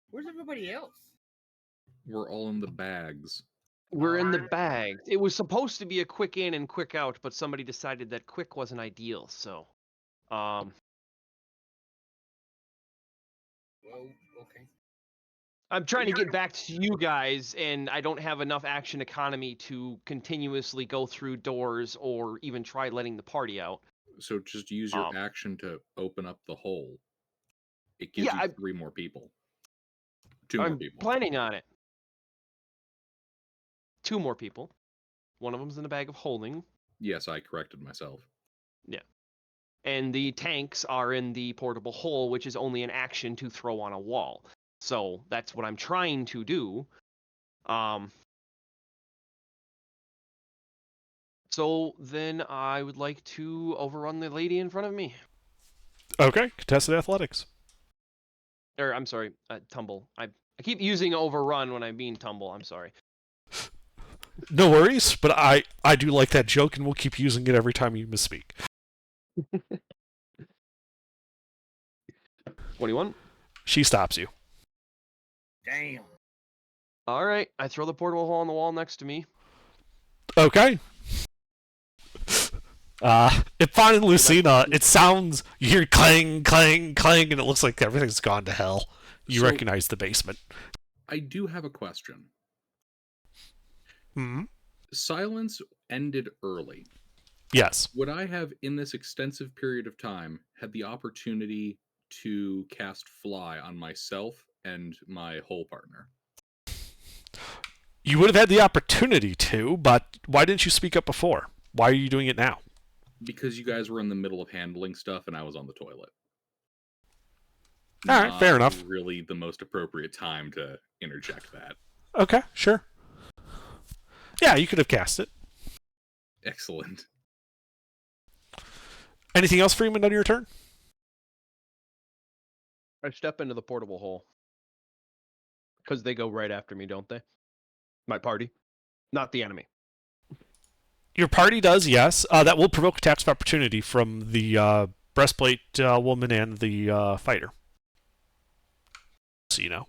Where's everybody else? We're all in the bags. We're in the bags. It was supposed to be a quick in and quick out, but somebody decided that quick wasn't ideal. So, Well, okay. I'm trying to get back to you guys, and I don't have enough action economy to continuously go through doors or even try letting the party out. So just use your action to open up the hole. It gives Yeah, you 3 more people. 2 more I'm people. planning on it. 2 more people. One of them's in a bag of holding. Yes, I corrected myself. Yeah. And the tanks are in the portable hole, which is only an action to throw on a wall. So that's what I'm trying to do. So then I would like to overrun the lady in front of me. Okay, contested athletics. Or I'm sorry, tumble. I keep using overrun when I mean tumble. I'm sorry. No worries, but I do like that joke, and we'll keep using it every time you misspeak. 21. She stops you. Damn. All right, I throw the portable hole on the wall next to me. Okay. Upon Lucina, it sounds, you hear clang, clang, clang, and it looks like everything's gone to hell. You So- recognize the basement. I do have a question. Hmm. Silence ended early. Yes. Would I have, in this extensive period of time, had the opportunity to cast Fly on myself and my whole partner? You would have had the opportunity to, but why didn't you speak up before? Why are you doing it now? Because you guys were in the middle of handling stuff and I was on the toilet. All right, fair enough. Really, the most appropriate time to interject that. Okay, sure. Yeah, you could have cast it. Excellent. Anything else, Freeman, on your turn? I step into the portable hole. Because they go right after me, don't they? My party. Not the enemy. Your party does, yes. That will provoke attacks of opportunity from the breastplate woman and the fighter. So you know.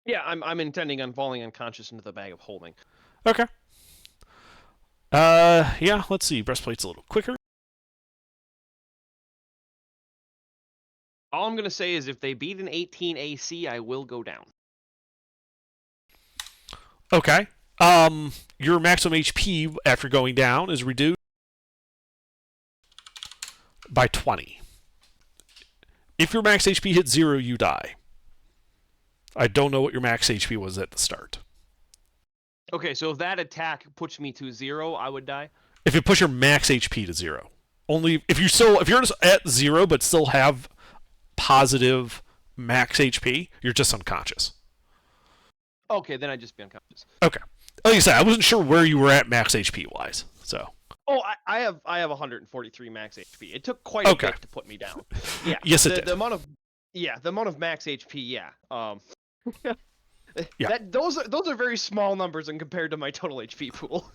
Yeah, I'm intending on falling unconscious into the bag of holding. Okay. Yeah, let's see. Breastplate's a little quicker. All I'm going to say is if they beat an 18 AC, I will go down. Okay. Your maximum HP after going down is reduced by 20. If your max HP hits 0, you die. I don't know what your max HP was at the start. Okay, so if that attack puts me to 0, I would die? If it puts your max HP to 0. Only if you're at 0 but still have positive max HP, you're just unconscious. Okay, then I'd just be unconscious. Okay. Like I said, I wasn't sure where you were at max HP wise, so. Oh, I have 143 max HP. It took quite a bit to put me down. Yeah. Yes, it did. The amount of max HP, yeah. Yeah. Those are very small numbers in compared to my total HP pool.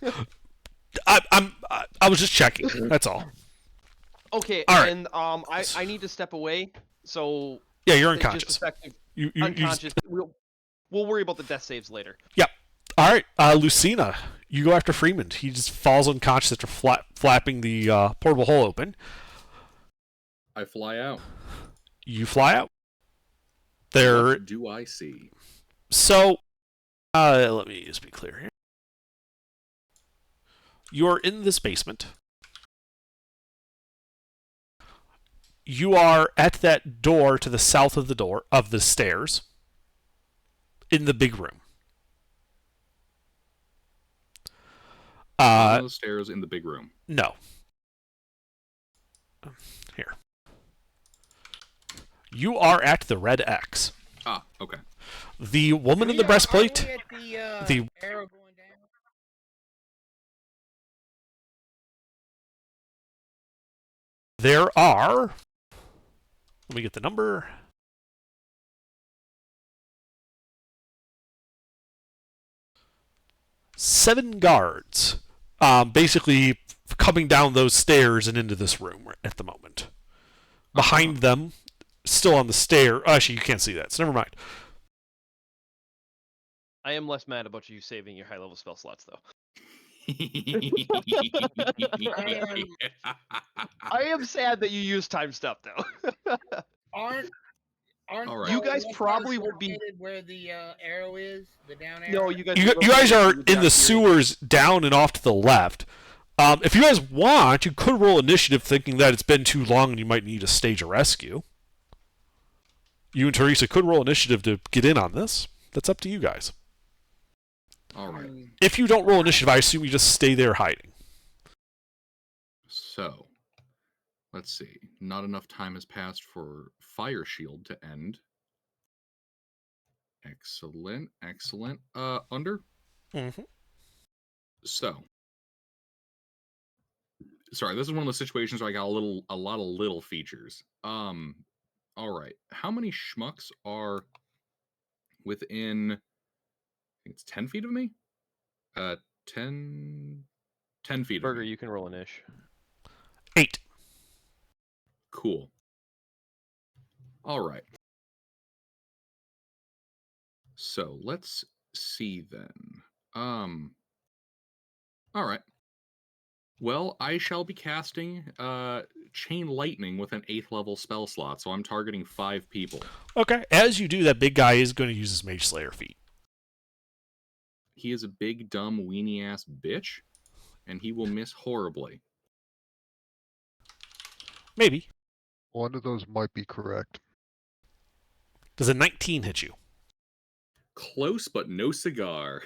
I was just checking. That's all. Okay, all right. And I need to step away. So yeah, you're unconscious. You unconscious. We'll worry about the death saves later. Yep. All right, Lucina, you go after Freeman. He just falls unconscious after flapping the portable hole open. I fly out. You fly out. There. What do I see? So, let me just be clear here. You are in this basement. You are at that door to the south of the stairs. In the big room. On the stairs in the big room. No. Here. You are at the red X. Ah, okay. The woman in the breastplate. The arrow going down? There are. Let me get the number. Seven guards, basically coming down those stairs and into this room at the moment. Behind them, still on the stair. Actually, you can't see that, so never mind. I am less mad about you saving your high-level spell slots, though. I am sad that you use time stuff, though. Aren't All right. You guys probably would be where the arrow is, the down arrow. No, you guys. You guys are in the sewers, down and off to the left. If you guys want, you could roll initiative, thinking that it's been too long and you might need to stage a rescue. You and Teresa could roll initiative to get in on this. That's up to you guys. All right. If you don't roll initiative, I assume you just stay there hiding. So, let's see. Not enough time has passed for Fire Shield to end. Excellent, excellent. Under? Mm-hmm. So, sorry, this is one of those situations where I got a lot of little features. All right. How many schmucks are within, I think it's 10 feet of me? 10 feet Burger, of me. you can roll an ish. 8. Cool. All right. So let's see then. All right. Well, I shall be casting Chain Lightning with an 8th level spell slot, so I'm targeting 5 people. Okay. As you do, that big guy is going to use his Mage Slayer feat. He is a big, dumb, weenie-ass bitch, and he will miss horribly. Maybe. One of those might be correct. Does a 19 hit you? Close, but no cigar.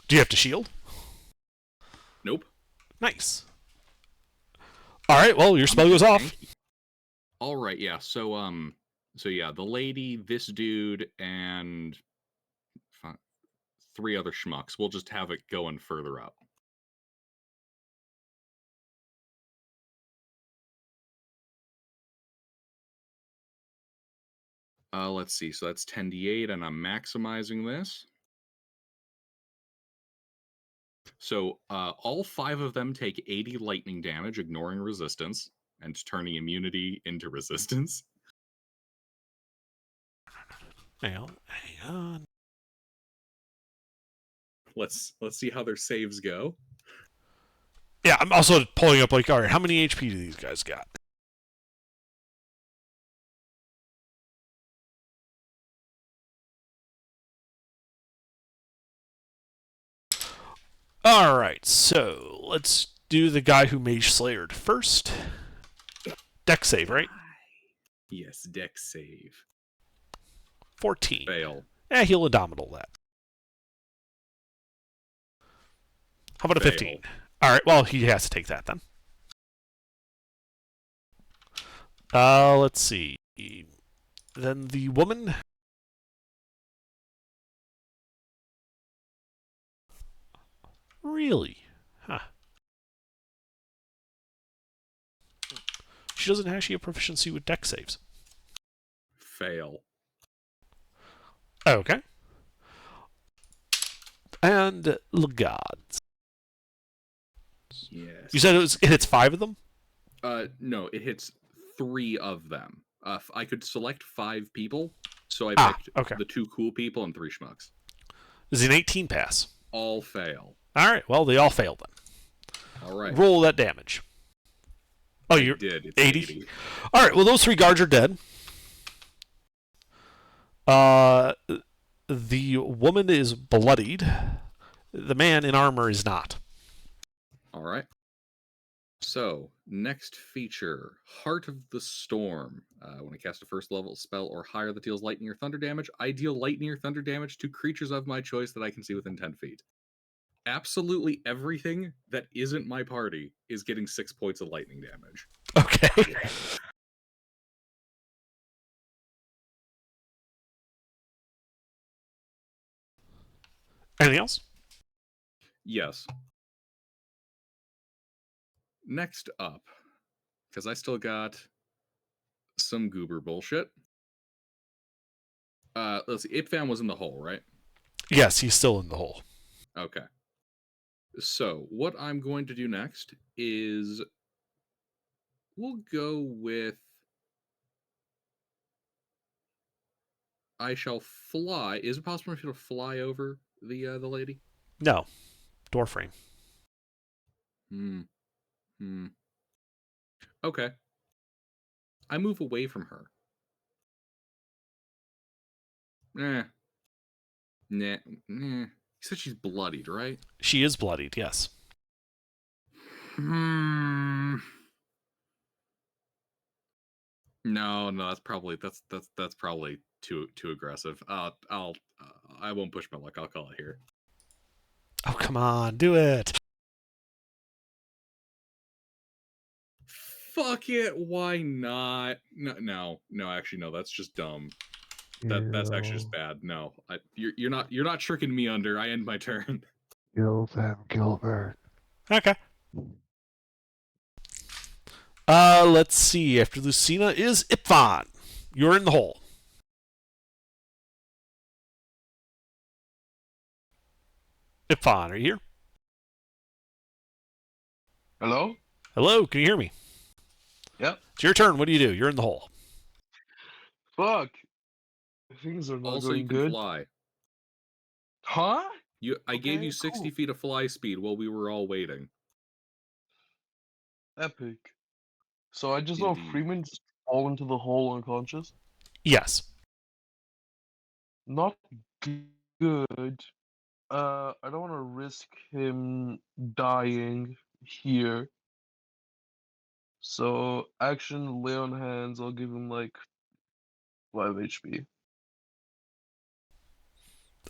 Do you have to shield? Nope. Nice. All right, well, your spell goes off. All right, yeah. So yeah, the lady, this dude, and 3 other schmucks. We'll just have it going further up. Let's see. So that's 10d8, and I'm maximizing this. So all 5 of them take 80 lightning damage, ignoring resistance, and turning immunity into resistance. Hang on. Let's see how their saves go. Yeah, I'm also pulling up, like, all right, how many HP do these guys got? All right, so let's do the guy who Mage Slayered first. Dex save, right? Yes, Dex save. 14. Fail. He'll Indomitable that. How about a 15? All right, well, he has to take that then. Let's see. Then the woman. Really? Huh. She doesn't actually have proficiency with dex saves. Fail. Okay. And Legods. Yes. You said it hits 5 of them? No, it hits 3 of them. I could select 5 people, so I picked the 2 cool people and 3 schmucks. Is it an 18 pass? All fail. All right, well, they all failed then. All right. Roll that damage. Oh, you did. It's 80? All right, well, those 3 guards are dead. The woman is bloodied. The man in armor is not. All right. So, next feature, Heart of the Storm. When I cast a first level spell or higher that deals lightning or thunder damage, I deal lightning or thunder damage to creatures of my choice that I can see within 10 feet. Absolutely everything that isn't my party is getting 6 points of lightning damage. Okay. Anything else? Yes. Next up, because I still got some goober bullshit. Let's see. Ipfam was in the hole, right? Yes, he's still in the hole. Okay. So, what I'm going to do next is we'll go with I shall fly. Is it possible for you to fly over the lady? No. Door frame. Okay. I move away from her. Nah. You said she's bloodied, right? She is bloodied, yes. No, that's probably too aggressive. I won't push my luck. I'll call it here. Oh, come on, do it. Fuck it, why not? No, actually no, that's just dumb. That's actually just bad. No, you're not tricking me under. I end my turn. Kill them, Gilbert. Okay. Let's see. After Lucina is Ipfan. You're in the hole. Ipfan, are you here? Hello? Hello, can you hear me? Yep. It's your turn. What do? You're in the hole. Fuck. Things are not Also, going you can good. fly. Huh? I gave you Okay, 60 cool. feet of fly speed while we were all waiting. Epic. So I just saw Indeed. Freeman just fall into the hole unconscious? Yes. Not good. I don't want to risk him dying here. So, action, lay on hands, I'll give him like 5 HP.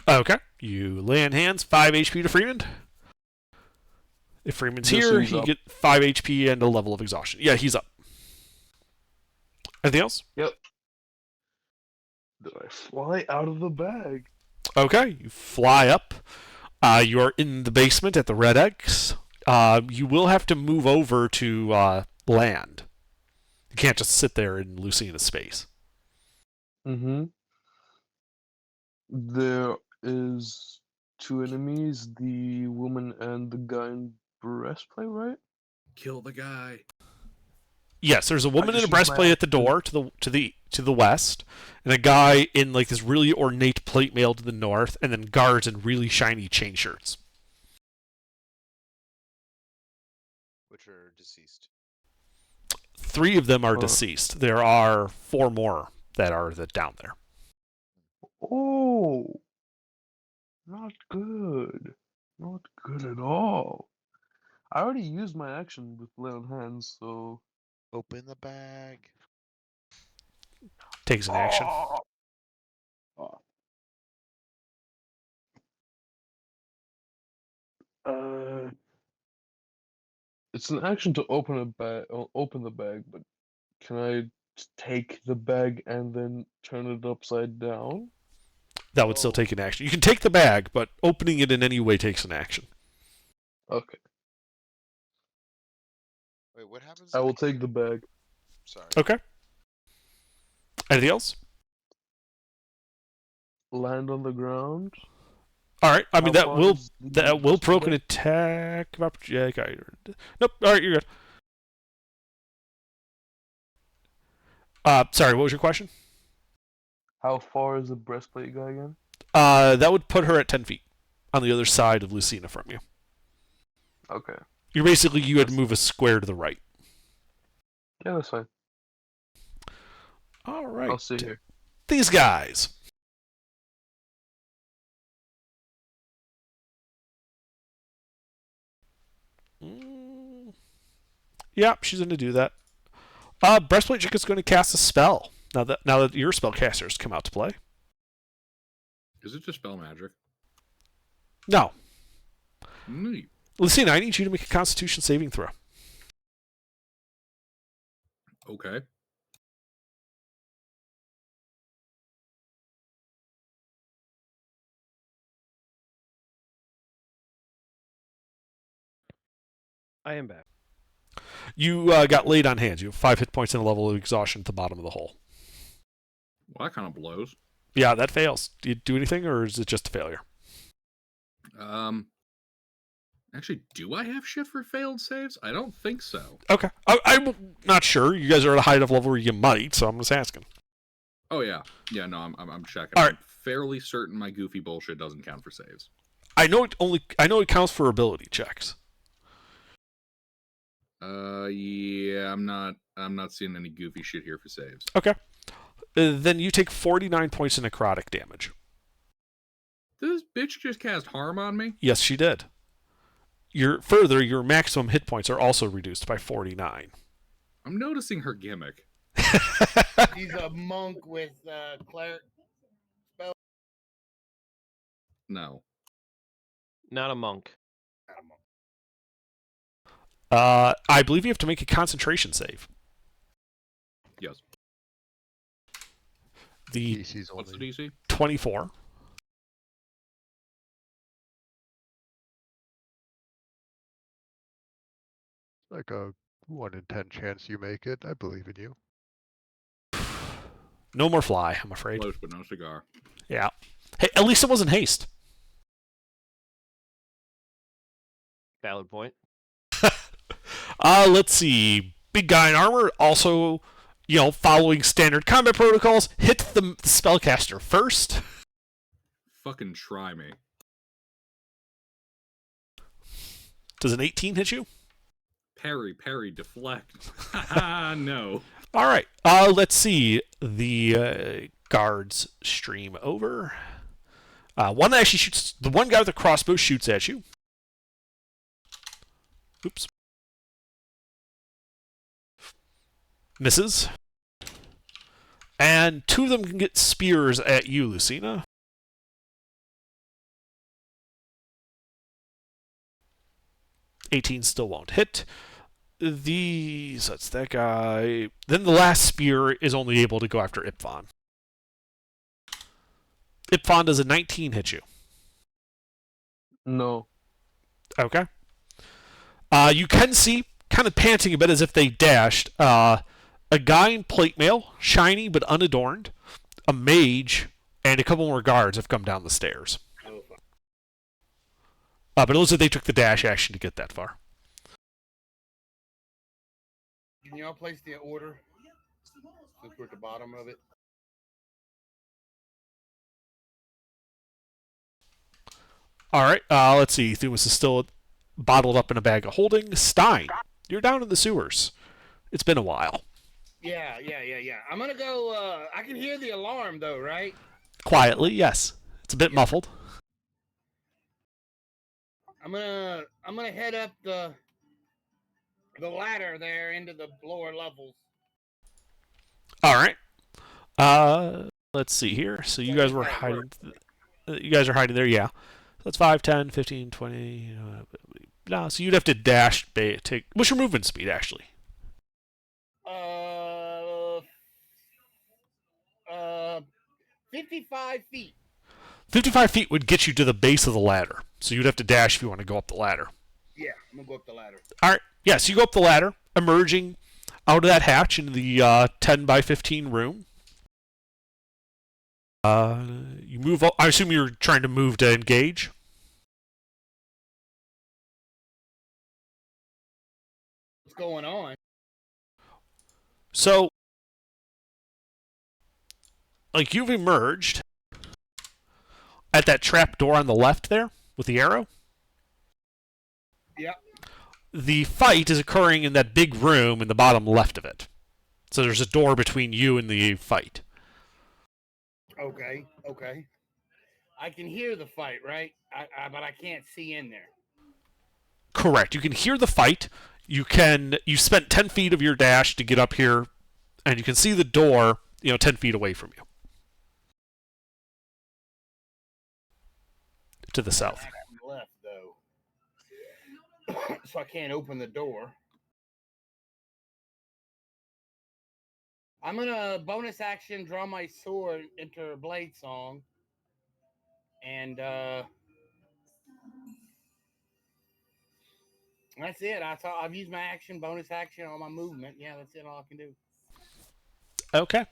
Okay. You lay in hands, 5 HP to Freeman. If Freeman's Just so here, he's he up. get 5 HP and a level of exhaustion. Yeah, he's up. Anything else? Yep. Did I fly out of the bag? Okay, you fly up. You are in the basement at the Red X. You will have to move over to land. You can't just sit there in Lucina's space. Mm-hmm. There is 2 enemies, the woman and the guy in breastplate, right? Kill the guy. Yes, there's a woman in just a use my breastplate at the action. door to the west, and a guy in like this really ornate plate mail to the north, and then guards in really shiny chain shirts. Which are deceased. 3 of them are deceased. There are 4 more that are down there. Oh, not good. Not good at all. I already used my action with lay on hands, so Open the bag. Takes an action. Oh. It's an action to open a bag, open the bag, but can I take the bag and then turn it upside down? That would still take an action. You can take the bag, but opening it in any way takes an action. Okay. Wait, what happens? I will take the bag. Sorry. Okay. Anything else? Land on the ground. All right. I mean, How that far will is the provoke an bag? attack. Nope. All right, you're good. Sorry. What was your question? How far is the breastplate guy again? That would put her at 10 feet on the other side of Lucina from you. Okay. You had to move a square to the right. Yeah, that's fine. All right. I'll sit here. These guys. Yep, she's going to do that. Breastplate Chick is going to cast a spell now that your spellcasters come out to play. Is it just spell magic? No. Neat. Lucina, I need you to make a Constitution saving throw. Okay. I am back. You got laid on hands. You have 5 hit points and a level of exhaustion at the bottom of the hole. Well, that kind of blows. Yeah, that fails. Do you do anything, or is it just a failure? Actually, do I have shit for failed saves? I don't think so. Okay. I'm not sure. You guys are at a high enough level where you might, so I'm just asking. Oh yeah, yeah. No, I'm checking. All I'm right. fairly certain my goofy bullshit doesn't count for saves. I know it counts for ability checks. Yeah, I'm not seeing any goofy shit here for saves. Okay. Then you take 49 points of necrotic damage. This bitch just cast harm on me? Yes, she did. Your maximum hit points are also reduced by 49. I'm noticing her gimmick. He's a monk with cleric spell. No. Not a monk. Not a monk. I believe you have to make a concentration save. Yes. The DC's What's the only DC? 24. like a 1 in 10 chance you make it. I believe in you. No more fly, I'm afraid. Close, but no cigar. Yeah. Hey, at least it wasn't haste. Valid point. Let's see. Big guy in armor, also, following standard combat protocols, hit the spellcaster first. Fucking try me. Does an 18 hit you? Parry, deflect. Haha, no. All right. Let's see. The guards stream over. One that actually shoots. The one guy with the crossbow shoots at you. Oops. Misses. And 2 of them can get spears at you, Lucina. '18 still won't hit. these. That's that guy. Then the last spear is only able to go after Ipfon. Ipfon, does a 19 hit you? No. Okay. You can see, kind of panting a bit as if they dashed, a guy in plate mail, shiny but unadorned, a mage, and a couple more guards have come down the stairs. But it looks like they took the dash action to get that far. Can y'all place the order? Since we're at the bottom of it. All right. Let's see. Thumas is still bottled up in a bag of holding. Stein, you're down in the sewers. It's been a while. Yeah. I'm gonna go. I can hear the alarm though, right? Quietly, yes. It's a bit muffled. I'm gonna head up the ladder there into the lower levels. All right. Let's see here. So you guys were hiding. You guys are hiding there, yeah. So that's 5, 10, 15, 20. No, so you'd have to dash. Take. What's your movement speed actually? 55 feet. 55 feet would get you to the base of the ladder. So you'd have to dash if you want to go up the ladder. Yeah, I'm gonna go up the ladder. All right. Yeah, so you go up the ladder, emerging out of that hatch into the 10 by 15 room. You move up. I assume you're trying to move to engage. What's going on? So, like, you've emerged at that trap door on the left there with the arrow. Yep. The fight is occurring in that big room in the bottom left of it. So there's a door between you and the fight. Okay. I can hear the fight, right? But I can't see in there. Correct. You can hear the fight. You spent 10 feet of your dash to get up here, and you can see the door, 10 feet away from you. To the south. Left though, so I can't open the door. I'm gonna bonus action, draw my sword, enter blade song, and that's it. I've used my action, bonus action on my movement. Yeah, that's it. All I can do. Okay.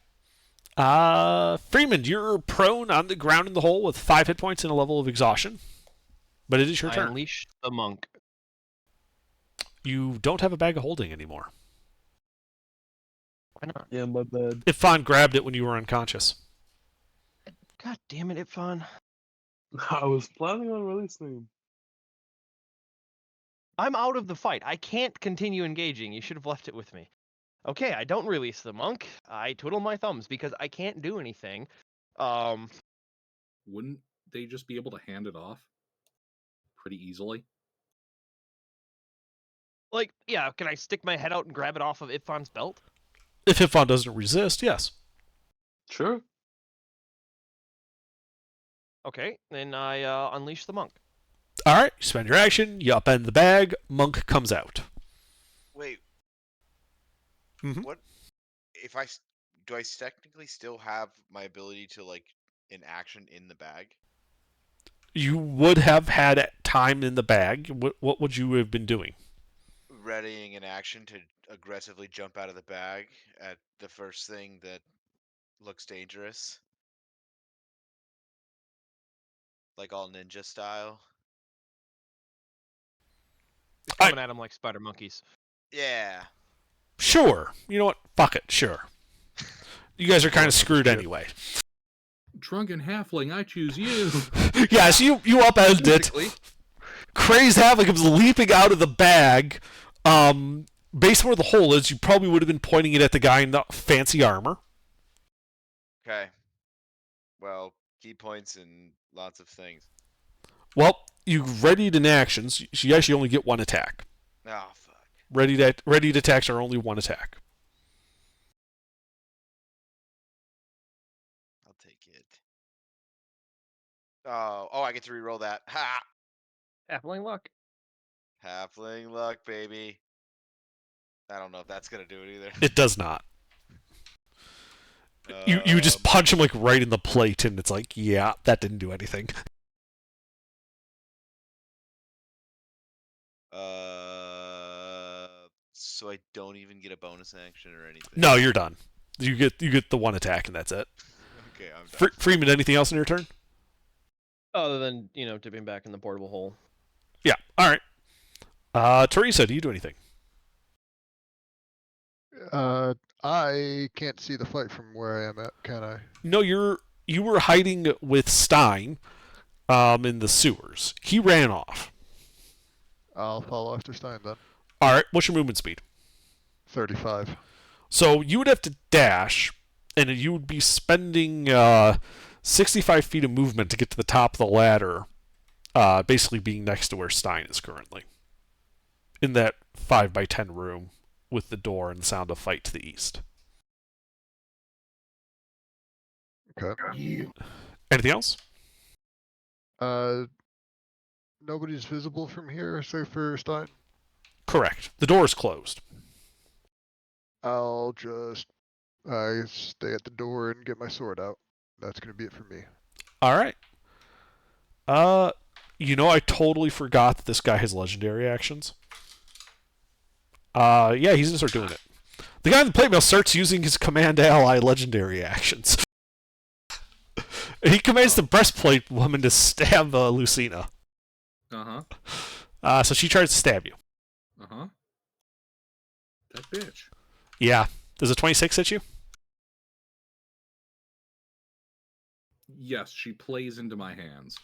Freeman, you're prone on the ground in the hole with 5 hit points and a level of exhaustion. But it is your turn. Unleash the monk. You don't have a bag of holding anymore. Why not? Yeah, my bad. Ifan grabbed it when you were unconscious. God damn it, Ipfon. I was planning on releasing him. I'm out of the fight. I can't continue engaging. You should have left it with me. Okay, I don't release the monk. I twiddle my thumbs because I can't do anything. Wouldn't they just be able to hand it off pretty easily? Like, yeah, can I stick my head out and grab it off of Ipfon's belt? If Ifan doesn't resist, yes. Sure. Okay, then I unleash the monk. All right, you spend your action, you upend the bag, monk comes out. Wait. Mhm. What? Do I technically still have my ability to in action in the bag? You would have had time in the bag. What would you have been doing? Readying an action to aggressively jump out of the bag at the first thing that looks dangerous. Like all ninja style. Coming at him like spider monkeys. Yeah. Sure. You know what? Fuck it. Sure. You guys are kind of screwed anyway. Drunken halfling, I choose you. Yeah, so you upend it. Crazed Halfling comes leaping out of the bag. Based on where the hole is, you probably would have been pointing it at the guy in the fancy armor. Okay. Well, key points and lots of things. Well, you readied in actions. So you actually only get 1 attack. Oh, fuck. Readied attacks are only 1 attack. I'll take it. Oh, I get to reroll that. Ha! Halfling luck. Halfling luck, baby. I don't know if that's gonna do it either. It does not. You just punch him like right in the plate, and it's like, yeah, that didn't do anything. So I don't even get a bonus action or anything. No, you're done. You get the one attack, and that's it. Okay, I'm done. Freeman, anything else in your turn? Other than, dipping back in the portable hole. Yeah. All right. Teresa, do you do anything? I can't see the fight from where I am at, can I? No, you were hiding with Stein, in the sewers. He ran off. I'll follow after Stein then. All right. What's your movement speed? 35. So you would have to dash, and you would be spending 65 feet of movement to get to the top of the ladder, basically being next to where Stein is currently. In that 5x10 room with the door and the sound of fight to the east. Okay. Anything else? Nobody's visible from here, save for Stein? Correct. The door is closed. I'll just stay at the door and get my sword out. That's going to be it for me. All right. I totally forgot that this guy has legendary actions. Yeah, he's going to start doing it. The guy in the plate mail starts using his command ally legendary actions. He commands the breastplate woman to stab Lucina. Uh-huh. So she tries to stab you. Uh-huh. That bitch. Yeah. Does a 26 hit you? Yes, she plays into my hands.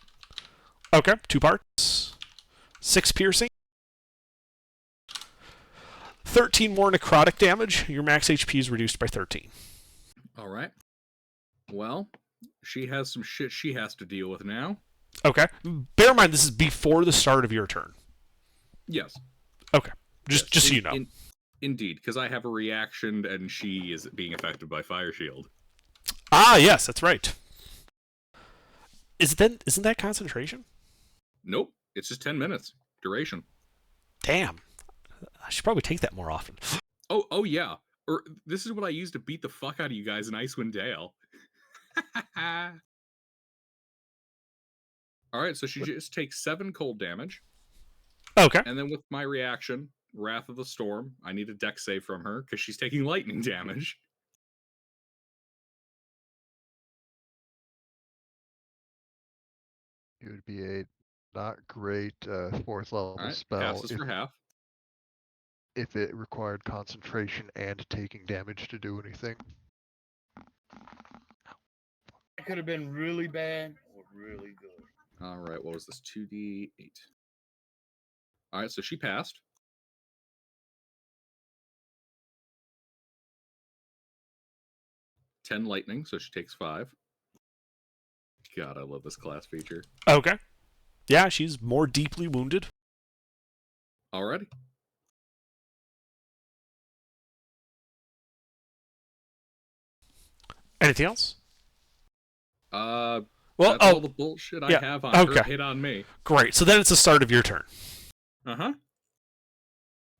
Okay, 2 parts. 6 piercing. 13 more necrotic damage. Your max HP is reduced by 13. All right. Well, she has some shit she has to deal with now. Okay. Bear in mind, this is before the start of your turn. Yes. Okay. Just so you know. Indeed, because I have a reaction and she is being affected by Fire Shield. Ah, yes, that's right. Isn't that concentration? Nope. It's just 10 minutes duration. Damn. I should probably take that more often. Oh yeah. Or this is what I use to beat the fuck out of you guys in Icewind Dale. Alright, so she just takes 7 cold damage. Okay. And then with my reaction, Wrath of the Storm, I need a dex save from her because she's taking lightning damage. It would be a not great 4th level Alright, spell passes for half. if it required concentration and taking damage to do anything. It could have been really bad or really good. Alright, what was this? 2d8. Alright, so she passed. Ten lightning, so she takes 5. God, I love this class feature. Okay. Yeah, she's more deeply wounded. Alrighty. Anything else? Well, Well, that's all the bullshit I yeah, have on her okay. hit on me. Great. So then it's the start of your turn. Uh-huh.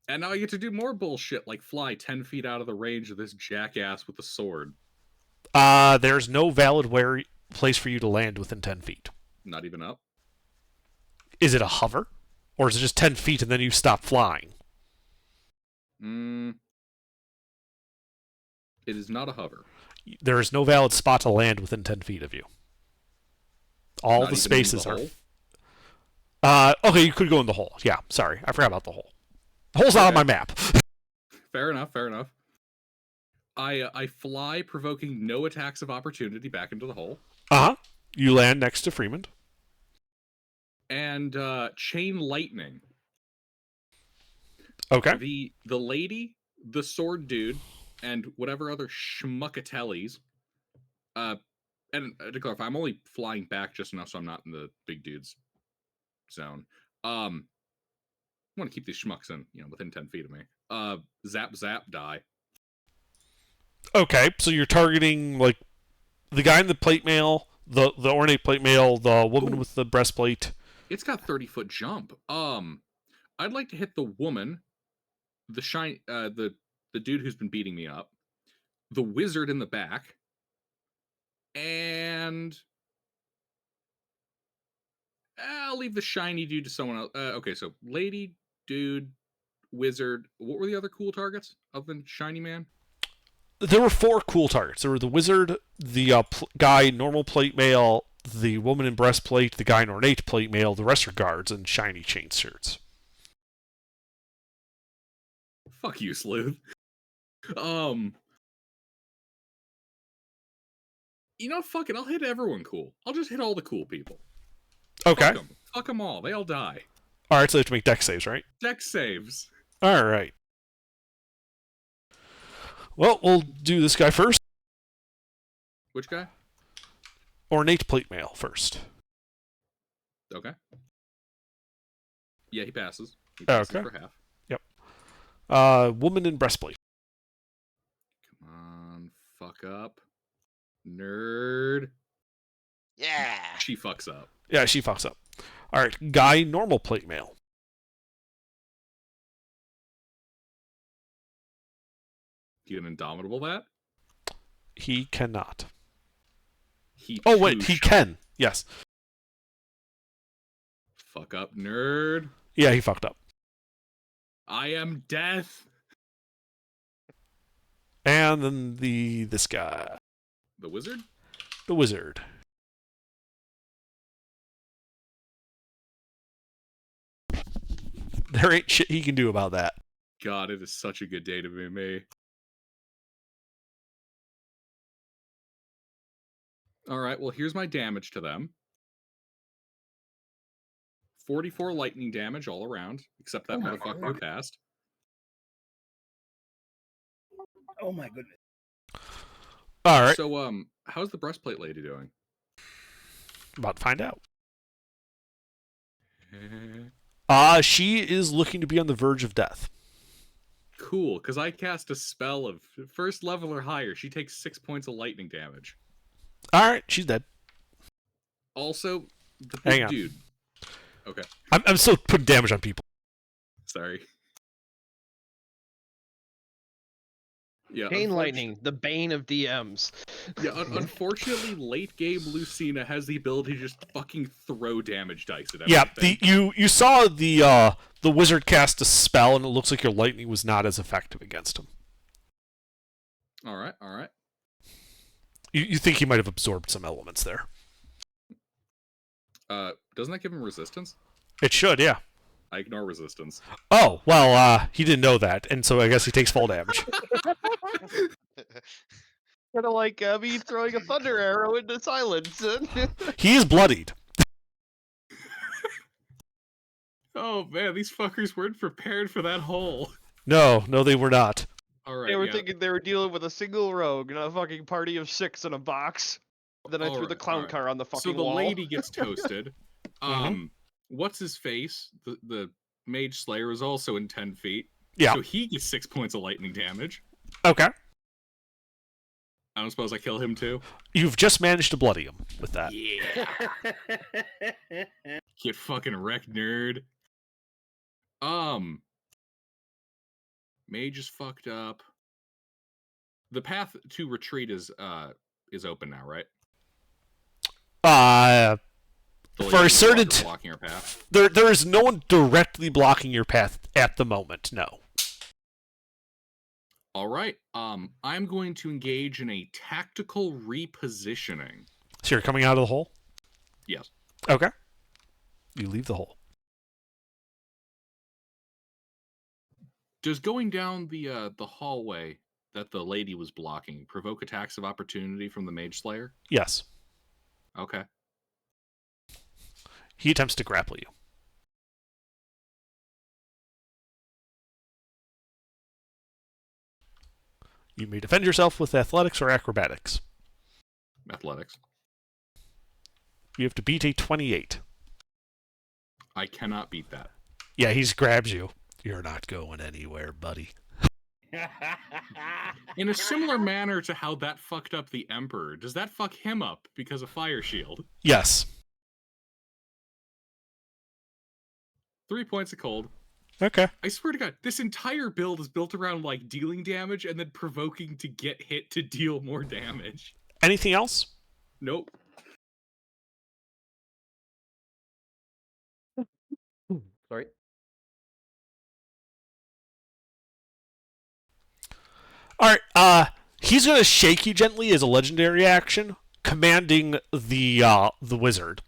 And now I get to do more bullshit, like fly 10 feet out of the range of this jackass with a sword. There's no valid place for you to land within 10 feet. Not even up. Is it a hover? Or is it just 10 feet and then you stop flying? It is not a hover. There is no valid spot to land within 10 feet of you. All Not the even in spaces the are... hole? Okay, you could go in the hole. Yeah, sorry. I forgot about the hole. The hole's not on my map. Fair enough, fair enough. I fly, provoking no attacks of opportunity back into the hole. Uh-huh. You land next to Freeman. And chain lightning. Okay. The lady, the sword dude, and whatever other schmuckatellis. And to clarify, I'm only flying back just enough so I'm not in the big dude's zone. I want to keep these schmucks in, within 10 feet of me. Zap, zap, die. Okay, so you're targeting, like, the guy in the plate mail, the ornate plate mail, the woman with the breastplate. It's got 30-foot jump. I'd like to hit the woman, the dude who's been beating me up, the wizard in the back, and I'll leave the shiny dude to someone else. Okay, so lady, dude, wizard. What were the other cool targets other than shiny man? There were 4 cool targets. There were the wizard, the guy normal plate mail, the woman in breastplate, the guy in ornate plate mail. The rest are guards and shiny chain shirts. Fuck you, Sleuth. You know, fuck it. I'll hit everyone cool. I'll just hit all the cool people. Okay. Fuck them all. They all die. All right, so they have to make dex saves, right? Dex saves. All right. Well, we'll do this guy first. Which guy? Ornate plate mail first. Okay. Yeah, he passes. He passes Okay. for half. Yep. Woman in breastplate. Come on, fuck up. Nerd. Yeah. She fucks up. Yeah, she fucks up. All right, guy normal plate mail. You can indomitable that? He cannot. He Oh wait, too he shall can. Yes. Fuck up, nerd. Yeah, he fucked up. I am death. And then this guy, The wizard? the wizard. There ain't shit he can do about that. God, it is such a good day to be me. Alright, well, here's my damage to them. 44 lightning damage all around, except that Oh my motherfucker who God. passed. Oh my goodness. All right, So, how's the breastplate lady doing? about to find out. She is looking to be on the verge of death. Cool, because I cast a spell of first level or higher. She takes 6 points of lightning damage. All right, she's dead. Also, the Hang big on. dude. Okay, I'm still putting damage on people. sorry. Yeah, Chain lightning, the bane of DMs. Yeah, unfortunately, late game Lucina has the ability to just fucking throw damage dice at Yeah, everything. you saw the wizard cast a spell, and it looks like your lightning was not as effective against him. All right, all right. You think he might have absorbed some elements there? Doesn't that give him resistance? It should, yeah. I ignore resistance. Oh well, he didn't know that, and so I guess he takes fall damage. Kind of like me throwing a thunder arrow into silence. He is bloodied. Oh man, these fuckers weren't prepared for that hole. No, they were not. All right, They were yeah. thinking they were dealing with a single rogue, not a fucking party of 6 in a box. Then I threw the Alright, clown alright. car on the fucking So the wall. lady gets toasted. What's his face? The mage slayer is also in 10 feet. Yeah. So he gets 6 points of lightning damage. Okay. I don't suppose I kill him too. You've just managed to bloody him with that. Yeah. Get fucking wrecked, nerd. Mage is fucked up. The path to retreat is open now, right? The For a lady certain blocking our path. there is no one directly blocking your path at the moment. No. All right. I'm going to engage in a tactical repositioning. So you're coming out of the hole? Yes. Okay. You leave the hole. Does going down the hallway that the lady was blocking provoke attacks of opportunity from the Mage Slayer? Yes. Okay. He attempts to grapple you. You may defend yourself with athletics or acrobatics. Athletics. You have to beat a 28. I cannot beat that. Yeah, he grabs you. You're not going anywhere, buddy. In a similar manner to how that fucked up the Emperor, does that fuck him up because of Fire Shield? Yes. 3 points of cold. Okay. I swear to God, this entire build is built around like dealing damage and then provoking to get hit to deal more damage. Anything else? Nope. Sorry. All right. He's gonna shake you gently as a legendary action, commanding the wizard,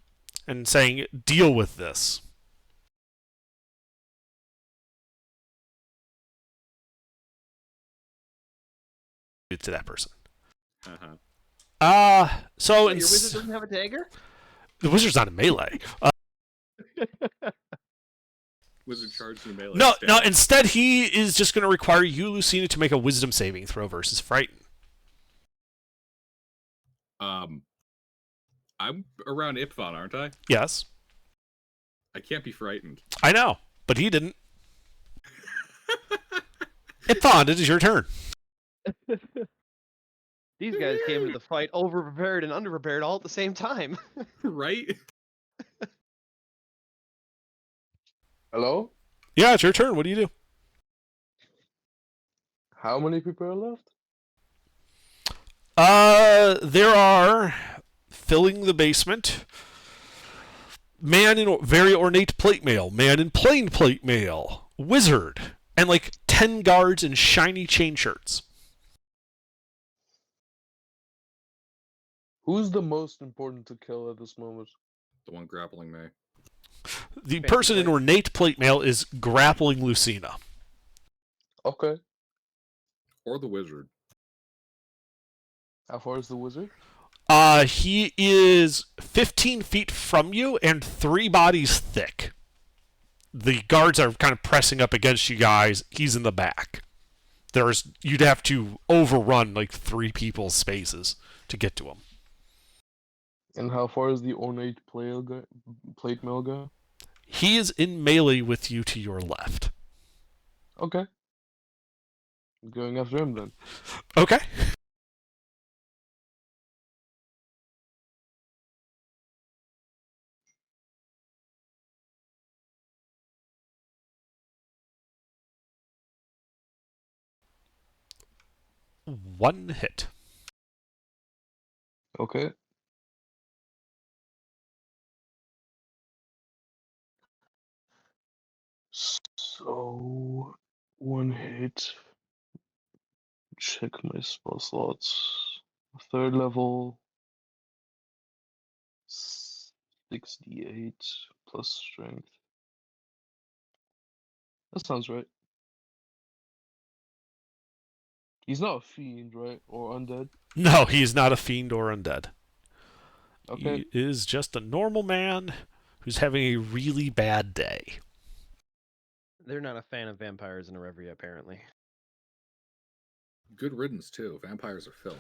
and saying, "Deal with this." To that person. So Wait, your wizard doesn't have a dagger? the wizard's not in melee. Wizard charged in melee. No. stab. Instead, he is just going to require you, Lucina, to make a Wisdom saving throw versus Frighten. I'm around Ipfon, aren't I? Yes, I can't be frightened. I know, but he didn't. Ipfon, it is your turn. These guys came to the fight over-prepared and under-prepared all at the same time. Right? Hello? Yeah, it's your turn. What do you do? How many people are left? There are, filling the basement, man in very ornate plate mail, man in plain plate mail, wizard, and like 10 guards in shiny chain shirts. Who's the most important to kill at this moment? The one grappling me. The person in ornate plate mail is grappling Lucina. Okay. Or the wizard. How far is the wizard? He is 15 feet from you and 3 bodies thick. The guards are kind of pressing up against you guys. He's in the back. You'd have to overrun like 3 people's spaces to get to him. And how far is the ornate plate mail guy? He is in melee with you to your left. Okay. I'm going after him then. Okay. One hit. Okay. So, one hit. Check my spell slots. 3rd level. 68 plus strength. That sounds right. He's not a fiend, right? Or undead? No, he is not a fiend or undead. Okay. He is just a normal man who's having a really bad day. They're not a fan of vampires in Arevria, apparently. Good riddance, too. Vampires are filth.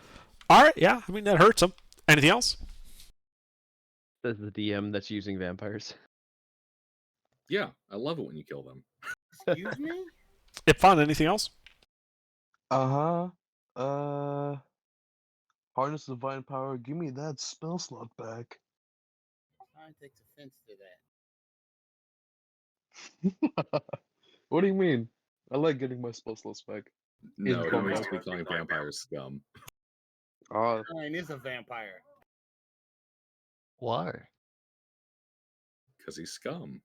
Alright, yeah, I mean, that hurts him. Anything else? Says the DM that's using vampires. Yeah, I love it when you kill them. Excuse me? Ipfon, anything else? Harness Divine Power, give me that spell slot back. I take offense to that. What do you mean? I like getting my spell slots back. No, don't combat. makes me calling vampires scum. Mine is a vampire. Why? Because he's scum.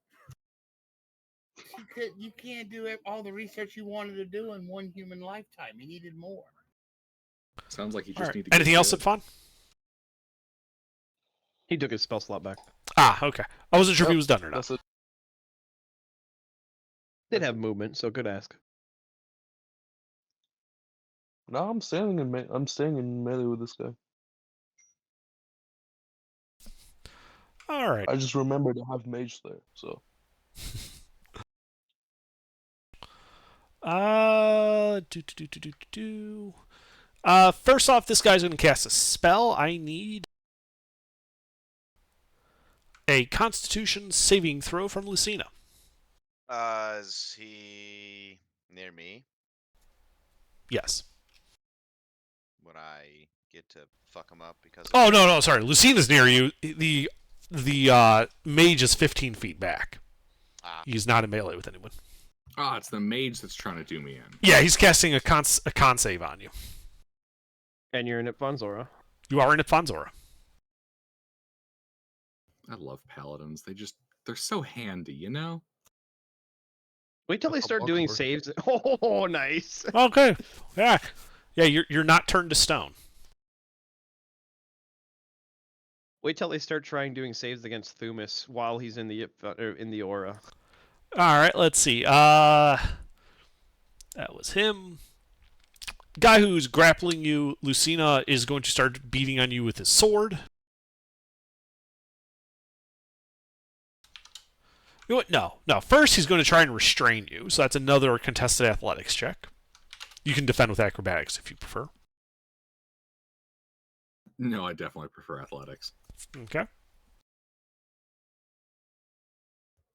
You can't do all the research you wanted to do in one human lifetime. You needed more. Sounds like you just Alright, need to anything get else, good. Ipfon? He took his spell slot back. Ah, okay. I wasn't sure if he was done or not. That's it. Did have movement, so good ask. No, I'm staying in melee with this guy. Alright. I just remembered to have mage there, so. First off, this guy's going to cast a spell. I need a Constitution saving throw from Lucina. Is he near me? Yes. Would I get to fuck him up because? Oh, no, sorry. Lucina's near you. The mage is 15 feet back. Ah. He's not in melee with anyone. Ah, it's the mage that's trying to do me in. Yeah, he's casting a con save on you. And you're in Fonzora. You are in Fonzora. I love paladins. They're so handy, you know? Wait till they start doing saves. Oh, nice. Okay. Yeah. Yeah, you're not turned to stone. Wait till they start trying doing saves against Thumis while he's in the aura. All right, let's see. That was him. Guy who's grappling you, Lucina, is going to start beating on you with his sword. You know what? No. First, he's going to try and restrain you, so that's another contested athletics check. You can defend with acrobatics if you prefer. No, I definitely prefer athletics. Okay.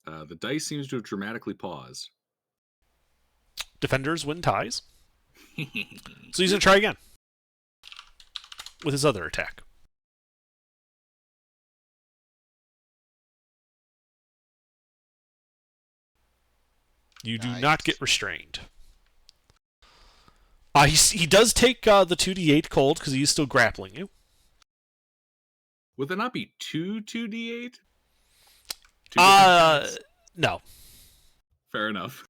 The dice seems to have dramatically paused. Defenders win ties. So he's going to try again with his other attack. You do not get restrained. He does take the 2d8 cold because he is still grappling you. Would there not be two 2d8? No. Fair enough.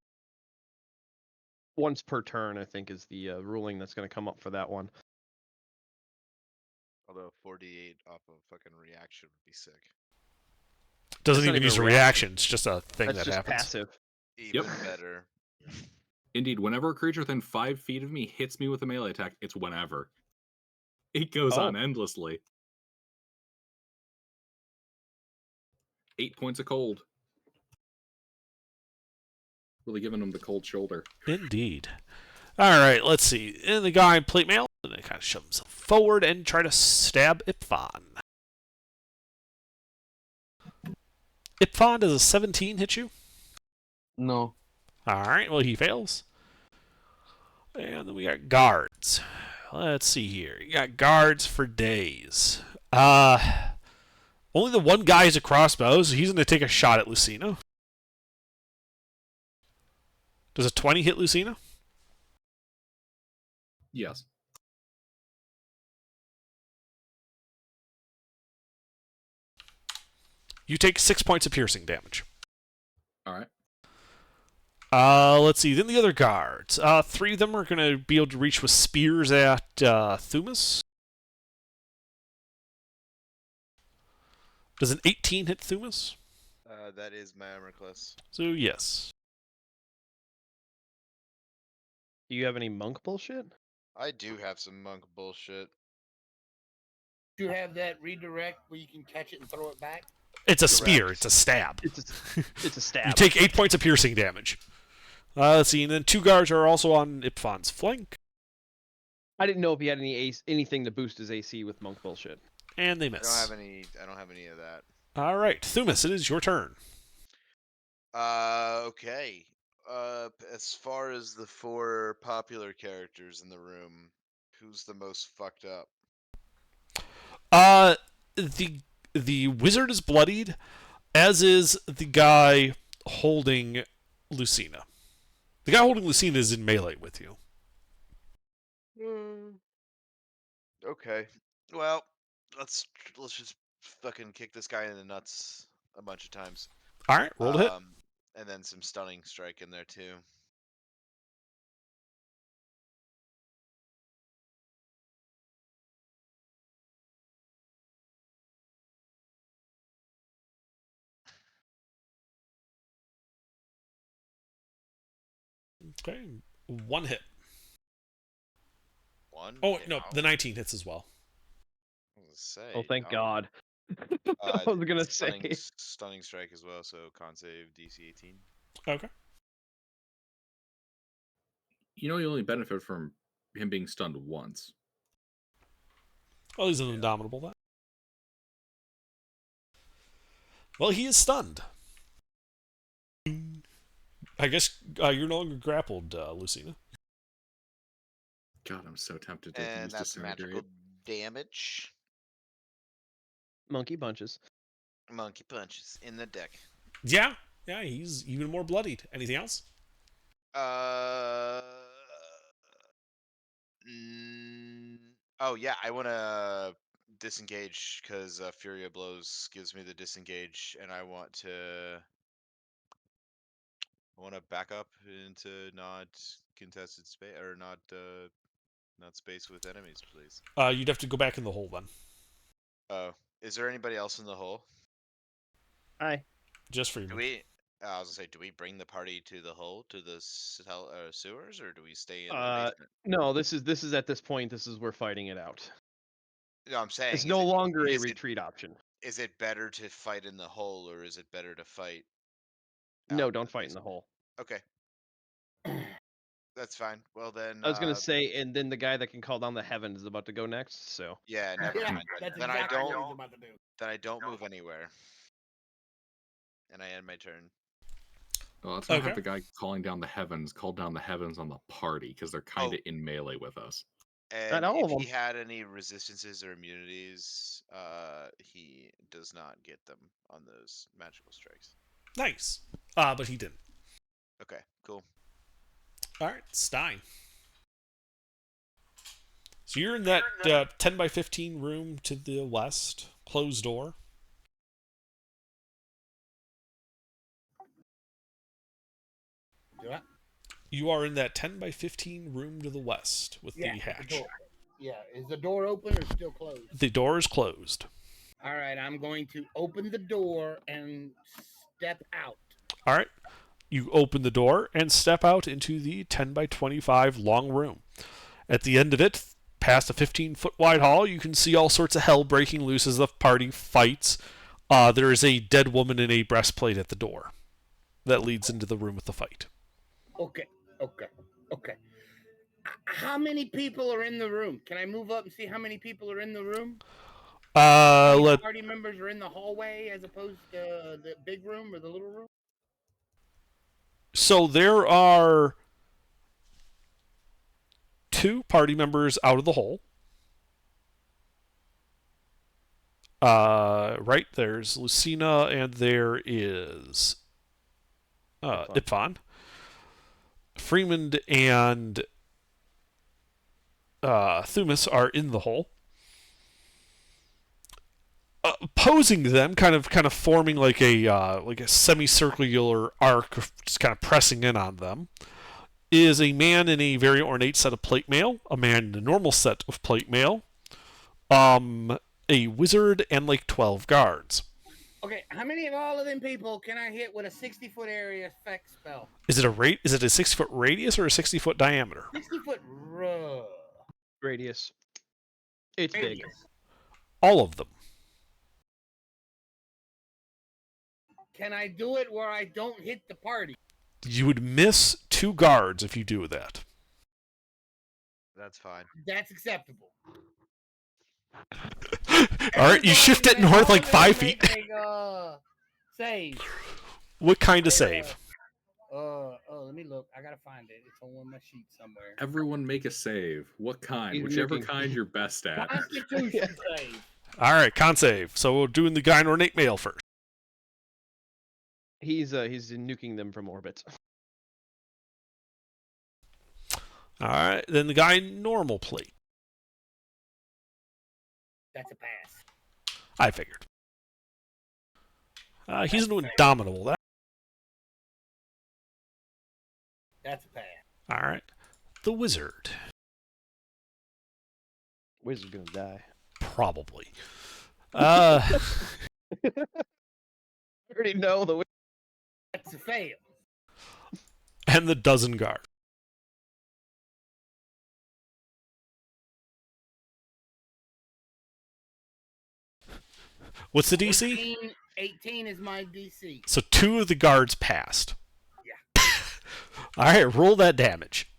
Once per turn, I think, is the ruling that's going to come up for that one. Although 48 off of fucking reaction would be sick. Doesn't even use a reaction. It's just a thing That's that just happens. Passive. Even better. Indeed, whenever a creature within 5 feet of me hits me with a melee attack, it's whenever. It goes on endlessly. 8 points of cold. Really giving him the cold shoulder. Indeed. All right, let's see. And the guy in plate mail, and they kind of shove himself forward and try to stab Ipfon. Ipfon, does a 17 hit you? No. All right, well, he fails. And then we got guards. Let's see here. You got guards for days. Only the one guy is a crossbow, so he's going to take a shot at Lucina. Does a 20 hit Lucina? Yes. You take 6 points of piercing damage. All right. Let's see. Then the other guards. 3 of them are going to be able to reach with spears at Thumis. Does an 18 hit Thumis? That is my armor class. So, yes. Do you have any monk bullshit? I do have some monk bullshit. Do you have that redirect where you can catch it and throw it back? It's a spear. It's a stab. It's a stab. You take 8 points of piercing damage. Let's see. And then 2 guards are also on Ipfon's flank. I didn't know if he had anything to boost his AC with monk bullshit. And they miss. I don't have any of that. All right. Thumis, it is your turn. Okay. As far as the 4 popular characters in the room, who's the most fucked up? The wizard is bloodied, as is the guy holding Lucina. The guy holding Lucina is in melee with you. Okay. Well, let's just fucking kick this guy in the nuts a bunch of times. All right, roll to hit. And then some stunning strike in there too. Okay, 1 hit. Oh no, the 19 hits as well. I was gonna say. Oh, thank God. I was gonna say stunning strike as well. So con save DC 18. Okay. You know, you only benefit from him being stunned once. Well, he's an indomitable then. Well, he is stunned. I guess you're no longer grappled, Lucina. God, I'm so tempted to And use that's Disintegrate. magical damage. monkey punches. Monkey punches in the deck. Yeah, he's even more bloodied. Anything else? Uh. Oh yeah, I want to disengage because Fury of Blows gives me the disengage, and I want to. I want to back up into not contested space or not space with enemies, please. You'd have to go back in the hole then. Oh, is there anybody else in the hole? Hi. Just Do Freeman. we? I was gonna say, do we bring the party to the hole, to the sewers, or do we stay in the basement? No, this is at this point. This is we're fighting it out. No, I'm saying It's no longer a is it retreat option. is it better to fight in the hole, or is it better to fight? No, out in don't the fight in the basement? hole. Okay, that's fine. Well then, I was gonna say, and then the guy that can call down the heavens is about to go next. So yeah, never Yeah, mind. that's Then exactly I what don't. he's about to do. Then I don't move anywhere, and I end my turn. Well, let's not Okay. have the guy calling down the heavens call down the heavens on the party because they're kind of in melee with us. And all if of he them. had any resistances or immunities, he does not get them on those magical strikes. Nice. But he didn't. Okay, cool. All right, Stein. So you're in that 10 by 15 room to the west, closed door. Do I? You are in that 10 by 15 room to the west with Yeah, the the hatch. door. Yeah, is the door open or still closed? The door is closed. All right, I'm going to open the door and step out. All right. You open the door and step out into the 10 by 25 long room. At the end of it, past a 15-foot wide hall, you can see all sorts of hell breaking loose as the party fights. There is a dead woman in a breastplate at the door that leads into the room with the fight. Okay. How many people are in the room? Can I move up and see how many people are in the room? How many party members are in the hallway as opposed to the big room or the little room? So there are 2 party members out of the hole. Right, there's Lucina and there is Ipfon. Freeman and Thumas are in the hole. Opposing them, kind of forming like a semicircular arc, just kind of pressing in on them, is a man in a very ornate set of plate mail, a man in a normal set of plate mail, a wizard, and like 12 guards. Okay, how many of all of them people can I hit with a 60-foot area effect spell? Is it a 60-foot radius or a 60-foot diameter? 60-foot radius. It's big. All of them. Can I do it where I don't hit the party? You would miss 2 guards if you do that. That's fine. That's acceptable. All right, you shift it north like 5 feet. Save. What kind of save? Let me look. I gotta find it. It's on one of my sheets somewhere. Everyone make a save. What kind? He's Whichever looking. kind you're best at. Constitution save. All right, con save. So we're doing the guy in ornate mail first. He's nuking them from orbit. All right, then the guy in normal plate. That's a pass. I figured. He's an indomitable. That's a pass. All right, the wizard. Wizard's gonna die. Probably. I already know the. That's a fail. And the dozen guards. What's the DC? 18 is my DC. So 2 of the guards passed. Yeah. All right, roll that damage.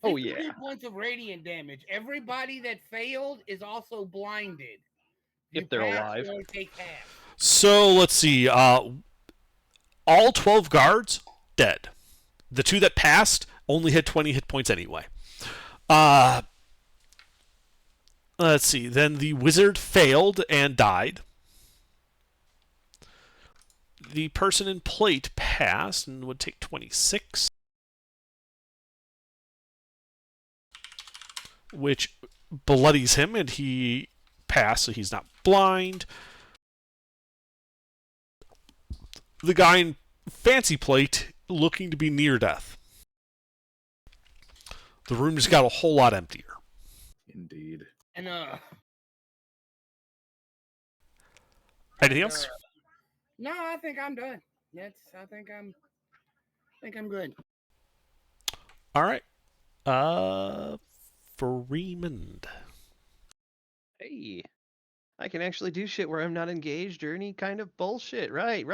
Oh 53 yeah. points of radiant damage. Everybody that failed is also blinded. If they're alive. You only take half. So let's see. All 12 guards dead. The 2 that passed only had 20 hit points anyway. Let's see. Then the wizard failed and died. The person in plate passed and would take 26, which bloodies him, and he passed, so he's not blind. The guy in fancy plate looking to be near death. The room just got a whole lot emptier. Indeed. And Anything else? no, I think I'm done. I think I'm good. All right. Freeman. Hey, I can actually do shit where I'm not engaged or any kind of bullshit. Right.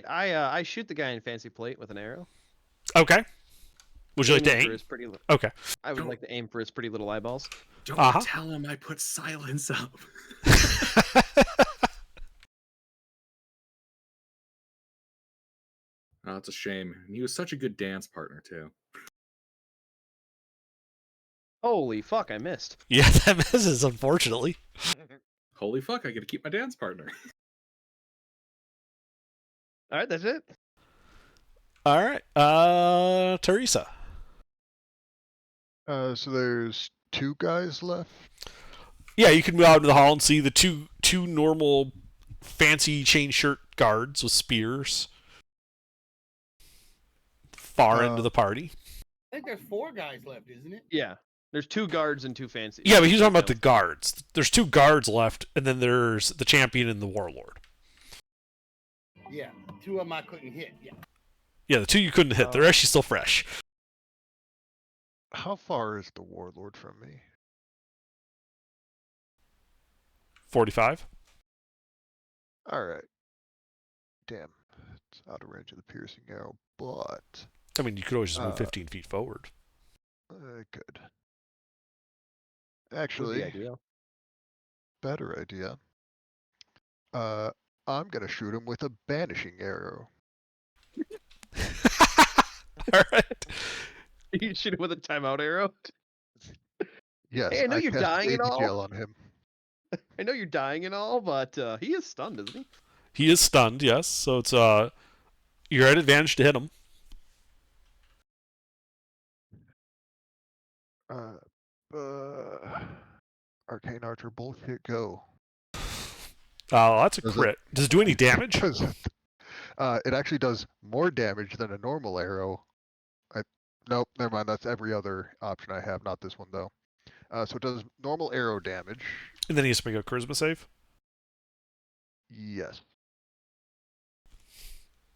I shoot the guy in fancy plate with an arrow. Okay. Would you like to Aiming for aim? his pretty Okay. I would like to aim for his pretty little eyeballs. Don't tell him I put silence up. Oh, it's a shame. And he was such a good dance partner too. Holy fuck, I missed. Yeah, that misses, unfortunately. Holy fuck, I get to keep my dance partner. All right, that's it. All right. Teresa. So there's 2 guys left. Yeah, you can move out into the hall and see the two normal fancy chain shirt guards with spears. Far end of the party. I think there's 4 guys left, isn't it? Yeah. There's 2 guards and 2 fancy. Yeah, but he's talking about the guards. There's 2 guards left, and then there's the champion and the warlord. Yeah, 2 of them I couldn't hit. Yeah. Yeah, the 2 you couldn't hit. They're actually still fresh. How far is the warlord from me? 45. All right. Damn, it's out of range of the piercing arrow, but I mean, you could always just move 15 feet forward. I could. Actually, better idea. I'm gonna shoot him with a banishing arrow. All right. You shoot him with a timeout arrow? Yes, Hey, I know you're cast dying and baby all. gel on him. I know you're dying and all, but he is stunned, isn't he? He is stunned, yes. So it's you're at advantage to hit him. Arcane Archer bullshit go. Oh, that's a crit. Does it do any damage? It actually does more damage than a normal arrow. Nope, never mind. That's every other option I have, not this one though. So it does normal arrow damage. And then he has to make a charisma save? Yes.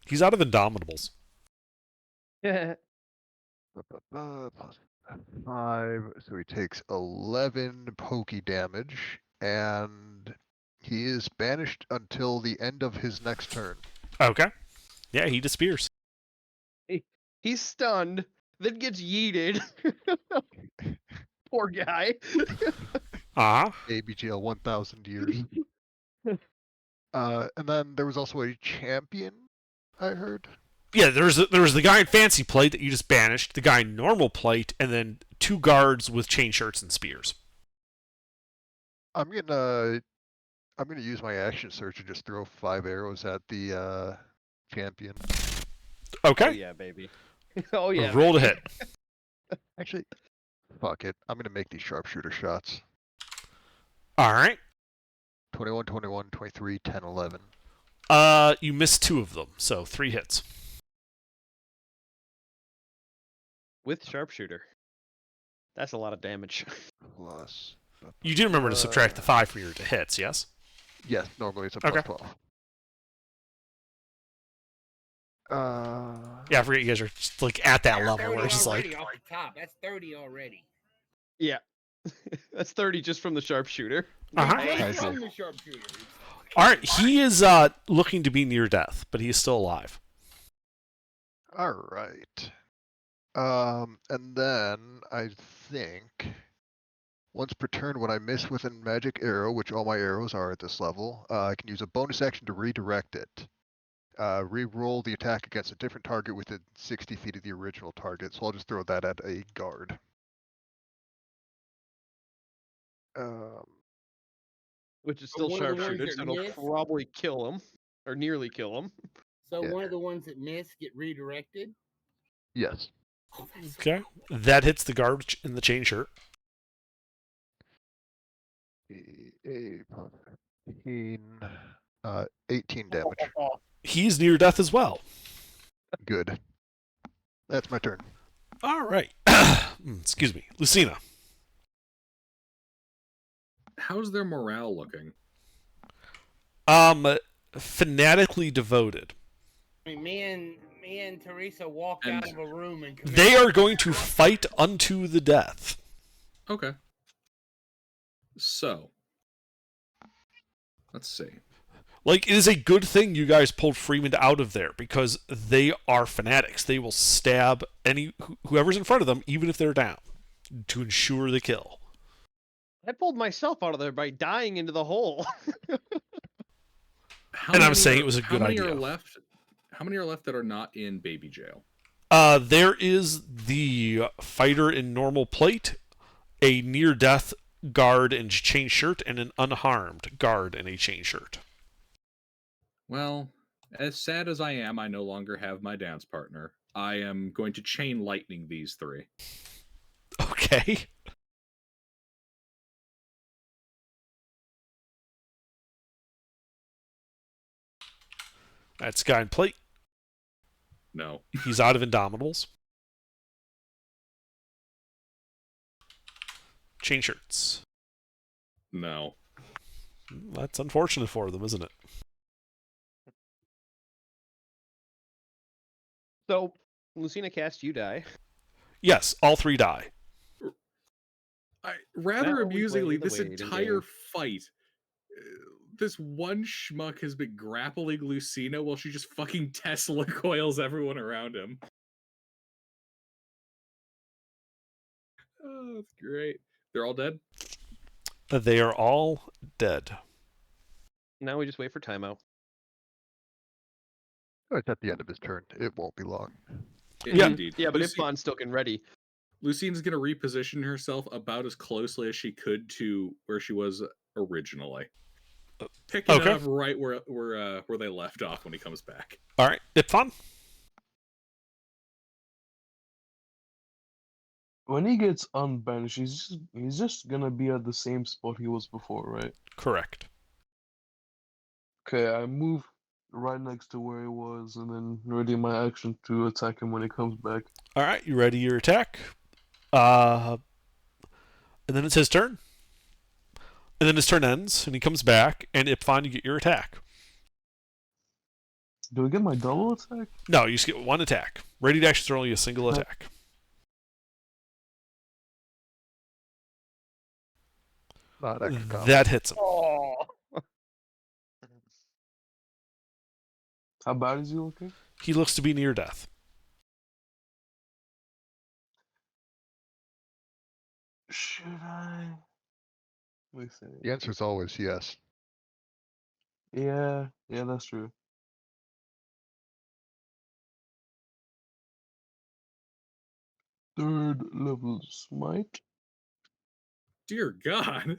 He's out of Indomitables. Yeah. Plus 5, so he takes 11 pokey damage, and he is banished until the end of his next turn. Okay. Yeah, he disappears. He's stunned, then gets yeeted. Poor guy. Baby jail 1,000 years. And then there was also a champion, I heard. Yeah, there was the guy in fancy plate that you just banished, the guy in normal plate, and then 2 guards with chain shirts and spears. I'm gonna use my action search and just throw 5 arrows at the champion. Okay. Oh yeah, baby. Oh yeah. Roll to hit. Actually, fuck it. I'm gonna make these sharpshooter shots. All right. 21, 21, 23, 10, 11. You missed 2 of them, so 3 hits. With sharpshooter. That's a lot of damage. Plus. You do remember to subtract the 5 from your hits, yes? Yes, normally it's a plus 12. Yeah, I forget you guys are just, like at that level where it's just like off the top. That's 30 already. Yeah. That's 30 just from the sharpshooter. From the sharpshooter. All right, he is looking to be near death, but he is still alive. All right. And then I think once per turn when I miss with a magic arrow, which all my arrows are at this level, I can use a bonus action to redirect it. Re-roll the attack against a different target within 60 feet of the original target, so I'll just throw that at a guard. Which is still one of the ones sharpshooter, that so it'll missed? probably kill him. Or nearly kill him. So Yeah. one of the ones that miss get redirected. Yes. Oh, that's so Okay. That hits the guard in the chain shirt. 18 damage. He's near death as well. Good. That's my turn. All right. Excuse me. Lucina. How's their morale looking? Fanatically devoted. I mean, me and Teresa walked And out of a room and They are going to fight unto the death. Okay. So, let's see. Like, it is a good thing you guys pulled Freeman out of there because they are fanatics. They will stab whoever's in front of them, even if they're down, to ensure the kill. I pulled myself out of there by dying into the hole. How And I'm many saying are- it was a good how many idea. Are left? How many are left that are not in baby jail? There is the fighter in normal plate, a near-death guard in chain shirt, and an unharmed guard in a chain shirt. Well, as sad as I am, I no longer have my dance partner. I am going to chain lightning these three. Okay. That's guy in plate. No. He's out of Indomitables. Chain shirts. No. That's unfortunate for them, isn't it? So, Lucina cast, you die. Yes, all three die. Rather Now we amusingly, play the this waiting entire game. fight, this one schmuck has been grappling Lucina while she just fucking Tesla coils everyone around him. Oh, that's great. They're all dead? They are all dead. Now we just wait for timeout. Oh, it's at the end of his turn. It won't be long. Yeah. Indeed. Yeah, but if Lucy- Bond's still getting ready. Lucine's going to reposition herself about as closely as she could to where she was originally. Picking Okay. it up right where they left off when he comes back. All right, Ipfon. When he gets unbanished, he's just gonna be at the same spot he was before, right? Correct. Okay, I move right next to where he was, and then ready my action to attack him when he comes back. All right, you ready your attack? And then it's his turn. And then his turn ends, and he comes back, and Ipfon, you get your attack. Do I get my double attack? No, you just get one attack. Ready actions are only a single attack. Not extra common. That hits him. Oh. How bad is he looking? He looks to be near death. Should I? Let me see. The answer is always yes. Yeah, that's true. Third level smite. Dear God.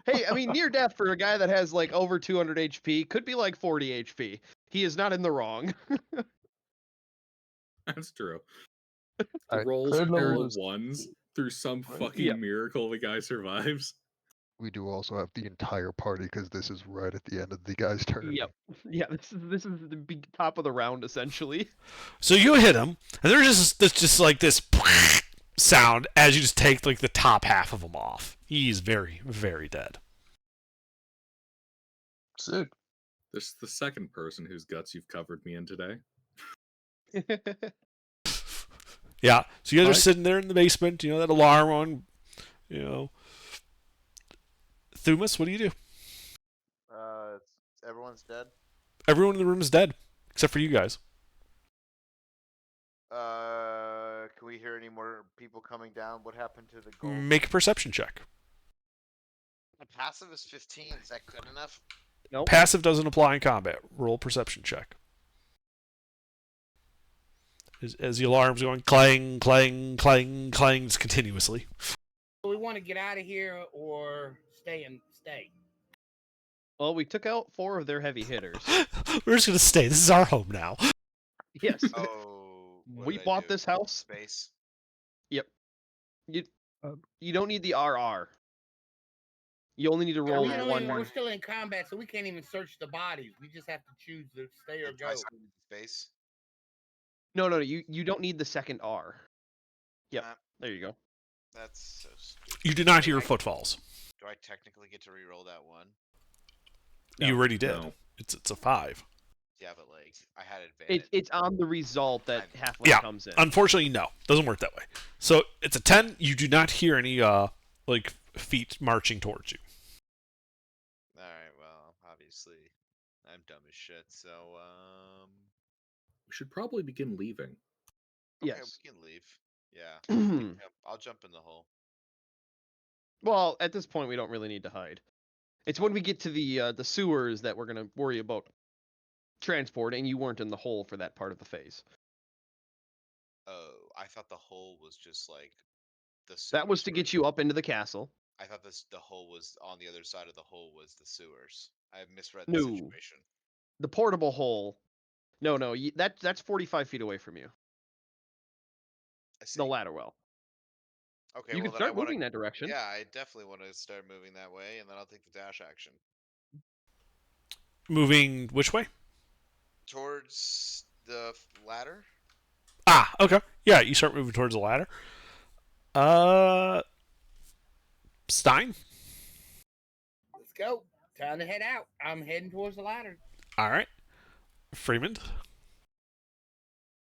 Hey, I mean, near death for a guy that has like over 200 HP could be like 40 HP. He is not in the wrong. That's true. Alright, Rolls third a pair level of is- ones through some Right. fucking Yep. miracle the guy survives. We do also have the entire party because this is right at the end of the guy's turn. Yep. Yeah, this is the big top of the round essentially. So you hit him, and there's just like this sound as you just take like the top half of him off. He's very, very dead. Sick. This is the second person whose guts you've covered me in today. Yeah. So you guys are Mike? sitting there in the basement, you know, that alarm on, you know. Thumas, what do you do? Everyone's dead. Everyone in the room is dead, except for you guys. Can we hear any more people coming down? What happened to the gold? Make a perception check. My passive is 15. Is that good enough? Nope. Passive doesn't apply in combat. Roll a perception check. As the alarm's going clang, clang, clang, clangs continuously. Do we want to get out of here or stay? Well, we took out 4 of their heavy hitters. We're just gonna stay. This is our home now. Yes. Oh, what We did I bought do? this house. Space. Yep. You don't need the RR. You only need to roll We don't one. even, we're still in combat, so we can't even search the bodies. We just have to choose to stay or Do I go. still need space. No. You don't need the second R. Yep. Ah, There you go. that's so stupid. You do not Wait, hear I- footfalls. Do I technically get to re-roll that one? You already did. No. It's a 5. Yeah, but like I had advantage. It's on the result that halfway Yeah. comes in. Unfortunately, no. Doesn't work that way. So it's a 10. You do not hear any like feet marching towards you. All right. Well, obviously, I'm dumb as shit. So We should probably begin leaving. okay, Yes. we can leave. Yeah. I'll jump in the hole. Well, at this point, we don't really need to hide. It's when we get to the sewers that we're gonna worry about transport, and you weren't in the hole for that part of the phase. Oh, I thought the hole was just like the. That was sewers to were- get you up into the castle. I thought the hole was on the other side of the hole was the sewers. I misread No. the situation. The portable hole. No, that's 45 feet away from you. I see. The ladder well. Okay, You well can then I start wanna, moving that direction. Yeah, I definitely want to start moving that way, and then I'll take the dash action Moving which way? towards the ladder. Ah, okay. Yeah, you start moving towards the ladder. Stein? Let's go. Time to head out. I'm heading towards the ladder. All right. Freeman?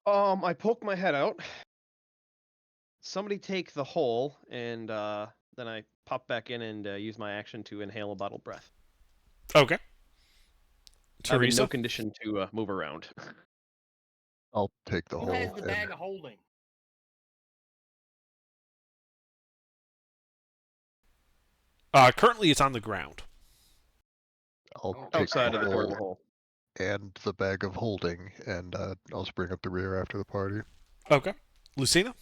I poke my head out. Somebody take the hole, and then I pop back in and use my action to inhale a bottled breath. Okay. I'm in Teresa? no condition to move around. I'll take the Who hole. has the and bag of holding? Currently it's on the ground. I'll Oh, take Outside the of the portable hole hole. and the bag of holding, and I'll just bring up the rear after the party. Okay. Lucina?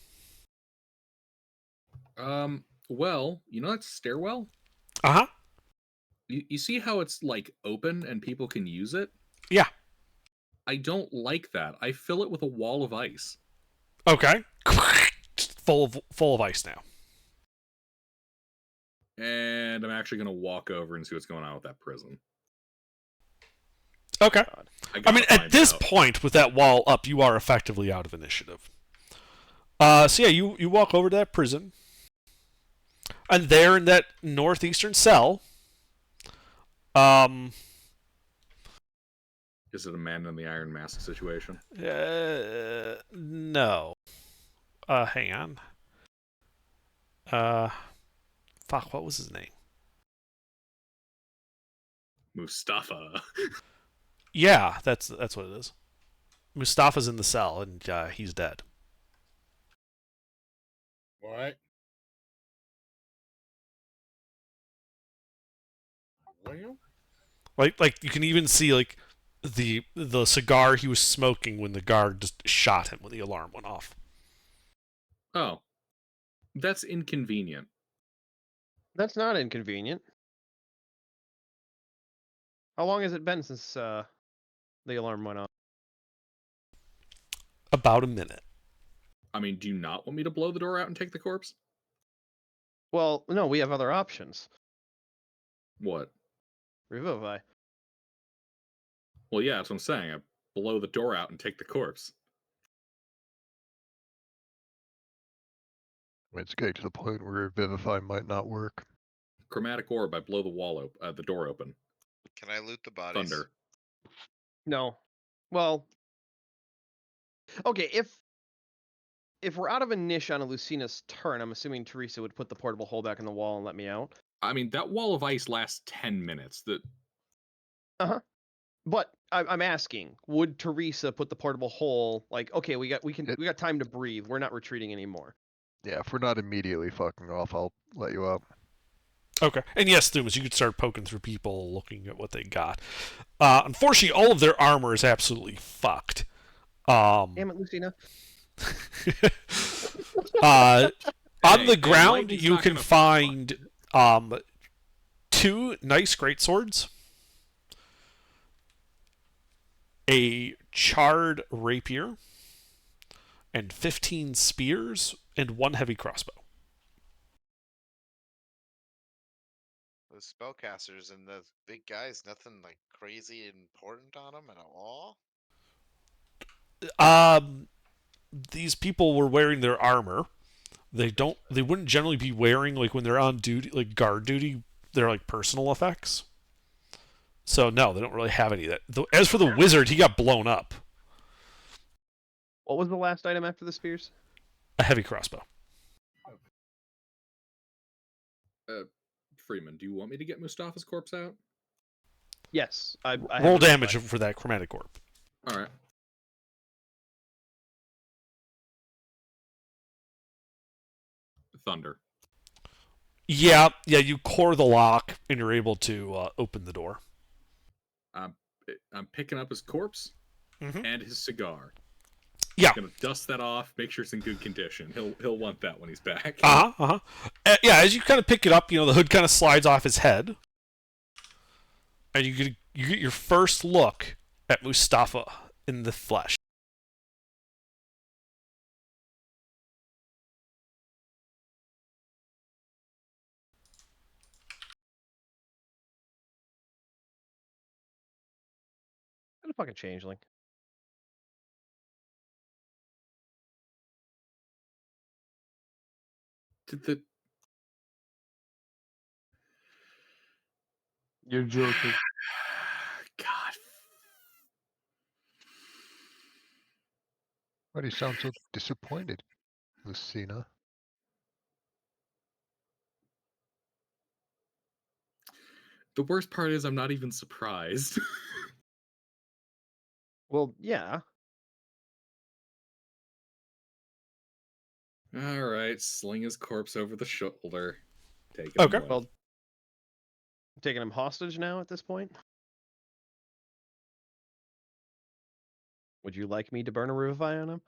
Well, you know that stairwell? Uh-huh. You see how it's like open and people can use it? Yeah. I don't like that. I fill it with a wall of ice. Okay. Full of ice now. And I'm actually gonna walk over and see what's going on with that prison. Okay. I gotta mean, at find this out. point, with that wall up, you are effectively out of initiative. So yeah, you walk over to that prison, and there in that northeastern cell, Is it a man in the iron mask situation? no. Hang on. Fuck, what was his name? Mustafa. Yeah, that's what it is. Mustafa's in the cell, and he's dead. What? Well, Like you can even see like the cigar he was smoking when the guard just shot him when the alarm went off. Oh. That's inconvenient. That's not inconvenient. How long has it been since the alarm went off? About a minute. I mean, do you not want me to blow the door out and take the corpse? Well, no, we have other options. What? Revivify. Well, yeah, that's what I'm saying. I blow the door out and take the corpse. I mean, it's getting to the point where Vivify might not work. Chromatic orb, I blow the door open. Can I loot the bodies? Thunder. No. Well, okay, if we're out of a niche on a Lucina's turn, I'm assuming Teresa would put the portable hole back in the wall and let me out. I mean, that wall of ice lasts 10 minutes. But I'm asking, would Teresa put the portable hole like, okay, we got time to breathe. We're not retreating anymore. Yeah, if we're not immediately fucking off, I'll let you out. Okay. And yes, Thumas, you could start poking through people, looking at what they got. Unfortunately, all of their armor is absolutely fucked. Damn it, Lucina. On Hey, the and ground, lightning's you not can gonna find 2 nice greatswords, a charred rapier, and 15 spears, and 1 heavy crossbow. Those spellcasters and the big guys, nothing like crazy important on them at all. These people were wearing their armor. They wouldn't generally be wearing, like, when they're on duty, like guard duty, they're like personal effects. So no, they don't really have any of that. As for the wizard, he got blown up. What was the last item after the spears? A heavy crossbow. Freeman, do you want me to get Mustafa's corpse out? Yes. I have Roll it damage right. for that chromatic orb. All right. Thunder. Yeah, you core the lock, and you're able to open the door. I'm picking up his corpse and his cigar. Yeah. Gonna dust that off, make sure it's in good condition. He'll want that when he's back. Yeah, as you kind of pick it up, the hood kind of slides off his head, and you get your first look at Mustafa in the flesh. What a fucking changeling. Did the You're joking. God. Why do you sound so disappointed, Lucina? The worst part is I'm not even surprised. Well, yeah. All right, sling his corpse over the shoulder. Take it Okay. away. Well, I'm taking him hostage now at this point. Would you like me to burn a revivify on him?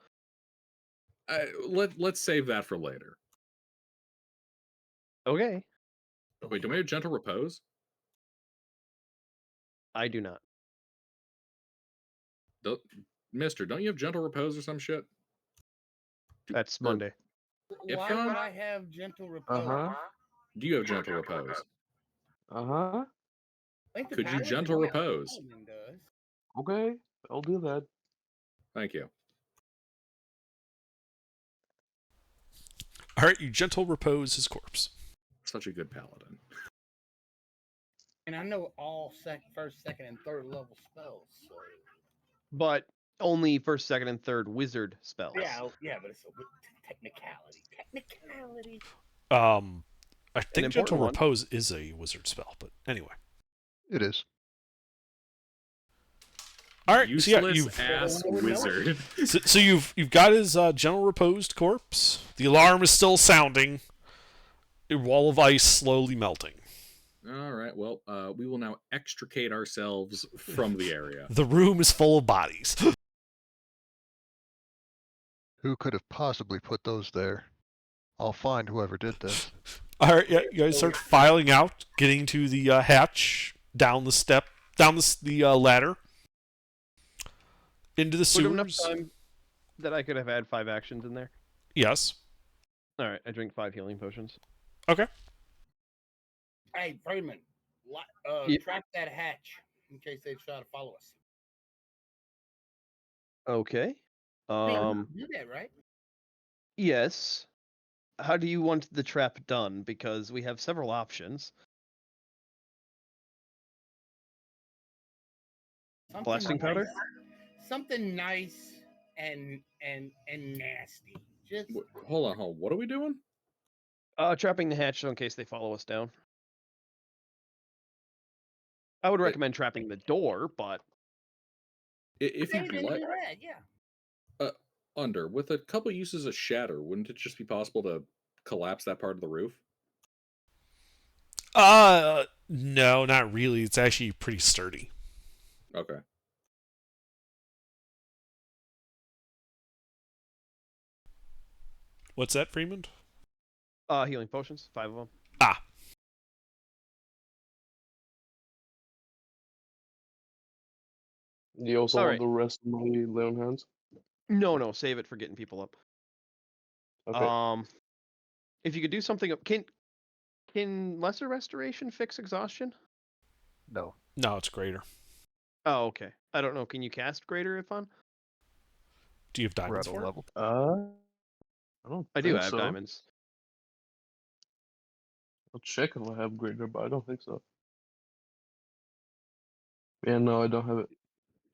Let's save that for later. Okay. Wait, do we have gentle repose? I do not. Mister, don't you have gentle repose or some shit? That's Monday. Why Ifgon? would I have gentle repose? Do you have gentle repose? Uh-huh. I think the Could you paladin gentle does. repose? Paladin does. Okay, I'll do that. Thank you. All right, you gentle repose his corpse. Such a good paladin. And I know all first, second, and third level spells. So. But only first, second, and third wizard spells. Yeah, but it's a technicality. Technicality. I think important gentle one. repose is a wizard spell, but anyway. It is. All right, Useless ass wizard. So you've got his gentle reposed corpse. The alarm is still sounding. A wall of ice slowly melting. All right. Well, we will now extricate ourselves from the area. The room is full of bodies. Who could have possibly put those there? I'll find whoever did this. All right, yeah, you guys start filing out, getting to the hatch, down the ladder, into the Would have enough sewers. time that I could have had 5 actions in there. Yes. All right, I drink 5 healing potions. Okay. Hey, Freeman, Yeah. track that hatch in case they try to follow us. Okay. Do that, right? Yes. How do you want the trap done? Because we have several options. Something Blasting powder? Something nice and nasty. Just Hold on. What are we doing? Trapping the hatch so in case they follow us down. I would recommend trapping the door, but If Hey, you'd then like, do that, yeah. with a couple uses of shatter, wouldn't it just be possible to collapse that part of the roof? No, not really. It's actually pretty sturdy. Okay. What's that, Freeman? healing potions, 5 of them. Ah. You also All want right. the rest of my lay on hands? No, save it for getting people up. Okay. If you could do something, can lesser restoration fix exhaustion? No. No, it's greater. Oh, okay. I don't know. Can you cast greater if on? Do you have We're diamonds at a for it? level. I don't I do think have so. diamonds. I'll check if I have greater, but I don't think so. Yeah, no, I don't have it.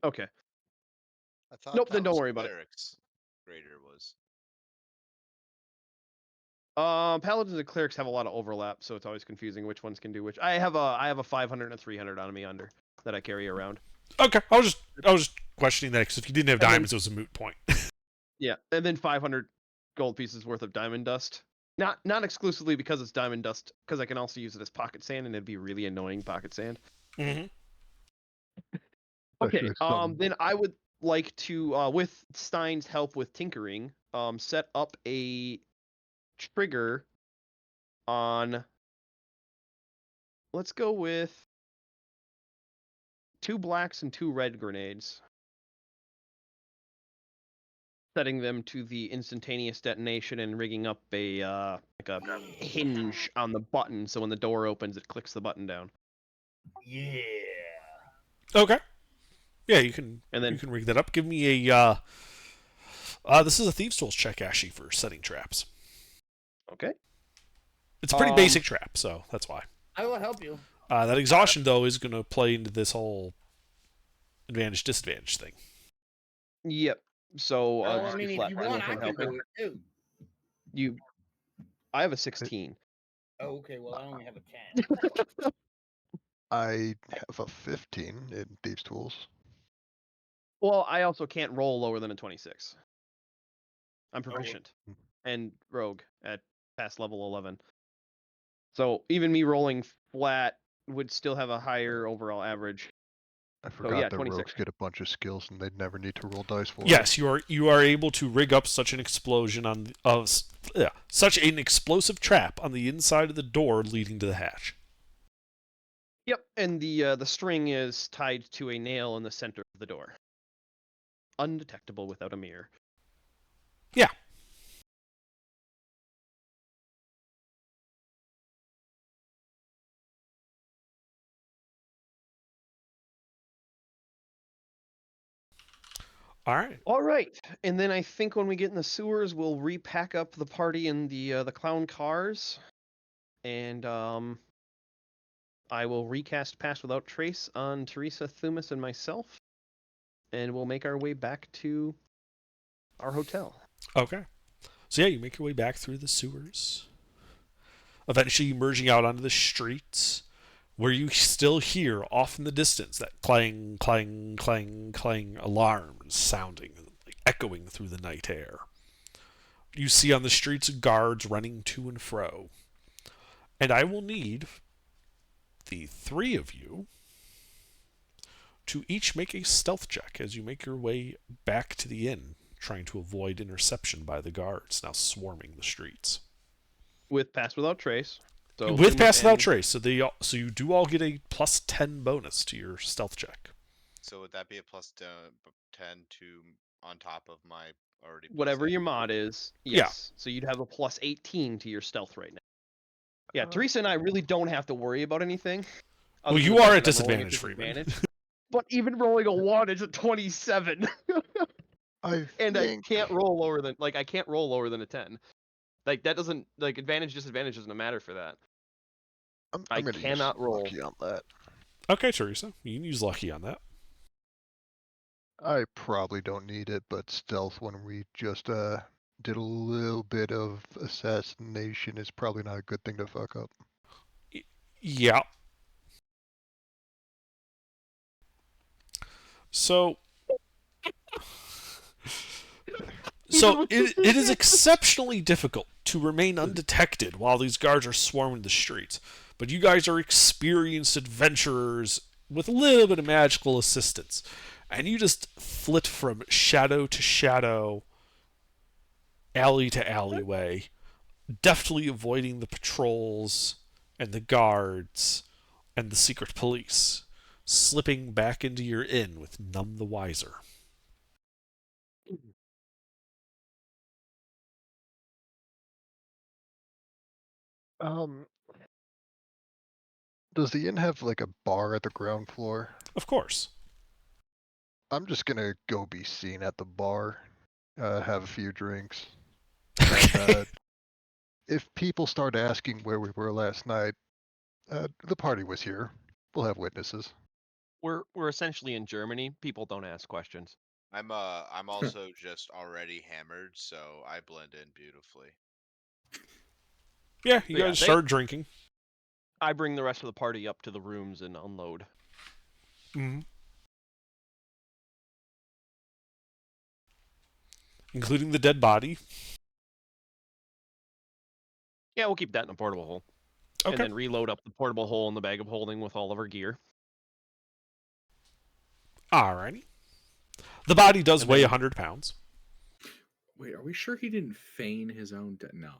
Okay. I thought Nope, that then don't was worry about it. clerics. Greater was. Paladins and clerics have a lot of overlap, so it's always confusing which ones can do which. I have a 500 and a 300 on me under that I carry around. Okay, I was just questioning that because if you didn't have And then- diamonds, it was a moot point. Yeah, and then 500 gold pieces worth of diamond dust. Not exclusively because it's diamond dust, because I can also use it as pocket sand, and it'd be really annoying pocket sand. Mm-hmm. Okay, Especially some- then I would like to, with Stein's help with tinkering, set up a trigger on. Let's go with 2 blacks and 2 red grenades. Setting them to the instantaneous detonation and rigging up a like a hinge on the button, so when the door opens, it clicks the button down. Yeah. Okay. Yeah, you can. And then you can rig that up. Give me a. This is a thieves' tools check, actually, for setting traps. okay. It's a pretty basic trap, so that's why. I will help you. That exhaustion, though, is going to play into this whole advantage disadvantage thing. Yep. So Well, just I be mean, if flat you for want, I anything can helping. do it too. I have a 16. Oh, okay. Well, I only have a 10. I have a 15 in Thieves' Tools. Well, I also can't roll lower than a 26. I'm proficient and rogue at past level 11. So even me rolling flat would still have a higher overall average. I forgot yeah, that 26. rogues get a bunch of skills and they'd never need to roll dice for it. Yes, you are able to rig up such an explosion on such an explosive trap on the inside of the door leading to the hatch. Yep, and the string is tied to a nail in the center of the door. Undetectable without a mirror. Yeah. All right, and then I think when we get in the sewers, we'll repack up the party in the clown cars, and I will recast Pass Without Trace on Teresa, Thumis, and myself, and we'll make our way back to our hotel. Okay. So yeah, you make your way back through the sewers, eventually emerging out onto the streets, where you still hear off in the distance that clang, clang, clang, clang alarms sounding, like echoing through the night air. You see on the streets guards running to and fro. And I will need the 3 of you to each make a stealth check as you make your way back to the inn, trying to avoid interception by the guards now swarming the streets. With Pass Without Trace. So With Thumis Pass Without and- Trace, so you do all get a plus 10 bonus to your stealth check. So would that be a plus 10 to on top of my already? plus Whatever 8? your mod is, Yeah. yes. So you'd have a plus 18 to your stealth right now. Yeah, Teresa and I really don't have to worry about anything. Well, other than you the fact are at that I'm rolling disadvantage, Freeman. disadvantage. But even rolling a 1 is a 27. I can't roll lower than I can't roll lower than a 10. Like that doesn't advantage disadvantage doesn't matter for that. I'm I gonna use cannot roll. lucky on that. Okay, Teresa, you can use lucky on that. I probably don't need it, but stealth when we just did a little bit of assassination is probably not a good thing to fuck up. Yeah. So it is exceptionally difficult to remain undetected while these guards are swarming the streets. But you guys are experienced adventurers with a little bit of magical assistance. And you just flit from shadow to shadow, alley to alleyway, deftly avoiding the patrols and the guards and the secret police. slipping back into your inn with none the wiser. Um, does the inn have like a bar at the ground floor? Of course. I'm just gonna go be seen at the bar, have a few drinks, and if people start asking where we were last night, the party was here. We'll have witnesses. We're essentially in Germany. People don't ask questions. I'm also just already hammered, so I blend in beautifully. Yeah, you So yeah, guys start drinking. I bring the rest of the party up to the rooms and unload. Mm-hmm. Including the dead body. Yeah, we'll keep that in a portable hole. Okay. And then reload up the portable hole in the bag of holding with all of our gear. Alrighty. The body does And weigh then- 100 pounds. Wait, are we sure he didn't feign his own death? No.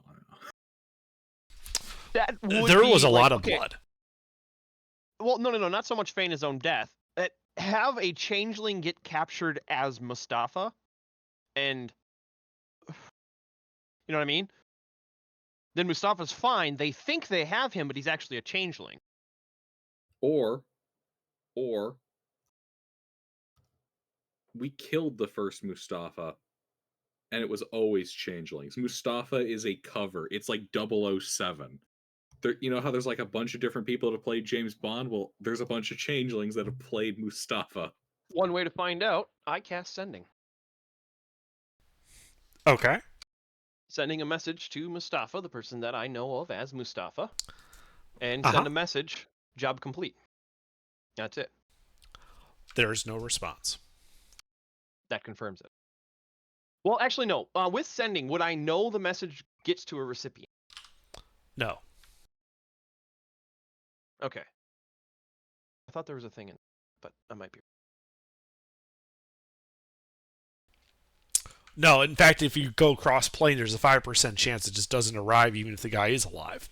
That would There be, was a like, lot of okay. blood. Well, no, not so much feign his own death. Have a changeling get captured as Mustafa, and you know what I mean? Then Mustafa's fine. They think they have him, but he's actually a changeling. Or we killed the first Mustafa, and it was always changelings. Mustafa is a cover. It's like 007. There, you know how there's like a bunch of different people that have played James Bond? Well, there's a bunch of changelings that have played Mustafa. One way to find out, I cast sending. Okay. Sending a message to Mustafa, the person that I know of as Mustafa, and send a message, job complete. That's it. There's no response. That confirms it. Well, actually, no. With sending, would I know the message gets to a recipient? No. Okay. I thought there was a thing in it, but I might be. No, in fact, if you go cross-plane, there's a 5% chance it just doesn't arrive even if the guy is alive.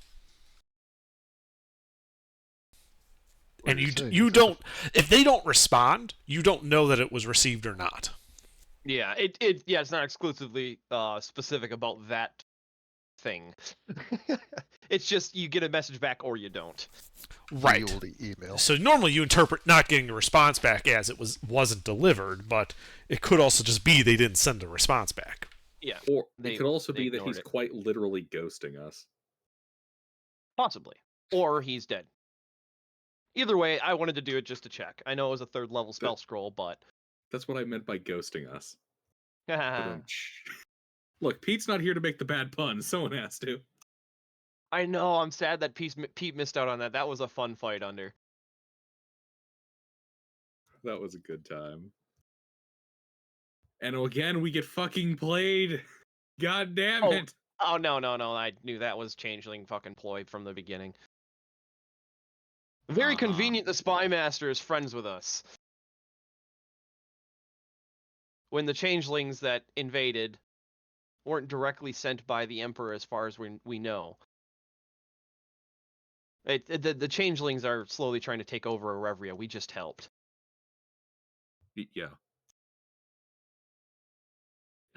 And you don't, if they don't respond, you don't know that it was received or not. Yeah, it's not exclusively specific about that thing. It's just you get a message back or you don't. Right. The old email. So normally you interpret not getting a response back as it wasn't delivered, but it could also just be they didn't send a response back. Yeah. Or it could also be that he's it. quite literally ghosting us. Possibly. Or he's dead. Either way, I wanted to do it just to check. I know it was a 3rd level spell scroll, but... That's what I meant by ghosting us. I Look, Pete's not here to make the bad puns. Someone has to. know, I'm sad that Pete missed out on that. That was a fun fight under. That was a good time. And again, we get fucking played. God damn it. Oh, no. I knew that was changeling fucking ploy from the beginning. Very convenient the Spy Master is friends with us. When the changelings that invaded weren't directly sent by the Emperor as far as we know. The changelings are slowly trying to take over Erevria. We just helped. Yeah.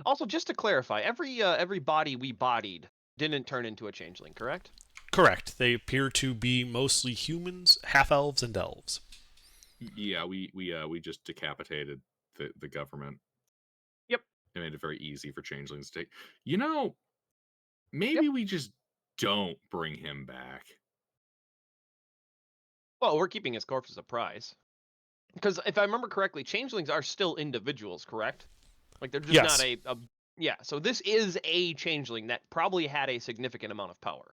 Also, just to clarify, every body we bodied didn't turn into a changeling, correct? Correct. They appear to be mostly humans, half-elves, and elves. Yeah, we just decapitated the government. Yep. It made it very easy for changelings to take. You know, maybe we just don't bring him back. Well, we're keeping his corpse as a prize. Because if I remember correctly, changelings are still individuals, correct? Like they're just not a yeah. So this is a changeling that probably had a significant amount of power.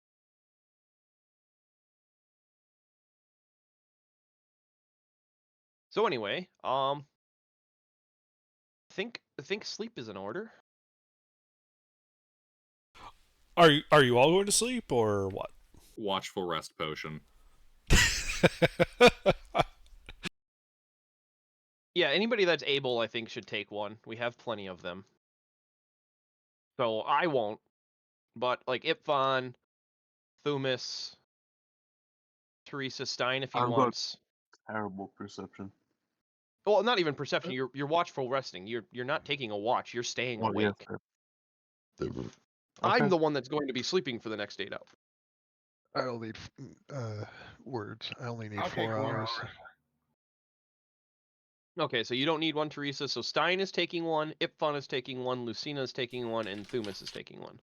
So anyway, think sleep is in order. Are you all going to sleep or what? Watchful rest potion. Yeah, anybody that's able, I think, should take one. We have plenty of them. So I won't. But like Ipfon, Thumis, Teresa Stein if he wants. terrible perception. Well, not even perception. You're watchful resting. You're not taking a watch. You're staying Oh, yeah, awake. fair. I'm Okay. the one that's going to be sleeping for the next 8 hours. I'll need words. I only need I'll take 4 one. hours. Okay, so you don't need one, Teresa. So Stein is taking one, Ipfon is taking one, Lucina is taking one, and Thumas is taking one.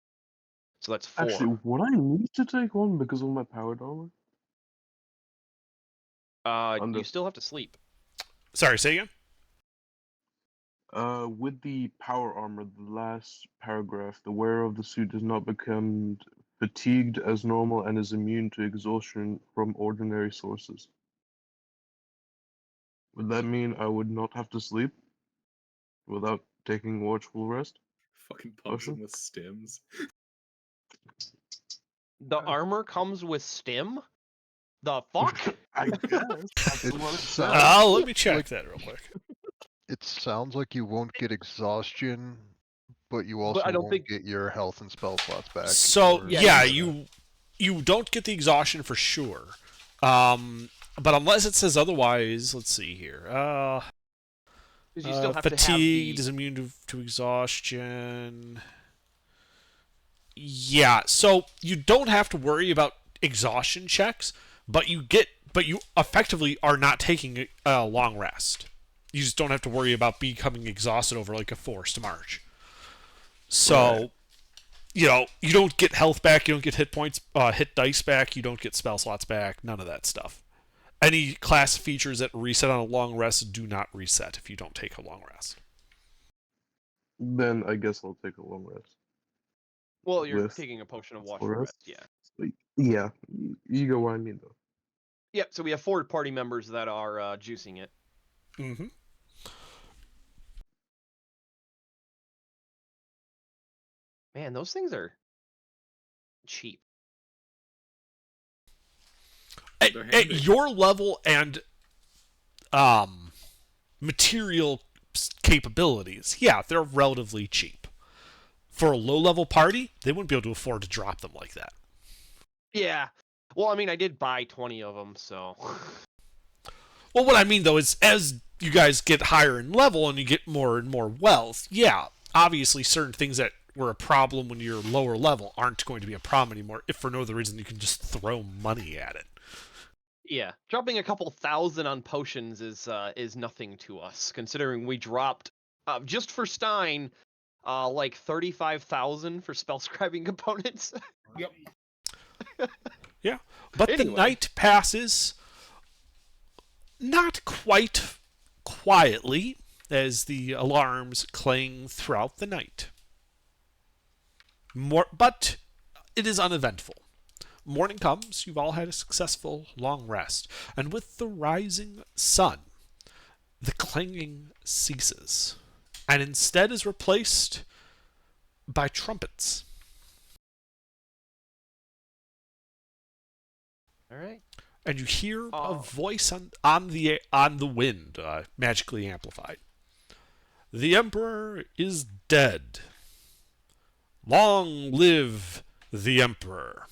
So that's 4. Actually, would I need to take one because of my powered armor? You still have to sleep. Sorry, say again? With the power armor, the last paragraph, the wearer of the suit does not become fatigued as normal and is immune to exhaustion from ordinary sources. Would that mean I would not have to sleep without taking watchful rest? Fucking pumps him with stims. The armor comes with stim? The fuck? I guess. That's It what it sounds says. Let me check like- that real quick. It sounds like you won't get exhaustion, but you also I don't won't think- get your health and spell slots back. So or yeah, something like you don't get the exhaustion for sure. But unless it says otherwise, let's see here. 'Cause you still have to have fatigued the- is immune to exhaustion. Yeah, so you don't have to worry about exhaustion checks, but you effectively are not taking a long rest. You just don't have to worry about becoming exhausted over like a forced march. So, you don't get health back, you don't get hit points, hit dice back, you don't get spell slots back, none of that stuff. Any class features that reset on a long rest do not reset if you don't take a long rest. Then I guess I'll take a long rest. Well, you're with taking a potion of watch full for rest? rest, yeah. But yeah, you go what I mean though. Yep, so we have 4 party members that are juicing it. Mm-hmm. Man, those things are cheap. At your level and material capabilities, yeah, they're relatively cheap. For a low-level party, they wouldn't be able to afford to drop them like that. Yeah. Well, I mean, I did buy 20 of them, so... Well, what I mean, though, is as you guys get higher in level and you get more and more wealth, yeah, obviously certain things that were a problem when you're lower level aren't going to be a problem anymore, if for no other reason you can just throw money at it. Yeah, dropping a couple thousand on potions is nothing to us, considering we dropped, just for Stein, like 35,000 for spell scribing components. Yep. Yeah, but Anyway. the night passes not quite quietly as the alarms clang throughout the night. But it is uneventful. Morning comes, you've all had a successful long rest, and with the rising sun, the clanging ceases, and instead is replaced by trumpets. All right. And you hear a voice on the wind, magically amplified. The Emperor is dead. Long live the Emperor.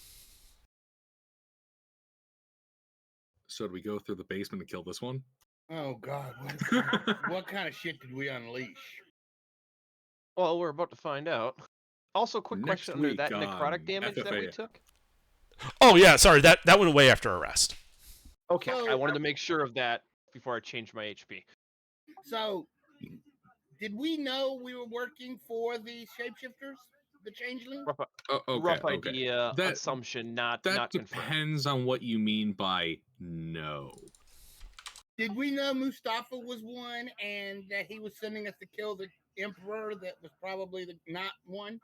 So do we go through the basement and kill this one? Oh God, what kind of shit did we unleash? Well, we're about to find out. Also, quick Next question under week that on necrotic damage that we FFA. took. Oh yeah, sorry, that went away after arrest. Okay, I So- wanted to make sure of that before I changed my HP. So, did we know we were working for the shapeshifters, the changelings? Rough idea, That- assumption, not That confirmed. depends on what you mean by no. Did we know Mustafa was one and that he was sending us to kill the emperor that was probably the not one?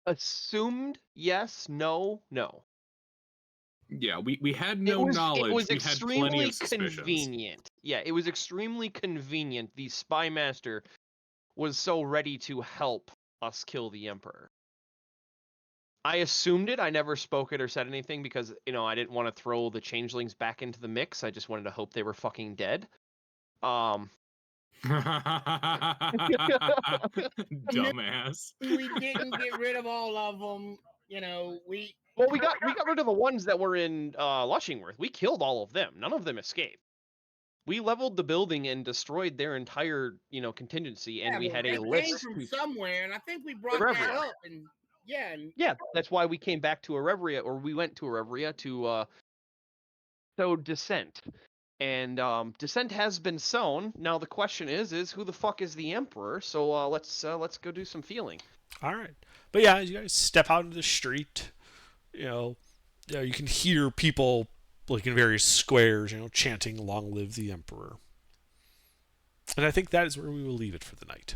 Assumed yes, no. Yeah, we had no knowledge. It was we had plenty extremely of suspicions. convenient. Yeah, it was extremely convenient. The spy master was so ready to help us kill the emperor. I assumed it. I never spoke it or said anything because, I didn't want to throw the changelings back into the mix. I just wanted to hope they were fucking dead. Dumbass. We didn't get rid of all of them. Well, we got rid of the ones that were in Lushingworth. We killed all of them. None of them escaped. We leveled the building and destroyed their entire, contingency, and Yeah, we but had a they came list. from somewhere, and I think we brought that Irevria. up. And yeah, and Yeah, that's why we came back to Irevria, or we went to Irevria to sow dissent. And dissent has been sown. Now the question is who the fuck is the emperor? So let's go do some feeling. All right. But yeah, as you guys step out into the street, you can hear people like in various squares, chanting "Long live the Emperor." And I think that is where we will leave it for the night.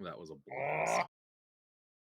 That was a blast.